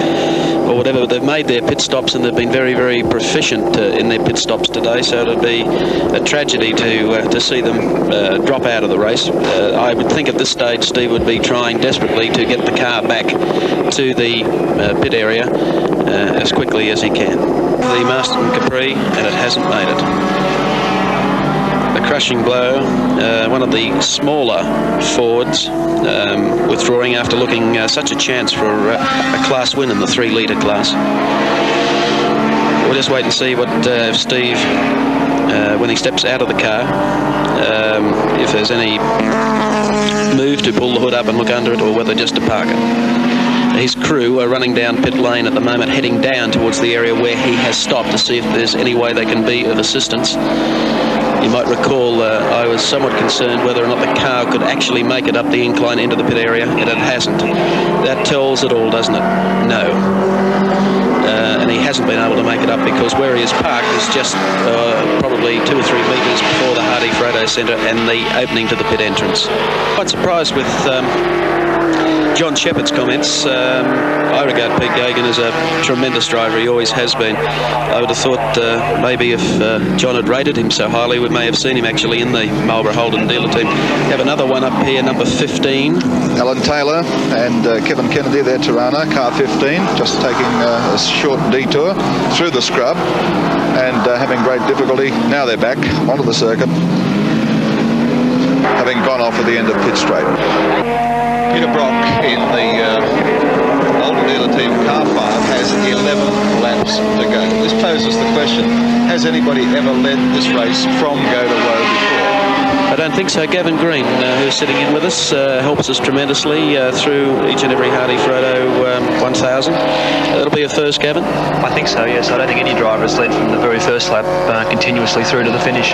whatever. They've made their pit stops and they've been very, very proficient in their pit stops today. So it'd be a tragedy to see them drop out of the race. I would think at this stage Steve would be trying desperately to get the car back to the pit area as quickly as he can. The Masterton Capri, and it hasn't made it. A crushing blow. One of the smaller Fords withdrawing after looking such a chance for a class win in the 3-litre class. We'll just wait and see what Steve, when he steps out of the car, if there's any move to pull the hood up and look under it, or whether just to park it. His crew are running down pit lane at the moment, heading down towards the area where he has stopped to see if there's any way they can be of assistance. You might recall I was somewhat concerned whether or not the car could actually make it up the incline into the pit area, and it hasn't. That tells it all, doesn't it? No. And he hasn't been able to make it up because where he is parked is just probably 2 or 3 metres before the Hardy Ferrado Centre and the opening to the pit entrance. Quite surprised with John Shepherd's comments. I regard Pete Gagan as a tremendous driver. He always has been. I would have thought maybe if John had rated him so highly, we may have seen him actually in the Marlborough Holden Dealer Team. Have another one up here, number 15. Alan Taylor and Kevin Kennedy, their Torana, car 15, just taking a short detour through the scrub and having great difficulty. Now they're back onto the circuit, having gone off at the end of pit straight. Peter Brock in the Holden Dealer Team car 5 has 11 laps to go. This poses the question, has anybody ever led this race from go to woe before? I don't think so. Gavin Green, who's sitting in with us, helps us tremendously through each and every Hardy Frodo 1000. That'll be a first, Gavin? I think so, yes. I don't think any driver has led from the very first lap continuously through to the finish.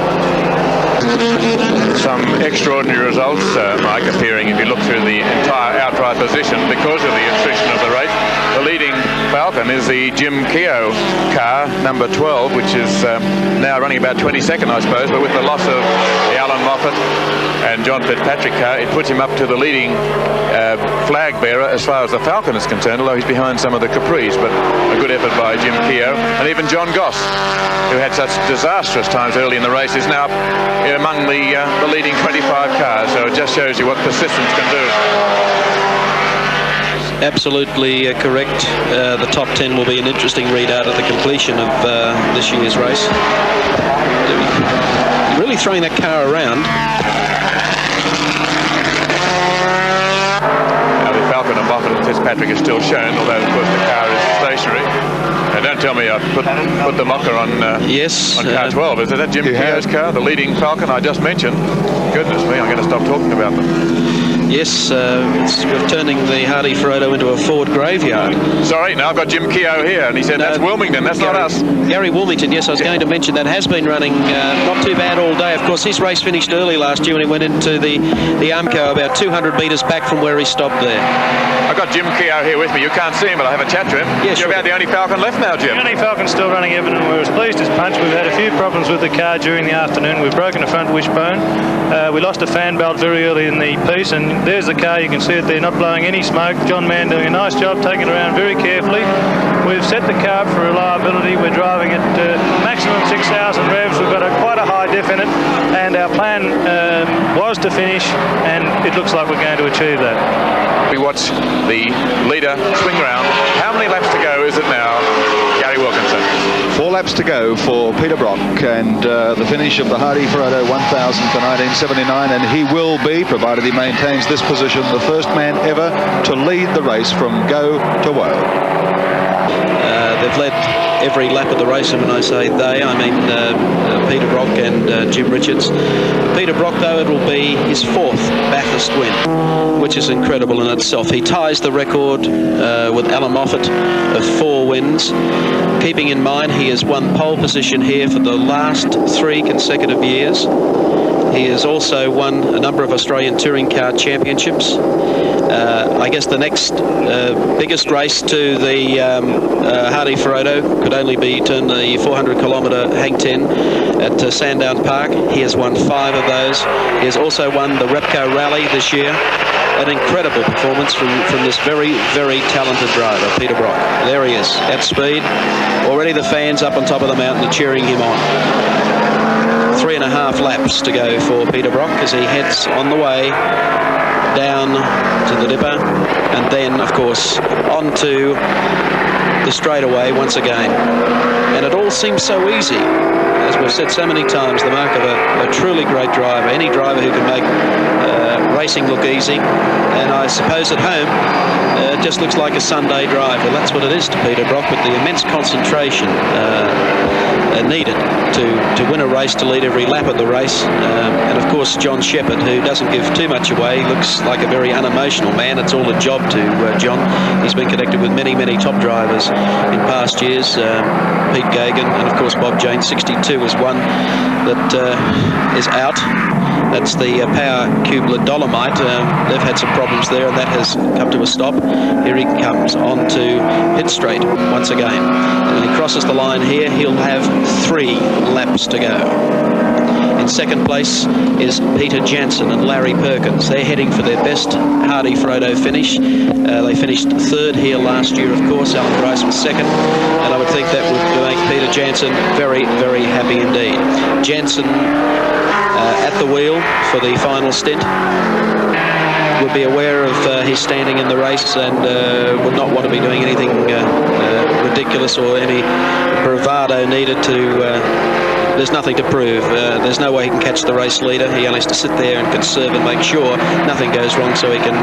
Some extraordinary results, Mike, appearing if you look through the entire outright position because of the attrition of the race. The leading Falcon is the Jim Keogh car, number 12, which is now running about 22nd, I suppose, but with the loss of the Allan Moffat and John Fitzpatrick car, it puts him up to the leading flag bearer as far as the Falcon is concerned, although he's behind some of the Capris, but a good effort by Jim Keogh. And even John Goss, who had such disastrous times early in the race, is now among the leading 25 cars, so it just shows you what persistence can do. Absolutely correct. The top 10 will be an interesting readout at the completion of this year's race. Really throwing that car around. Now the Falcon and Moffat and Fitzpatrick is still shown, although of course the car is stationary. Now don't tell me I put the mocker on, yes, on car 12. Is that Jim Keogh's car, the leading Falcon I just mentioned? Goodness me, I'm going to stop talking about them. Yes, we're turning the Hardy Frodo into a Ford graveyard. Sorry, no, I've got Jim Keogh here, and he said that's Wilmington, that's Gary, not us. Gary Wilmington, yes, I was going to mention that, has been running not too bad all day. Of course, his race finished early last year when he went into the Armco about 200 metres back from where he stopped there. I've got Jim Keogh here with me. You can't see him, but I'll have a chat to him. Yes, You're about the only Falcon left now, Jim. The only Falcon's still running, Evan, and we're as pleased as punch. We've had a few problems with the car during the afternoon. We've broken a front wishbone. We lost a fan belt very early in the piece, and there's the car. You can see it there, not blowing any smoke. John Mann doing a nice job, taking it around very carefully. We've set the car up for reliability. We're driving at maximum 6,000 revs. We've got quite a high diff in it, and our plan was to finish, and it looks like we're going to achieve that. We watch the leader swing round. How many laps to go is it now, Gary Wilkinson? 4 laps to go for Peter Brock, and the finish of the Hardy Frodo 1000 for 1979, and he will be, provided he maintains this position, the first man ever to lead the race from go to woe. They've led every lap of the race, and when I say they, I mean Peter Brock and Jim Richards. Peter Brock, though, it will be his 4th Bathurst win, which is incredible in itself. He ties the record with Allan Moffat of 4 wins. Keeping in mind he has won pole position here for the last 3 consecutive years. He has also won a number of Australian Touring Car Championships. I guess the next biggest race to the Hardy Frodo could only be turn the 400-kilometre hang 10 at Sandown Park. He has won 5 of those. He has also won the Repco Rally this year. An incredible performance from this very, very talented driver, Peter Brock. There he is, at speed. Already the fans up on top of the mountain are cheering him on. 3.5 laps to go for Peter Brock as he heads on the way down to the dipper, and then, of course, onto the straightaway once again. And it all seems so easy. As we've said so many times, the mark of a truly great driver, any driver who can make racing look easy, and I suppose at home it just looks like a Sunday drive. Well, that's what it is to Peter Brock, with the immense concentration needed to win a race, to lead every lap of the race. And of course John Shepherd, who doesn't give too much away, looks like a very unemotional man. It's all a job to John. He's been connected with many top drivers in past years. Pete Gagan and of course Bob Jane. 62 is one that is out. That's the Power Cubler Dolomite. They've had some problems there, and that has come to a stop. Here he comes on to pit straight once again. And when he crosses the line here, he'll have 3 laps to go. In second place is Peter Janson and Larry Perkins. They're heading for their best Hardy-Frodo finish. They finished 3rd here last year, of course. Alan Bryce was 2nd, and I would think that would make Peter Janson very, very happy indeed. Janson at the wheel for the final stint would be aware of his standing in the race and would not want to be doing anything ridiculous or any bravado needed to... There's nothing to prove. There's no way he can catch the race leader. He only has to sit there and conserve and make sure nothing goes wrong so he can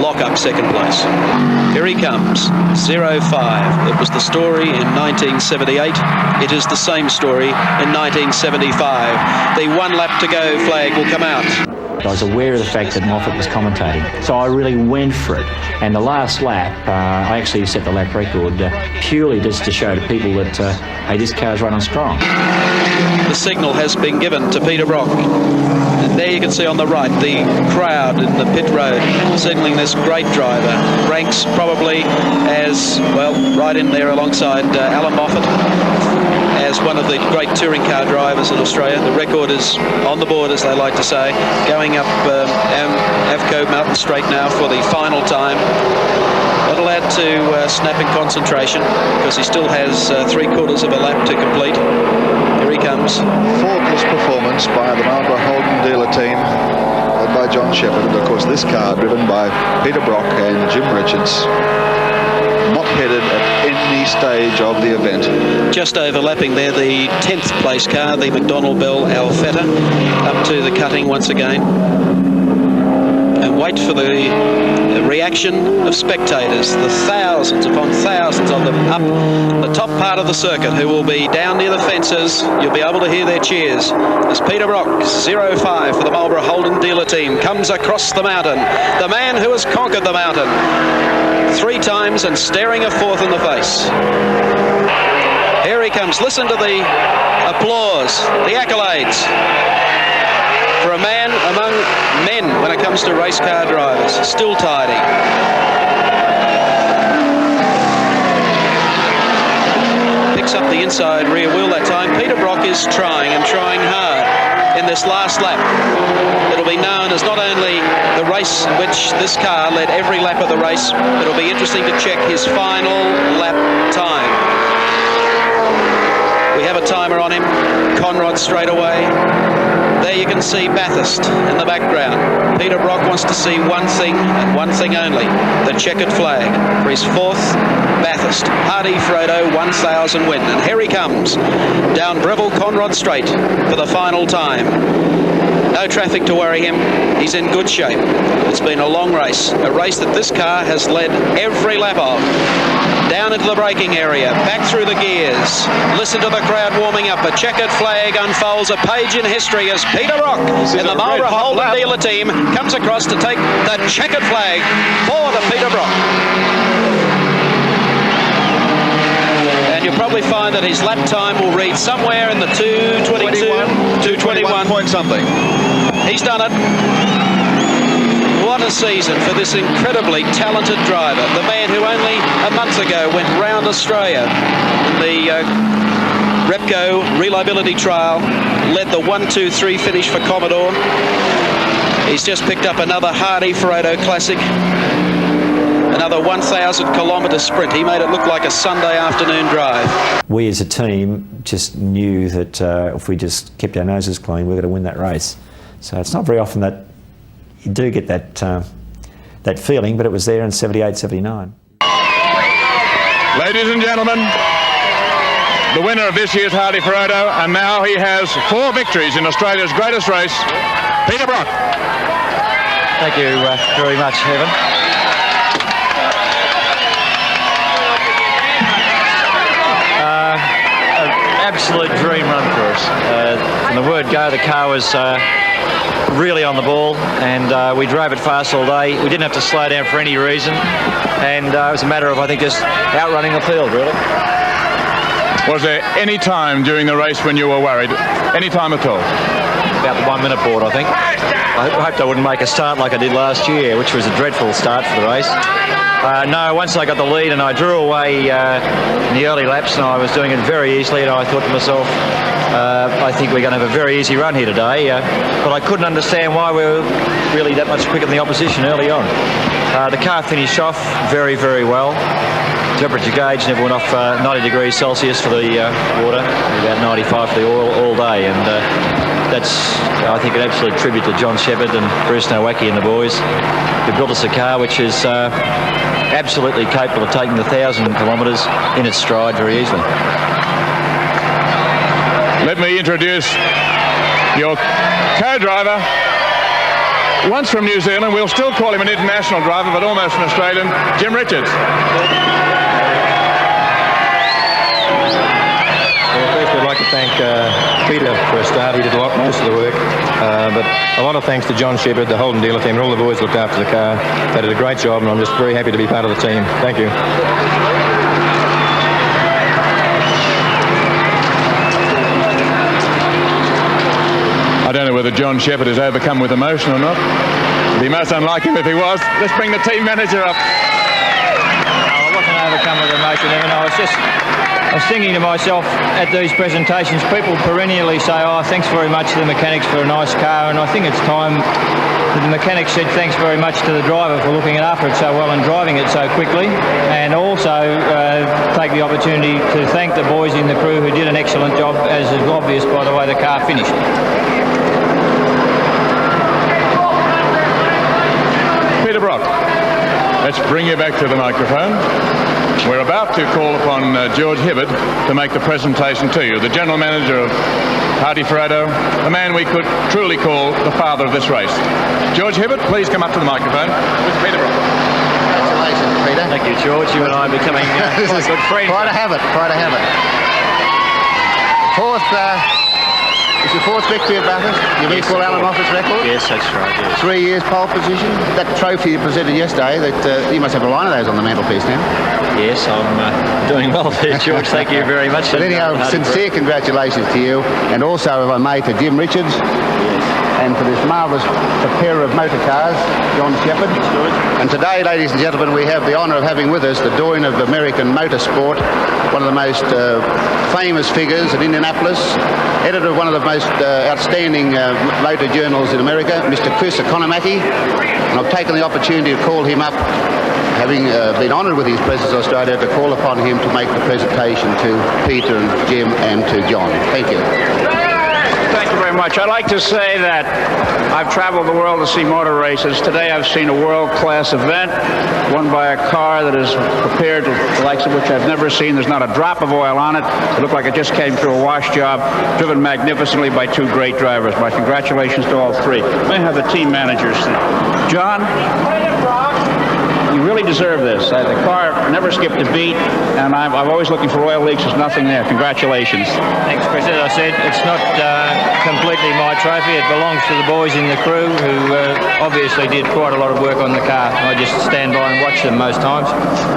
lock up second place. Here he comes, 05. It was the story in 1978. It is the same story in 1975. The 1 lap to go flag will come out. I was aware of the fact that Moffat was commentating, so I really went for it. And the last lap, I actually set the lap record purely just to show to people that, hey, this car's running strong. The signal has been given to Peter Brock. And there you can see on the right the crowd in the pit road signalling this great driver. Ranks probably as, well, right in there alongside Allan Moffat as one of the great touring car drivers in Australia. The record is on the board, as they like to say, going up Avco Mountain Straight now for the final time. Not allowed to snap in concentration because he still has 3/4 of a lap to complete. Here he comes. Faultless performance by the Marlborough Holden Dealer Team, led by John Shepherd, and of course this car driven by Peter Brock and Jim Richards. Not headed at any stage of the event. Just overlapping there the 10th place car, the McDonnell Bell Alfetta, up to the cutting once again. And wait for the reaction of spectators, the thousands upon thousands of them up the top part of the circuit who will be down near the fences. You'll be able to hear their cheers as Peter Brock, 05 for the Marlborough Holden Dealer Team, comes across the mountain. The man who has conquered the mountain 3 times and staring a 4th in the face. Here he comes. Listen to the applause, the accolades for a man among men when it comes to race car drivers. Still tidy. Picks up the inside rear wheel that time. Peter Brock is trying and trying hard in this last lap. It'll be known as not only the race in which this car led every lap of the race, it'll be interesting to check his final lap time. We have a timer on him. Conrod straight away. There you can see Bathurst in the background. Peter Brock wants to see one thing and one thing only, the checkered flag for his 4th Bathurst Hardy-Frodo 1000 win. And here he comes down Breville Conrod Straight for the final time. No traffic to worry him. He's in good shape. It's been a long race, a race that this car has led every lap of. Down into the braking area, back through the gears. Listen to the crowd warming up. A checkered flag unfolds, a page in history as Peter Brock in the Marlborough Holden Dealer Team comes across to take the checkered flag for the Peter Brock. And you'll probably find that his lap time will read somewhere in the 2:21 point something. He's done it. What a season for this incredibly talented driver. The man who only a month ago went round Australia in the Repco Reliability Trial, led the 1-2-3 finish for Commodore. He's just picked up another Hardy-Frodo Classic. Another 1,000 kilometre sprint. He made it look like a Sunday afternoon drive. We as a team just knew that if we just kept our noses clean, we were going to win that race. So it's not very often that you do get that that feeling, but it was there in 78, 79. Ladies and gentlemen, the winner of this year's Hardy-Frodo, and now he has 4 victories in Australia's greatest race, Peter Brock. Thank you very much, Evan. Absolute dream run for us. From the word go, the car was really on the ball, and we drove it fast all day. We didn't have to slow down for any reason, and it was a matter of, I think, just outrunning the field, really. Was there any time during the race when you were worried? Any time at all? about the 1 minute board, I think. I hoped I wouldn't make a start like I did last year, which was a dreadful start for the race. No, once I got the lead and I drew away in the early laps, and I was doing it very easily, and I thought to myself, I think we're going to have a very easy run here today. But I couldn't understand why we were really that much quicker than the opposition early on. The car finished off very, very well. Temperature gauge never went off 90 degrees Celsius for the water, about 95 for the oil all day, and that's, I think, an absolute tribute to John Shepherd and Bruce Nowacki and the boys who built us a car which is absolutely capable of taking the 1,000 kilometres in its stride very easily. Let me introduce your co-driver, once from New Zealand, we'll still call him an international driver, but almost an Australian, Jim Richards. Well, first I'd like to thank Peter for a start. He did most of the work, but a lot of thanks to John Shepherd, the Holden Dealer Team, and all the boys looked after the car. They did a great job, and I'm just very happy to be part of the team. Thank you. I don't know whether John Shepherd is overcome with emotion or not. It'd be most unlike him if he was. Let's bring the team manager up. I wasn't overcome with emotion, Evan. I was thinking to myself at these presentations, people perennially say, oh, thanks very much to the mechanics for a nice car, and I think it's time that the mechanics said thanks very much to the driver for looking after it so well and driving it so quickly, and also take the opportunity to thank the boys in the crew who did an excellent job, as is obvious by the way the car finished. Peter Brock, let's bring you back to the microphone. We're about to call upon George Hibbert to make the presentation to you, the general manager of Hardy Fredo, a man we could truly call the father of this race. George Hibbert, please come up to the microphone with Peter Brock. Congratulations, Peter. Thank you, George. You and I are becoming this is good friends. Quite a habit, quite a habit. It's your fourth victory at Bathurst. You've equalled Allan Moffat's record. Yes, that's right. Yes. 3 years pole position. That trophy you presented yesterday, that you must have a line of those on the mantelpiece now. Yes, I'm doing well there, George. Thank you very much. But anyhow, sincere congratulations to you, and also, if I may, to Jim Richards. Yes. And for this marvellous preparer of motor cars, John Shepherd. And today, ladies and gentlemen, we have the honour of having with us the doyen of American motorsport, one of the most famous figures at Indianapolis, editor of one of the most outstanding motor journals in America, Mr. Chris Economaki. And I've taken the opportunity to call him up, having been honoured with his presence in Australia, to call upon him to make the presentation to Peter and Jim and to John. Thank you. Thank you very much. I'd like to say that I've traveled the world to see motor races. Today I've seen a world-class event won by a car that is prepared, the likes of which I've never seen. There's not a drop of oil on it. It looked like it just came through a wash job, driven magnificently by two great drivers. My congratulations to all three. May I have the team managers. John, you really deserve this. The car never skipped a beat, and I'm always looking for oil leaks. There's nothing there. Congratulations. Thanks, Chris. As I said, it's not completely my trophy. It belongs to the boys in the crew who obviously did quite a lot of work on the car. I just stand by and watch them most times.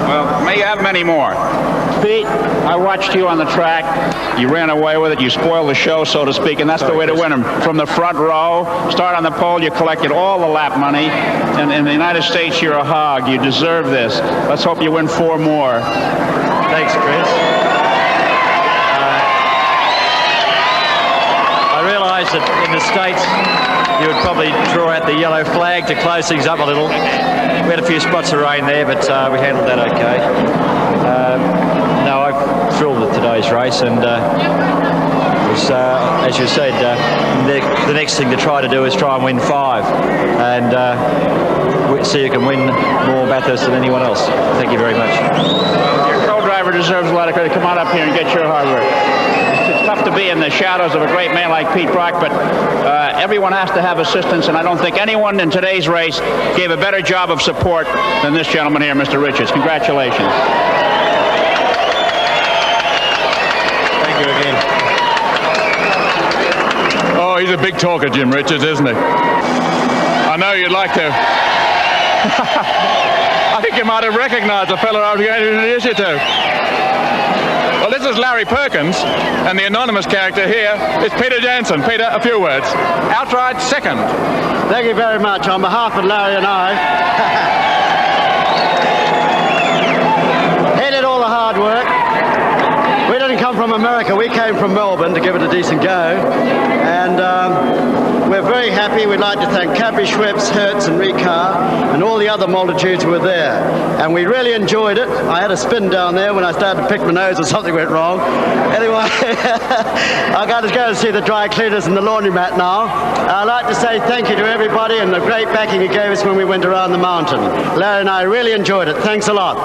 Well, may you have many more. Pete, I watched you on the track. You ran away with it. You spoiled the show, so to speak, and that's the way to win them. From the front row, start on the pole, you collected all the lap money. And in the United States, you're a hog. You deserve this. Let's hope you win 4 more. Thanks, Chris. I realise that in the States, you would probably draw out the yellow flag to close things up a little. We had a few spots of rain there, but we handled that okay. No, I'm thrilled with today's race, and as you said, the next thing to try to do is try and win 5, and see who can win more Bathurst than anyone else. Thank you very much. Your co-driver deserves a lot of credit. Come on up here and get your hard work. It's tough to be in the shadows of a great man like Pete Brock, but everyone has to have assistance, and I don't think anyone in today's race gave a better job of support than this gentleman here, Mr. Richards. Congratulations. Thank you again. Oh, he's a big talker, Jim Richards, isn't he? I know you'd like to. I think you might have recognised the fellow I was going to introduce you to. Well, this is as Larry Perkins, and the anonymous character here is Peter Janson. Peter, a few words. Outright second. Thank you very much. On behalf of Larry and I, he did all the hard work. We didn't come from America. We came from Melbourne to give it a decent go. And we're very happy. We'd like to thank Capri, Schweppes, Hertz and Recar and all the other multitudes who were there. And we really enjoyed it. I had a spin down there when I started to pick my nose or something went wrong. Anyway, I've got to go and see the dry cleaners and the laundromat now. I'd like to say thank you to everybody and the great backing you gave us when we went around the mountain. Larry and I really enjoyed it. Thanks a lot.